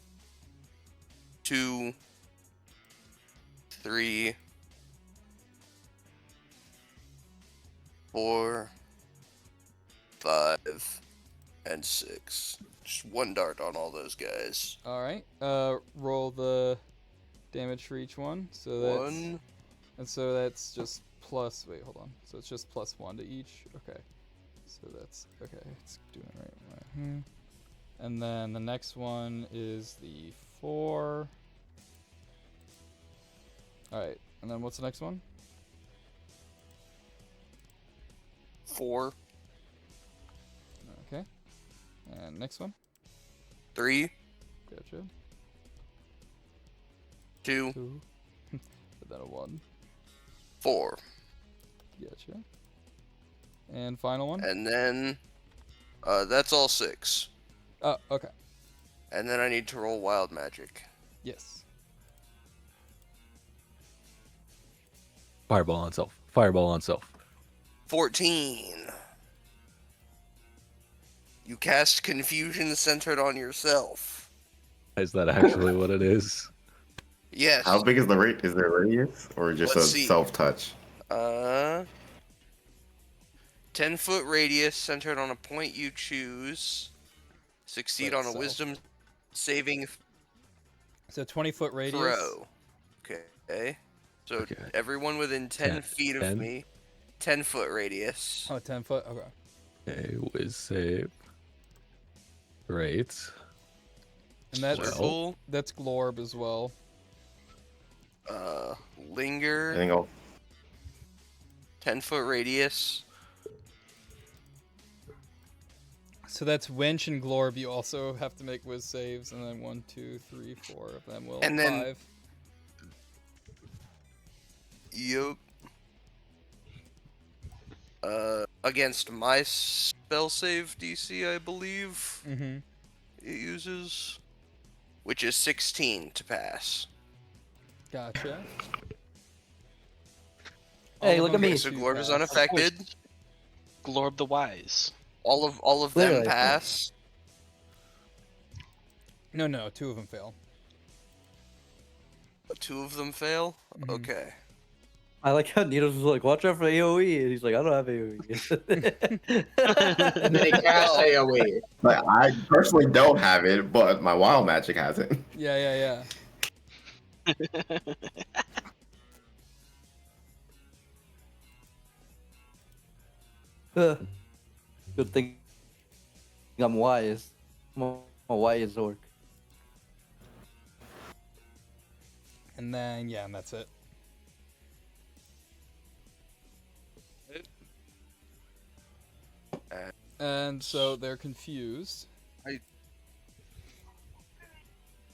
Speaker 2: 2, 3, 4, 5, and 6. Just 1 dart on all those guys.
Speaker 1: All right. Roll the damage for each one. So that's
Speaker 2: 1.
Speaker 1: And so that's just plus. Wait, hold on. So it's just +1 to each. Okay. So that's okay. It's doing it right here. And then the next one is the 4. All right. And then what's the next one?
Speaker 2: 4,
Speaker 1: Okay. And next one.
Speaker 2: 3,
Speaker 1: Gotcha.
Speaker 2: 2,
Speaker 1: 2. And then a 1.
Speaker 2: 4.
Speaker 1: Gotcha. And final one.
Speaker 2: And then That's all 6.
Speaker 1: Oh, okay.
Speaker 2: And then I need to roll wild magic.
Speaker 1: Yes.
Speaker 3: Fireball on self. Fireball on self.
Speaker 2: 14. You cast confusion centered on yourself.
Speaker 3: Is that actually what it is?
Speaker 2: Yes.
Speaker 6: How big is the rate? Is there a radius or just
Speaker 2: Let's
Speaker 6: a
Speaker 2: see.
Speaker 6: self-touch?
Speaker 2: 10-foot radius centered on a point you choose. Succeed on a
Speaker 1: Itself.
Speaker 2: wisdom saving
Speaker 1: So 20-foot radius.
Speaker 2: throw. Okay. So
Speaker 3: Okay.
Speaker 2: everyone within 10 feet of
Speaker 3: 10?
Speaker 2: me. 10-foot radius.
Speaker 1: Oh, 10 foot. Okay.
Speaker 3: Okay, whiz save. Great.
Speaker 1: And that's
Speaker 2: Wonderful.
Speaker 1: that's Glorb as well.
Speaker 2: Linger.
Speaker 6: I think I'll
Speaker 2: 10-foot radius.
Speaker 1: So that's Winch and Glorb. You also have to make whiz saves, and then 1, 2, 3, 4 of them will.
Speaker 2: And then-
Speaker 1: 5.
Speaker 2: Yup. Against my spell save DC, I believe
Speaker 1: Mm-hmm.
Speaker 2: it uses, which is 16 to pass.
Speaker 1: Gotcha.
Speaker 7: Hey,
Speaker 1: All
Speaker 7: look
Speaker 1: of
Speaker 7: at
Speaker 1: them
Speaker 7: me.
Speaker 2: So
Speaker 1: do
Speaker 2: Glorb is
Speaker 1: pass.
Speaker 2: unaffected.
Speaker 5: Glorb the Wise.
Speaker 2: All of them
Speaker 7: Literally.
Speaker 2: pass.
Speaker 1: No, 2 of them fail.
Speaker 2: 2 of them fail.
Speaker 1: Mhm.
Speaker 2: Okay.
Speaker 7: I like how Nito's was like, watch out for AoE, and he's like, I don't have AoE.
Speaker 4: And then he casts AoE.
Speaker 6: But I personally don't have it, but my wild magic has it.
Speaker 1: Yeah.
Speaker 7: Good thing I'm wise. I'm a wise orc.
Speaker 1: And then and that's it. And so they're confused.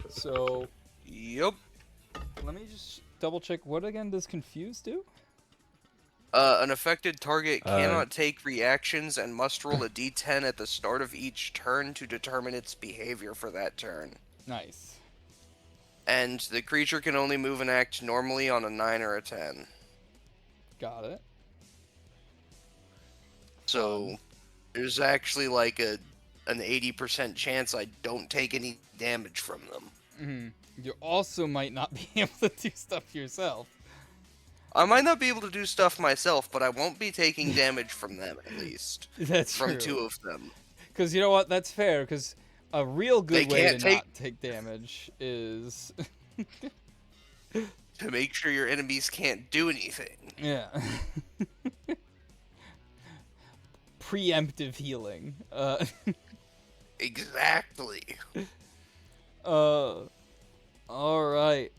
Speaker 1: So
Speaker 2: Yup.
Speaker 1: let me just double check. What again does confused do?
Speaker 2: An affected target
Speaker 3: Uh,
Speaker 2: cannot take reactions and must roll a d10 at the start of each turn to determine its behavior for that turn.
Speaker 1: Nice.
Speaker 2: And the creature can only move and act normally on a 9 or a 10.
Speaker 1: Got it.
Speaker 2: So there's actually like an 80% chance I don't take any damage from them.
Speaker 1: You also might not be able to do stuff yourself.
Speaker 2: I might not be able to do stuff myself, but I won't be taking damage from them at least.
Speaker 1: That's
Speaker 2: From
Speaker 1: true.
Speaker 2: 2 of them.
Speaker 1: Because you know what? That's fair. Because a real good
Speaker 2: They
Speaker 1: way to
Speaker 2: can't take-
Speaker 1: not take damage is
Speaker 2: To make sure your enemies can't do anything.
Speaker 1: yeah. Preemptive healing.
Speaker 2: Exactly.
Speaker 1: All right.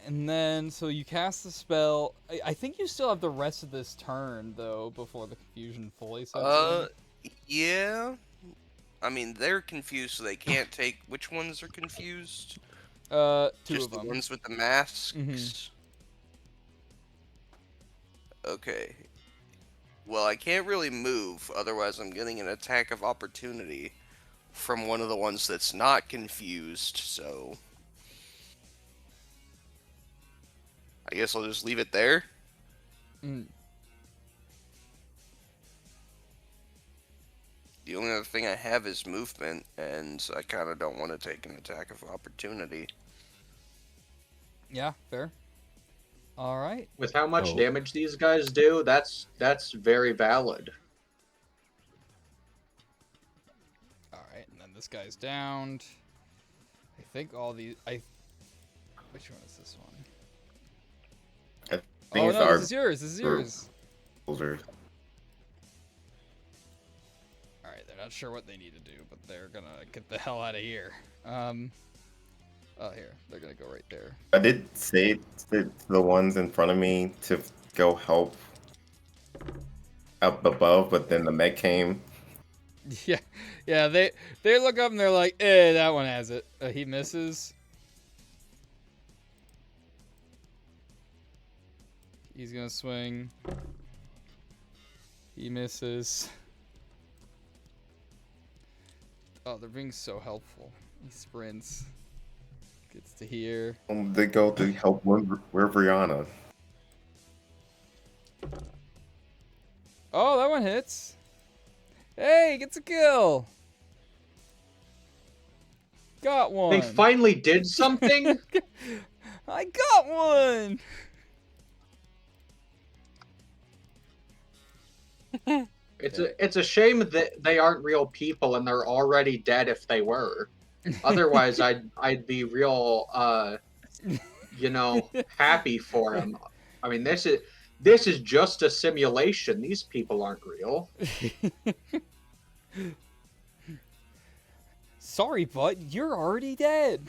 Speaker 1: And then, so you cast the spell. I think you still have the rest of this turn, though, before the confusion fully sets in.
Speaker 2: Yeah. I mean, they're confused, so they can't take. Which ones are confused?
Speaker 1: 2
Speaker 2: Just
Speaker 1: of
Speaker 2: the
Speaker 1: them.
Speaker 2: ones with the masks.
Speaker 1: Mhm.
Speaker 2: Okay. Well, I can't really move, otherwise I'm getting an attack of opportunity from one of the ones that's not confused, so I guess I'll just leave it there.
Speaker 1: Mm.
Speaker 2: The only other thing I have is movement, and I kind of don't want to take an attack of opportunity.
Speaker 1: Yeah, fair. All right.
Speaker 4: With how much
Speaker 3: Oh.
Speaker 4: damage these guys do, that's very valid.
Speaker 1: All right, and then this guy's downed. I think all these. Which one is this one?
Speaker 6: I
Speaker 1: Oh
Speaker 6: think it's
Speaker 1: no,
Speaker 6: our
Speaker 1: this is yours. This is
Speaker 6: group.
Speaker 1: yours.
Speaker 6: soldiers.
Speaker 1: All right, they're not sure what they need to do, but they're gonna get the hell out of here. Oh, here, they're gonna go right there.
Speaker 6: I did say to the ones in front of me to go help up above, but then the mech came.
Speaker 1: Yeah. They look up and they're like, that one has it. He misses. He's gonna swing. He misses. Oh, they're being so helpful. He sprints. Gets to here.
Speaker 6: They go to help Rihanna.
Speaker 1: Oh, that one hits. Hey, gets a kill. Got one.
Speaker 4: They finally did something.
Speaker 1: I got one.
Speaker 4: It's a shame that they aren't real people and they're already dead if they were. Otherwise, I'd be real happy for him. I mean, this is just a simulation. These people aren't real.
Speaker 1: Sorry, bud, you're already dead.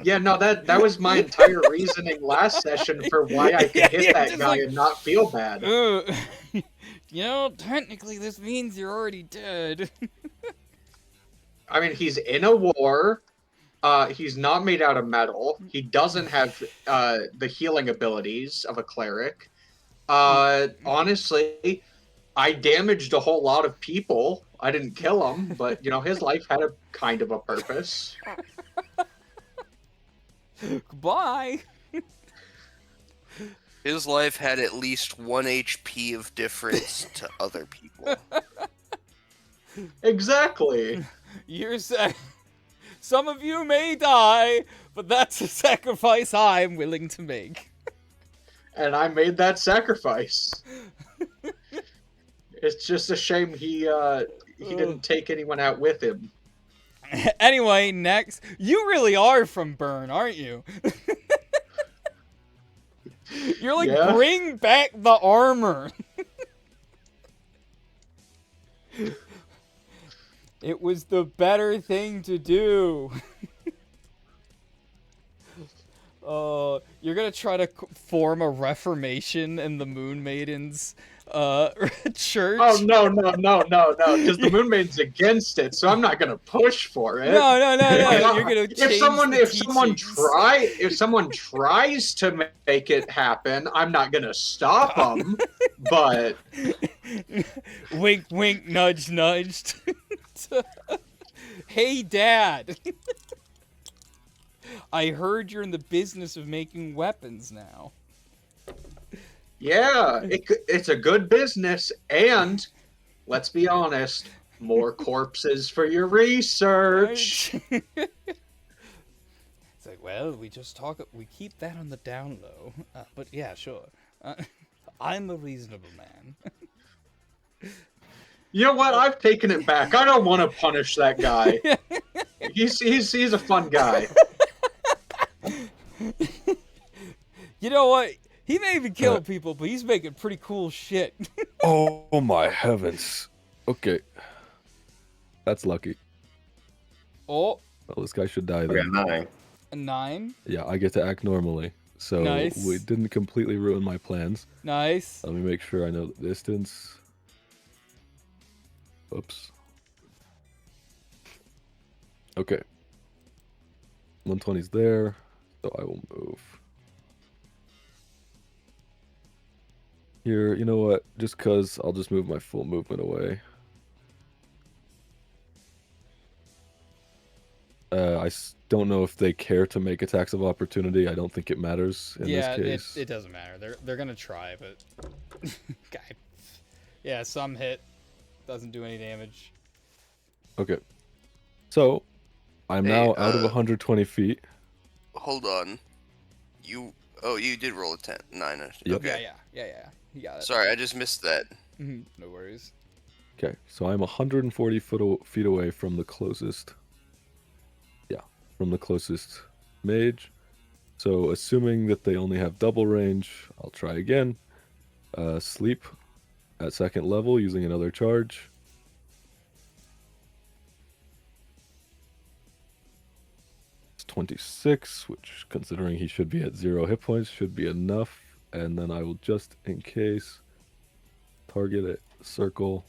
Speaker 4: Yeah, no, that was my entire reasoning last session for why I could hit that guy and not feel bad.
Speaker 1: Technically this means you're already dead.
Speaker 4: I mean, he's in a war. He's not made out of metal. He doesn't have the healing abilities of a cleric. Honestly, I damaged a whole lot of people. I didn't kill him, but his life had a kind of a purpose.
Speaker 1: Goodbye.
Speaker 2: His life had at least 1 HP of difference to other people.
Speaker 4: Exactly.
Speaker 1: You're saying some of you may die, but that's a sacrifice I'm willing to make.
Speaker 4: And I made that sacrifice. It's just a shame he didn't take anyone out with him.
Speaker 1: Anyway, next. You really are from Burn, aren't you? You're like,
Speaker 4: Yeah.
Speaker 1: Bring back the armor. It was the better thing to do. You're gonna try to form a reformation in the Moon Maidens church.
Speaker 4: Oh no, because the Moon Maiden's against it, so I'm not gonna push for it.
Speaker 1: No. You're gonna change
Speaker 4: if someone tries to make it happen, I'm not gonna stop them. But
Speaker 1: wink, wink, nudge, nudged. Hey, Dad. I heard you're in the business of making weapons now.
Speaker 4: yeah, it's a good business, and let's be honest, more corpses for your research.
Speaker 1: It's like, well, we keep that on the down low. But yeah, sure. I'm a reasonable man.
Speaker 4: You know what? I've taken it back. I don't want to punish that guy. He's a fun guy.
Speaker 1: You know what? He may be killing people, but he's making pretty cool shit.
Speaker 3: Oh my heavens. Okay. That's lucky.
Speaker 1: Oh.
Speaker 3: Well, this guy should die
Speaker 6: I
Speaker 3: then.
Speaker 6: got 9.
Speaker 1: A 9.
Speaker 3: Yeah, I get to act normally. So
Speaker 1: Nice.
Speaker 3: we didn't completely ruin my plans.
Speaker 1: Nice.
Speaker 3: Let me make sure I know the distance. Oops. Okay. 120's there, so I will move. Here, you know what? Just cause I'll just move my full movement away. Don't know if they care to make attacks of opportunity. I don't think it matters in this case.
Speaker 1: It doesn't matter. They're gonna try, but guy. Yeah, some hit doesn't do any damage.
Speaker 3: Okay. So, I'm
Speaker 2: Hey,
Speaker 3: now out of 120 feet.
Speaker 2: Hold on. You did roll a 10. 9.
Speaker 3: Yep.
Speaker 2: Okay.
Speaker 1: Yeah. You got it.
Speaker 2: Sorry, I just missed that.
Speaker 1: No worries.
Speaker 3: Okay, so I'm 140 feet away from the closest. Yeah, from the closest mage. So, assuming that they only have double range, I'll try again. Sleep at second level using another charge. It's 26, which, considering he should be at 0 hit points, should be enough. And then I will just, in case, target it, circle.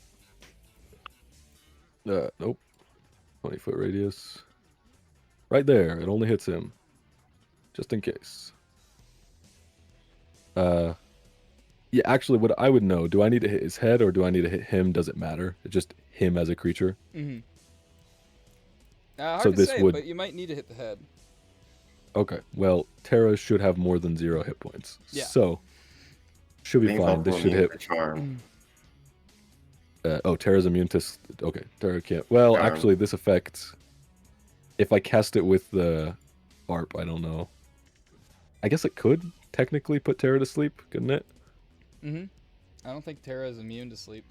Speaker 3: Nope. 20-foot radius. Right there. It only hits him. Just in case. Yeah, actually, what I would know, do I need to hit his head or do I need to hit him? Does it matter? It's just him as a creature.
Speaker 1: Mm-hmm. Hard
Speaker 3: So
Speaker 1: to
Speaker 3: this
Speaker 1: say,
Speaker 3: would...
Speaker 1: but you might need to hit the head.
Speaker 3: Okay, well, Terra should have more than 0 hit points.
Speaker 1: Yeah.
Speaker 3: So, should be
Speaker 6: Being
Speaker 3: fine. This
Speaker 6: also
Speaker 3: should
Speaker 6: immune
Speaker 3: hit...
Speaker 6: to charm.
Speaker 3: Terra's immune to... Okay, Terra can't... Well,
Speaker 6: Charm.
Speaker 3: actually, this effect... If I cast it with the ARP, I don't know. I guess it could technically put Terra to sleep, couldn't it?
Speaker 1: Mm-hmm. I don't think Terra is immune to sleep.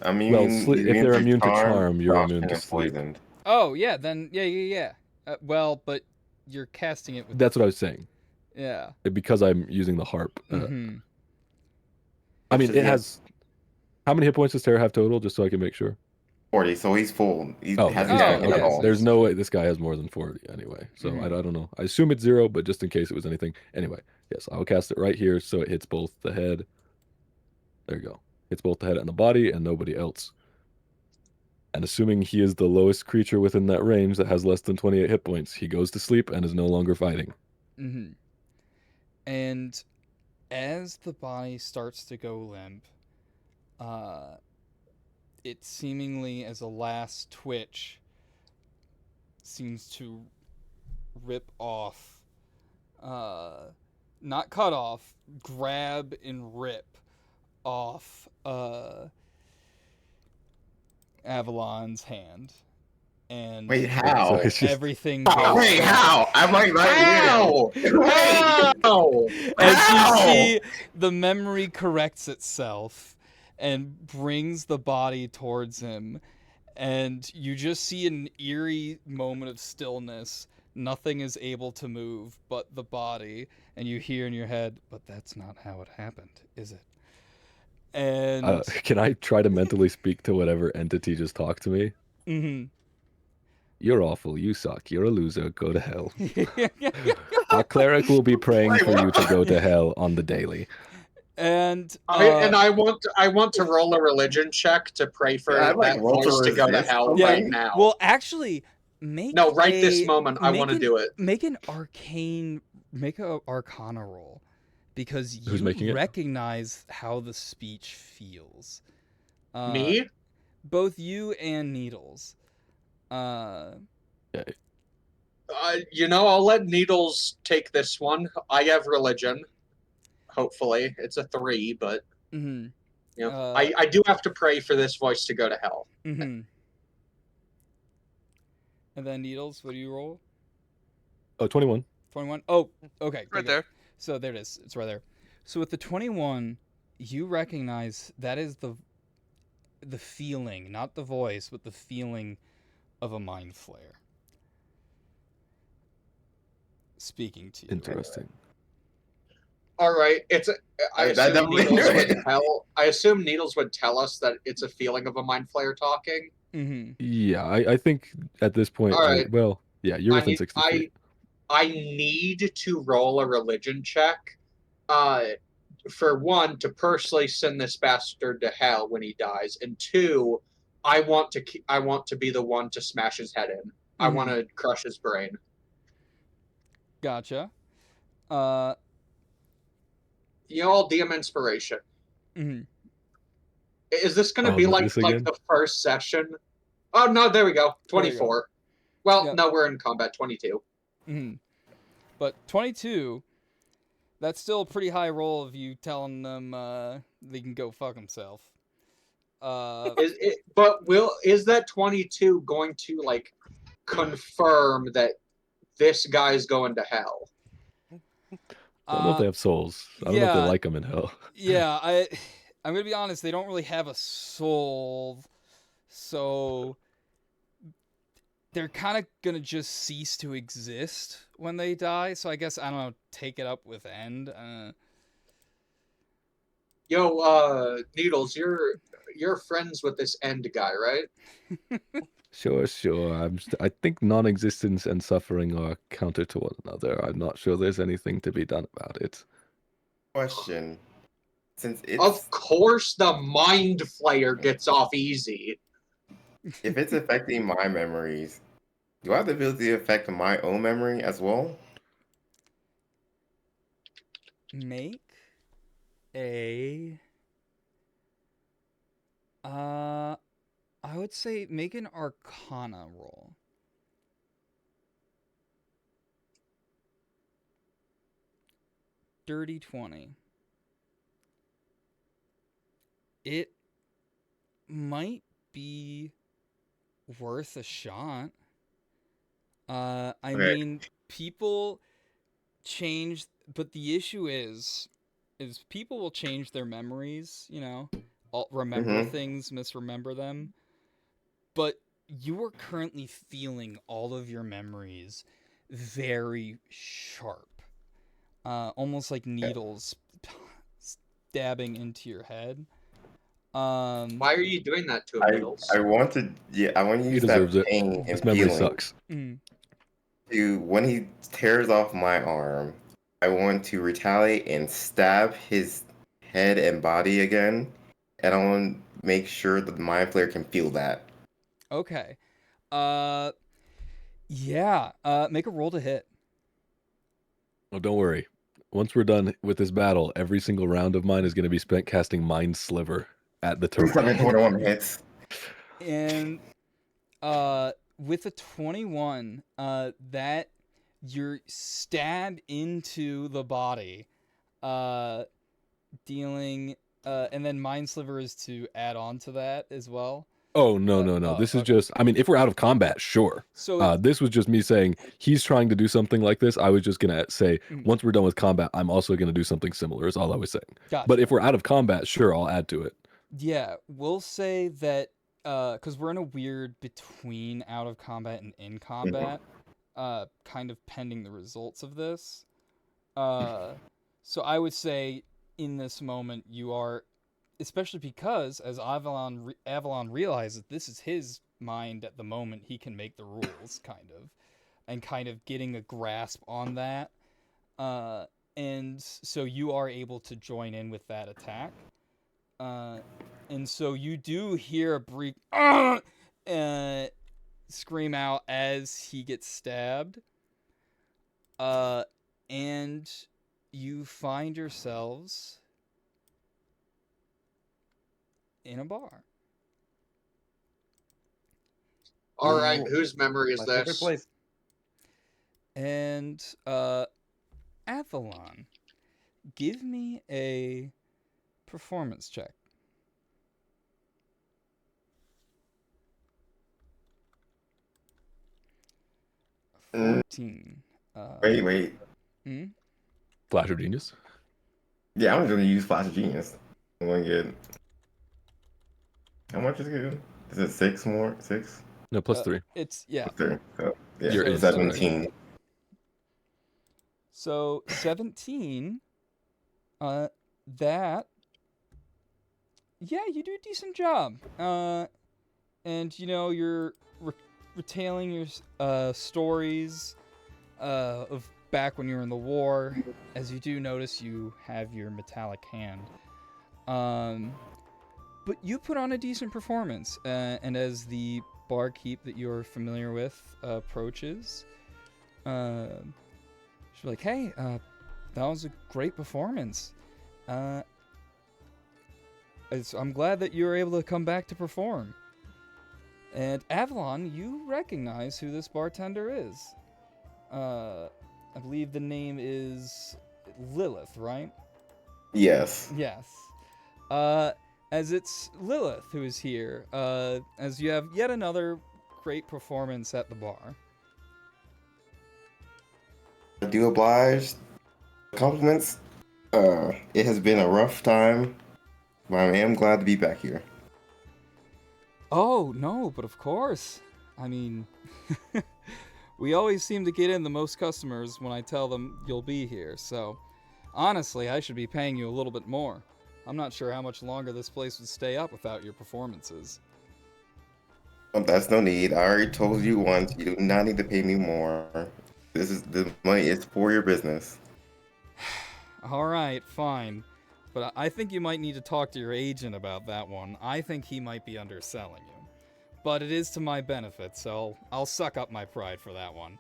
Speaker 6: I mean,
Speaker 3: Well, if they're immune to charm, you're immune to
Speaker 6: and
Speaker 3: sleep.
Speaker 6: poisoned.
Speaker 1: Oh, yeah, then, yeah. Well, but you're casting it with...
Speaker 3: That's what I was saying.
Speaker 1: Yeah.
Speaker 3: Because I'm using the harp.
Speaker 1: Mm-hmm.
Speaker 3: I mean,
Speaker 6: So
Speaker 3: it
Speaker 6: yeah.
Speaker 3: has... How many hit points does Terra have total, just so I can make sure?
Speaker 6: 40, so he's full. He
Speaker 3: Oh,
Speaker 6: hasn't
Speaker 1: yeah,
Speaker 6: taken
Speaker 1: okay.
Speaker 6: at all.
Speaker 3: There's no way this guy has more than 40 anyway. So
Speaker 1: Mhm.
Speaker 3: I don't know. I assume it's 0, but just in case it was anything. Anyway, yes, I'll cast it right here so it hits both the head. There you go. Hits both the head and the body and nobody else. And assuming he is the lowest creature within that range that has less than 28 hit points, he goes to sleep and is no longer fighting.
Speaker 1: Mm-hmm. And as the body starts to go limp, it seemingly, as a last twitch, seems to rip off, not cut off, grab and rip off Avalon's hand. And
Speaker 6: Wait, how?
Speaker 3: So it's just...
Speaker 1: everything
Speaker 6: Oh,
Speaker 1: goes
Speaker 6: wait, how? I'm like
Speaker 4: How? How?
Speaker 1: As you
Speaker 6: How?
Speaker 1: see, the memory corrects itself and brings the body towards him, and you just see an eerie moment of stillness. Nothing is able to move but the body, and you hear in your head, "But that's not how it happened, is it?" And
Speaker 3: Can I try to mentally speak to whatever entity just talked to me?
Speaker 1: mhm.
Speaker 3: You're awful. You suck. You're a loser. Go to hell. Our cleric will be praying
Speaker 6: Wait,
Speaker 3: for you
Speaker 6: what?
Speaker 3: to go to hell on the daily.
Speaker 1: And
Speaker 4: I want to roll a religion check to pray for
Speaker 6: Yeah, I'd like
Speaker 4: that
Speaker 6: roll to
Speaker 4: voice to go to
Speaker 6: resist.
Speaker 4: hell
Speaker 1: yeah,
Speaker 4: right now.
Speaker 1: well, actually, make
Speaker 4: No, right this
Speaker 1: a-
Speaker 4: moment, I
Speaker 1: make
Speaker 4: want to
Speaker 1: an-
Speaker 4: do it.
Speaker 1: Make an arcana roll, because
Speaker 3: Who's making
Speaker 1: you
Speaker 3: it?
Speaker 1: recognize how the speech feels.
Speaker 4: Me?
Speaker 1: Both you and Needles.
Speaker 4: I'll let Needles take this one. I have religion. Hopefully, it's a 3, but
Speaker 1: Mhm.
Speaker 4: I do have to pray for this voice to go to hell.
Speaker 1: Mhm. And then Needles, what do you roll?
Speaker 3: Oh, 21.
Speaker 1: 21. Oh, okay.
Speaker 2: Right
Speaker 1: okay.
Speaker 2: there.
Speaker 1: So there it is. It's right there. So with the 21, you recognize that is the feeling, not the voice, but the feeling of a mind flayer speaking to you.
Speaker 3: Interesting.
Speaker 4: All right, I
Speaker 6: That
Speaker 4: assume
Speaker 6: definitely
Speaker 4: Needles
Speaker 6: knew
Speaker 4: would
Speaker 6: it.
Speaker 4: I assume Needles would tell us that it's a feeling of a mind flayer talking.
Speaker 1: Mm-hmm.
Speaker 3: Yeah, I think at this point,
Speaker 4: All right.
Speaker 3: you're within 60 feet.
Speaker 4: I need to roll a religion check. For one, to personally send this bastard to hell when he dies, and two, I want to be the one to smash his head in. I want to crush his brain.
Speaker 1: Gotcha.
Speaker 4: I'll DM inspiration.
Speaker 1: Mm-hmm.
Speaker 4: Is this going to
Speaker 3: Oh,
Speaker 4: be
Speaker 3: not
Speaker 4: like
Speaker 3: this again?
Speaker 4: the first session? Oh no, there we go. 24. Well,
Speaker 1: Yep.
Speaker 4: no, we're in combat. 22.
Speaker 1: Mm-hmm. But 22, that's still a pretty high roll of you telling them they can go fuck themselves.
Speaker 4: Is that 22 going to like confirm that this guy's going to hell?
Speaker 3: I don't know if they have souls. I don't know if they like them in hell.
Speaker 1: Yeah, I'm gonna be honest. They don't really have a soul, so they're kind of gonna just cease to exist when they die. So I guess, I don't know, take it up with End.
Speaker 4: Needles, you're friends with this End guy, right?
Speaker 3: Sure. I think non-existence and suffering are counter to one another. I'm not sure there's anything to be done about it.
Speaker 6: Question. Since it's
Speaker 4: Of course, the mind flayer gets off easy.
Speaker 6: if it's affecting my memories, do I have the ability to affect my own memory as well?
Speaker 1: Make a I would say make an Arcana roll. Dirty 20. It might be worth a shot. I
Speaker 6: Okay.
Speaker 1: mean, people change, but the issue is people will change their memories, you know, remember
Speaker 6: Mhm.
Speaker 1: things, misremember them. But you are currently feeling all of your memories very sharp, almost like needles stabbing into your head.
Speaker 4: Why are you doing that to him,
Speaker 6: I
Speaker 4: Middles?
Speaker 6: I want to I want to
Speaker 3: He
Speaker 6: use
Speaker 3: deserves
Speaker 6: that
Speaker 3: it.
Speaker 6: pain
Speaker 3: His
Speaker 6: and
Speaker 3: memory
Speaker 6: feeling
Speaker 3: sucks.
Speaker 1: mm.
Speaker 6: to when he tears off my arm. I want to retaliate and stab his head and body again, and I want to make sure that the mind flayer can feel that.
Speaker 1: Okay. Yeah. Make a roll to hit.
Speaker 3: Oh, don't worry. Once we're done with this battle, every single round of mine is going to be spent casting Mind Sliver at the
Speaker 6: Every time
Speaker 3: target.
Speaker 6: 21 hits.
Speaker 1: And with a 21, that you're stabbed into the body, dealing, and then Mind Sliver is to add on to that as well.
Speaker 3: Oh, no. This is
Speaker 1: okay.
Speaker 3: just, I mean, if we're out of combat, sure.
Speaker 1: So
Speaker 3: This was just me saying he's trying to do something like this. I was just going to say, once we're done with combat, I'm also going to do something similar, is all I was saying.
Speaker 1: Gotcha.
Speaker 3: But if we're out of combat, sure, I'll add to it.
Speaker 1: Yeah, we'll say that because we're in a weird between out of combat and in combat, kind of pending the results of this. So I would say in this moment you are, especially because as Avalon realizes this is his mind at the moment, he can make the rules kind of, and kind of getting a grasp on that. And so you are able to join in with that attack. And so you do hear a brief scream out as he gets stabbed. And you find yourselves in a bar.
Speaker 4: All right,
Speaker 7: Cool.
Speaker 4: whose memory is
Speaker 7: My favorite
Speaker 4: this?
Speaker 7: place.
Speaker 1: And Avalon, give me a performance check.
Speaker 6: Mm.
Speaker 1: 14.
Speaker 6: Wait.
Speaker 3: Flash of Genius?
Speaker 6: Yeah, I'm just going to use Flash of Genius. I'm going to get. How much is it? Is it 6 more? 6?
Speaker 3: No, plus 3.
Speaker 1: It's, yeah.
Speaker 6: Plus 3. So, yeah,
Speaker 3: You're
Speaker 6: it's
Speaker 3: in,
Speaker 6: 17.
Speaker 1: So 17, that, yeah, you do a decent job. And you know you're retailing your stories of back when you were in the war. As you do notice, you have your metallic hand. But you put on a decent performance, and as the barkeep that you're familiar with approaches, she's like, "Hey, that was a great performance. I'm glad that you were able to come back to perform." And Avalon, you recognize who this bartender is. I believe the name is Lilith, right?
Speaker 6: Yes.
Speaker 1: Yes. As it's Lilith who is here, as you have yet another great performance at the bar.
Speaker 6: I do oblige. Compliments. It has been a rough time, but I am glad to be back here.
Speaker 1: Oh, no, but of course. I mean, we always seem to get in the most customers when I tell them you'll be here, so honestly, I should be paying you a little bit more. I'm not sure how much longer this place would stay up without your performances.
Speaker 6: Oh, that's no need. I already told you once. You do not need to pay me more. The money is for your business.
Speaker 1: Alright, fine. But I think you might need to talk to your agent about that one. I think he might be underselling you. But it is to my benefit, so I'll suck up my pride for that one.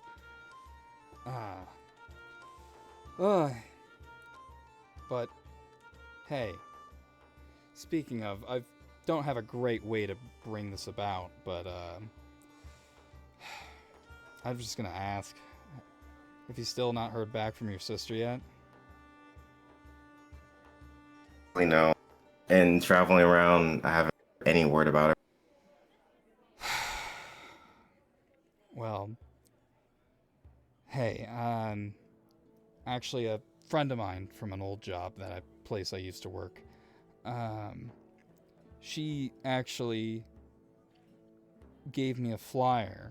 Speaker 1: But Hey, speaking of, I don't have a great way to bring this about, but I'm just gonna ask. Have you still not heard back from your sister yet?
Speaker 6: No. And traveling around, I haven't heard any word about it.
Speaker 1: Well, hey, actually a friend of mine from an old job place I used to work. She actually gave me a flyer.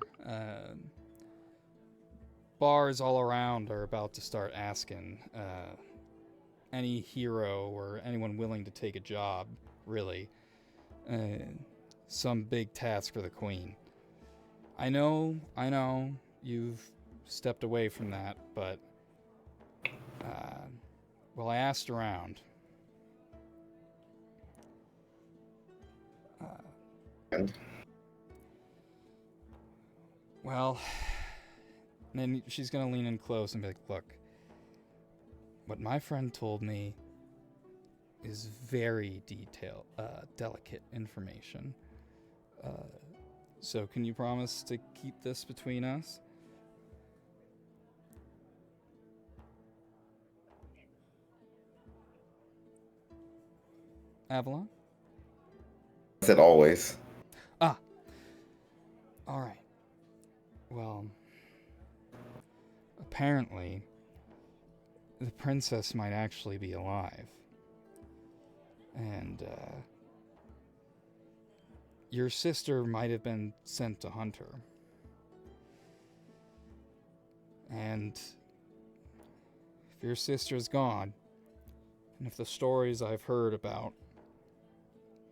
Speaker 1: Bars all around are about to start asking any hero or anyone willing to take a job, really. Some big task for the queen. I know, you've stepped away from that, but, well, I asked around.
Speaker 6: And
Speaker 1: Well, then she's gonna lean in close and be like, look, what my friend told me is very delicate information. So can you promise to keep this between us? Avalon?
Speaker 6: I said always.
Speaker 1: Ah. All right. Well, apparently, the princess might actually be alive. And, your sister might have been sent to hunt her. And if your sister's gone, and if the stories I've heard about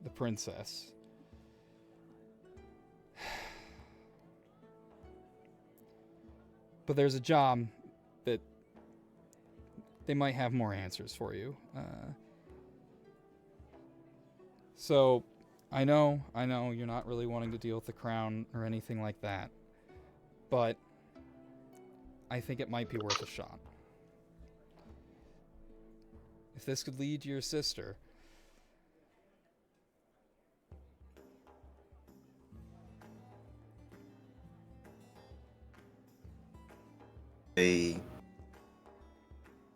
Speaker 1: the princess, but there's a job that they might have more answers for you. So, I know you're not really wanting to deal with the crown or anything like that, but I think it might be worth a shot. If this could lead to your sister,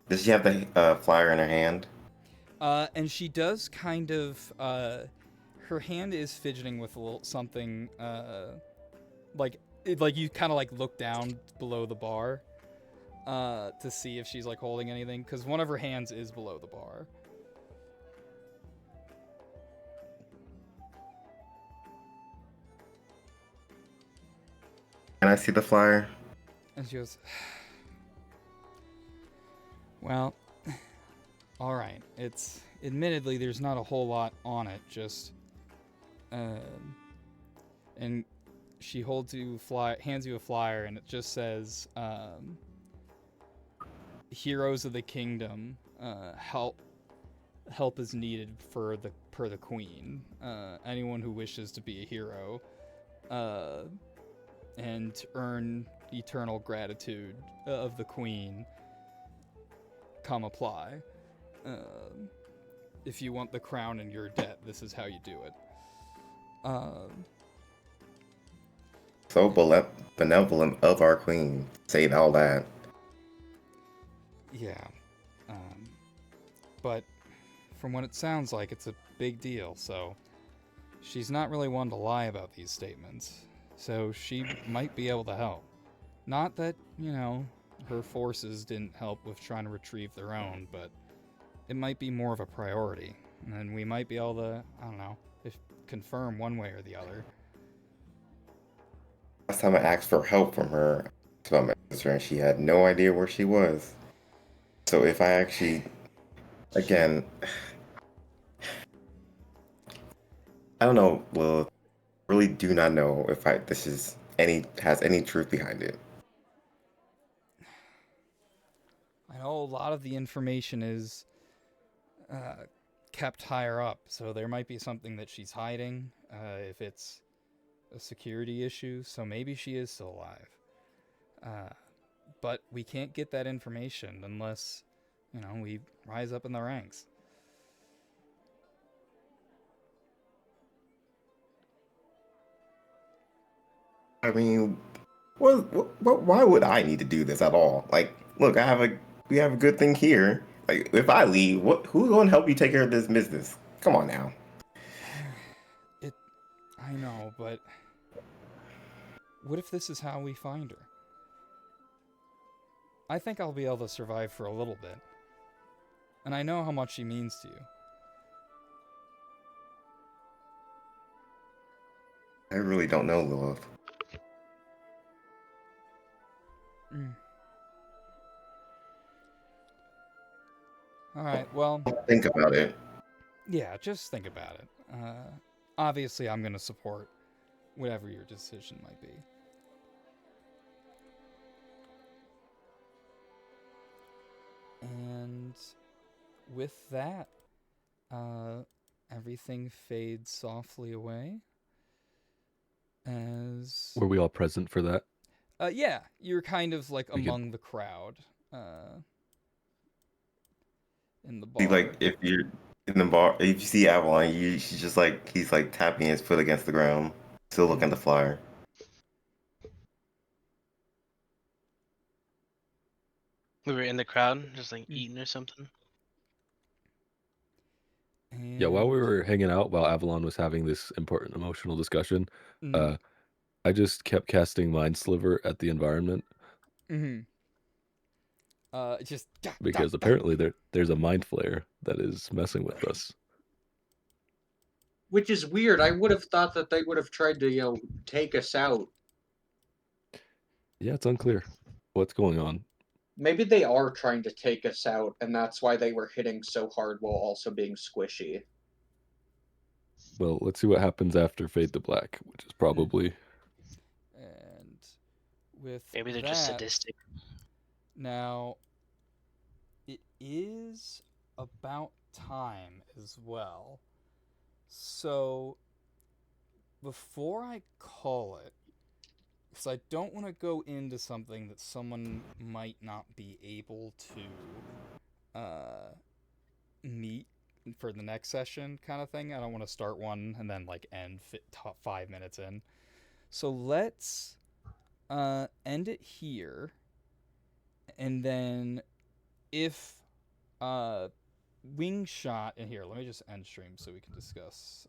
Speaker 6: Does she have the flyer in her hand?
Speaker 1: and she does kind of, her hand is fidgeting with a little something, like you kind of like look down below the bar, to see if she's like holding anything, because one of her hands is below the bar.
Speaker 6: Can I see the flyer?
Speaker 1: And she goes, well, all right. It's admittedly there's not a whole lot on it. Just, and she hands you a flyer, and it just says, "Heroes of the Kingdom, help is needed per the Queen. Anyone who wishes to be a hero, and earn eternal gratitude of the Queen, come apply. If you want the crown in your debt, this is how you do it."
Speaker 6: So benevolent of our queen. Say all that.
Speaker 1: Yeah. But from what it sounds like, it's a big deal, so she's not really one to lie about these statements. So she might be able to help. Not that, her forces didn't help with trying to retrieve their own, but it might be more of a priority. And we might be able to, I don't know, confirm one way or the other.
Speaker 6: Last time I asked for help from her about my sister, and she had no idea where she was. So if I actually, again, I don't know. Well, really do not know if this has any truth behind it.
Speaker 1: I know a lot of the information is kept higher up, so there might be something that she's hiding, if it's a security issue, so maybe she is still alive. But we can't get that information unless, we rise up in the ranks.
Speaker 6: I mean, why would I need to do this at all? Like, look, we have a good thing here. Like, if I leave, who's going to help you take care of this business? Come on now.
Speaker 1: I know, but what if this is how we find her? I think I'll be able to survive for a little bit. And I know how much she means to you.
Speaker 6: I really don't know, Lilith.
Speaker 1: Alright, well...
Speaker 6: Think about it.
Speaker 1: Yeah, just think about it. Obviously, I'm going to support whatever your decision might be. And with that, everything fades softly away. As...
Speaker 3: Were we all present for that?
Speaker 1: Yeah, you're kind of like among the crowd. In the bar.
Speaker 6: See, like, if you're in the bar, if you see Avalon, she's just like, he's like tapping his foot against the ground, still looking at the flyer.
Speaker 5: We were in the crowd, just like eating or something.
Speaker 1: And...
Speaker 3: Yeah, while we were hanging out, while Avalon was having this important emotional discussion, I just kept casting Mind Sliver at the environment.
Speaker 1: Just...
Speaker 3: Because apparently there's a Mind Flayer that is messing with us.
Speaker 4: Which is weird. I would have thought that they would have tried to, take us out.
Speaker 3: Yeah, it's unclear what's going on.
Speaker 4: Maybe they are trying to take us out, and that's why they were hitting so hard while also being squishy.
Speaker 3: Well, let's see what happens after Fade to Black, which is probably...
Speaker 1: And with
Speaker 5: maybe they're
Speaker 1: that,
Speaker 5: just sadistic.
Speaker 1: Now, it is about time as well. So, before I call it, because I don't want to go into something that someone might not be able to meet for the next session kind of thing. I don't want to start one and then like end 5 minutes in. So let's end it here. And then if Wing Shot in here, let me just end stream so we can discuss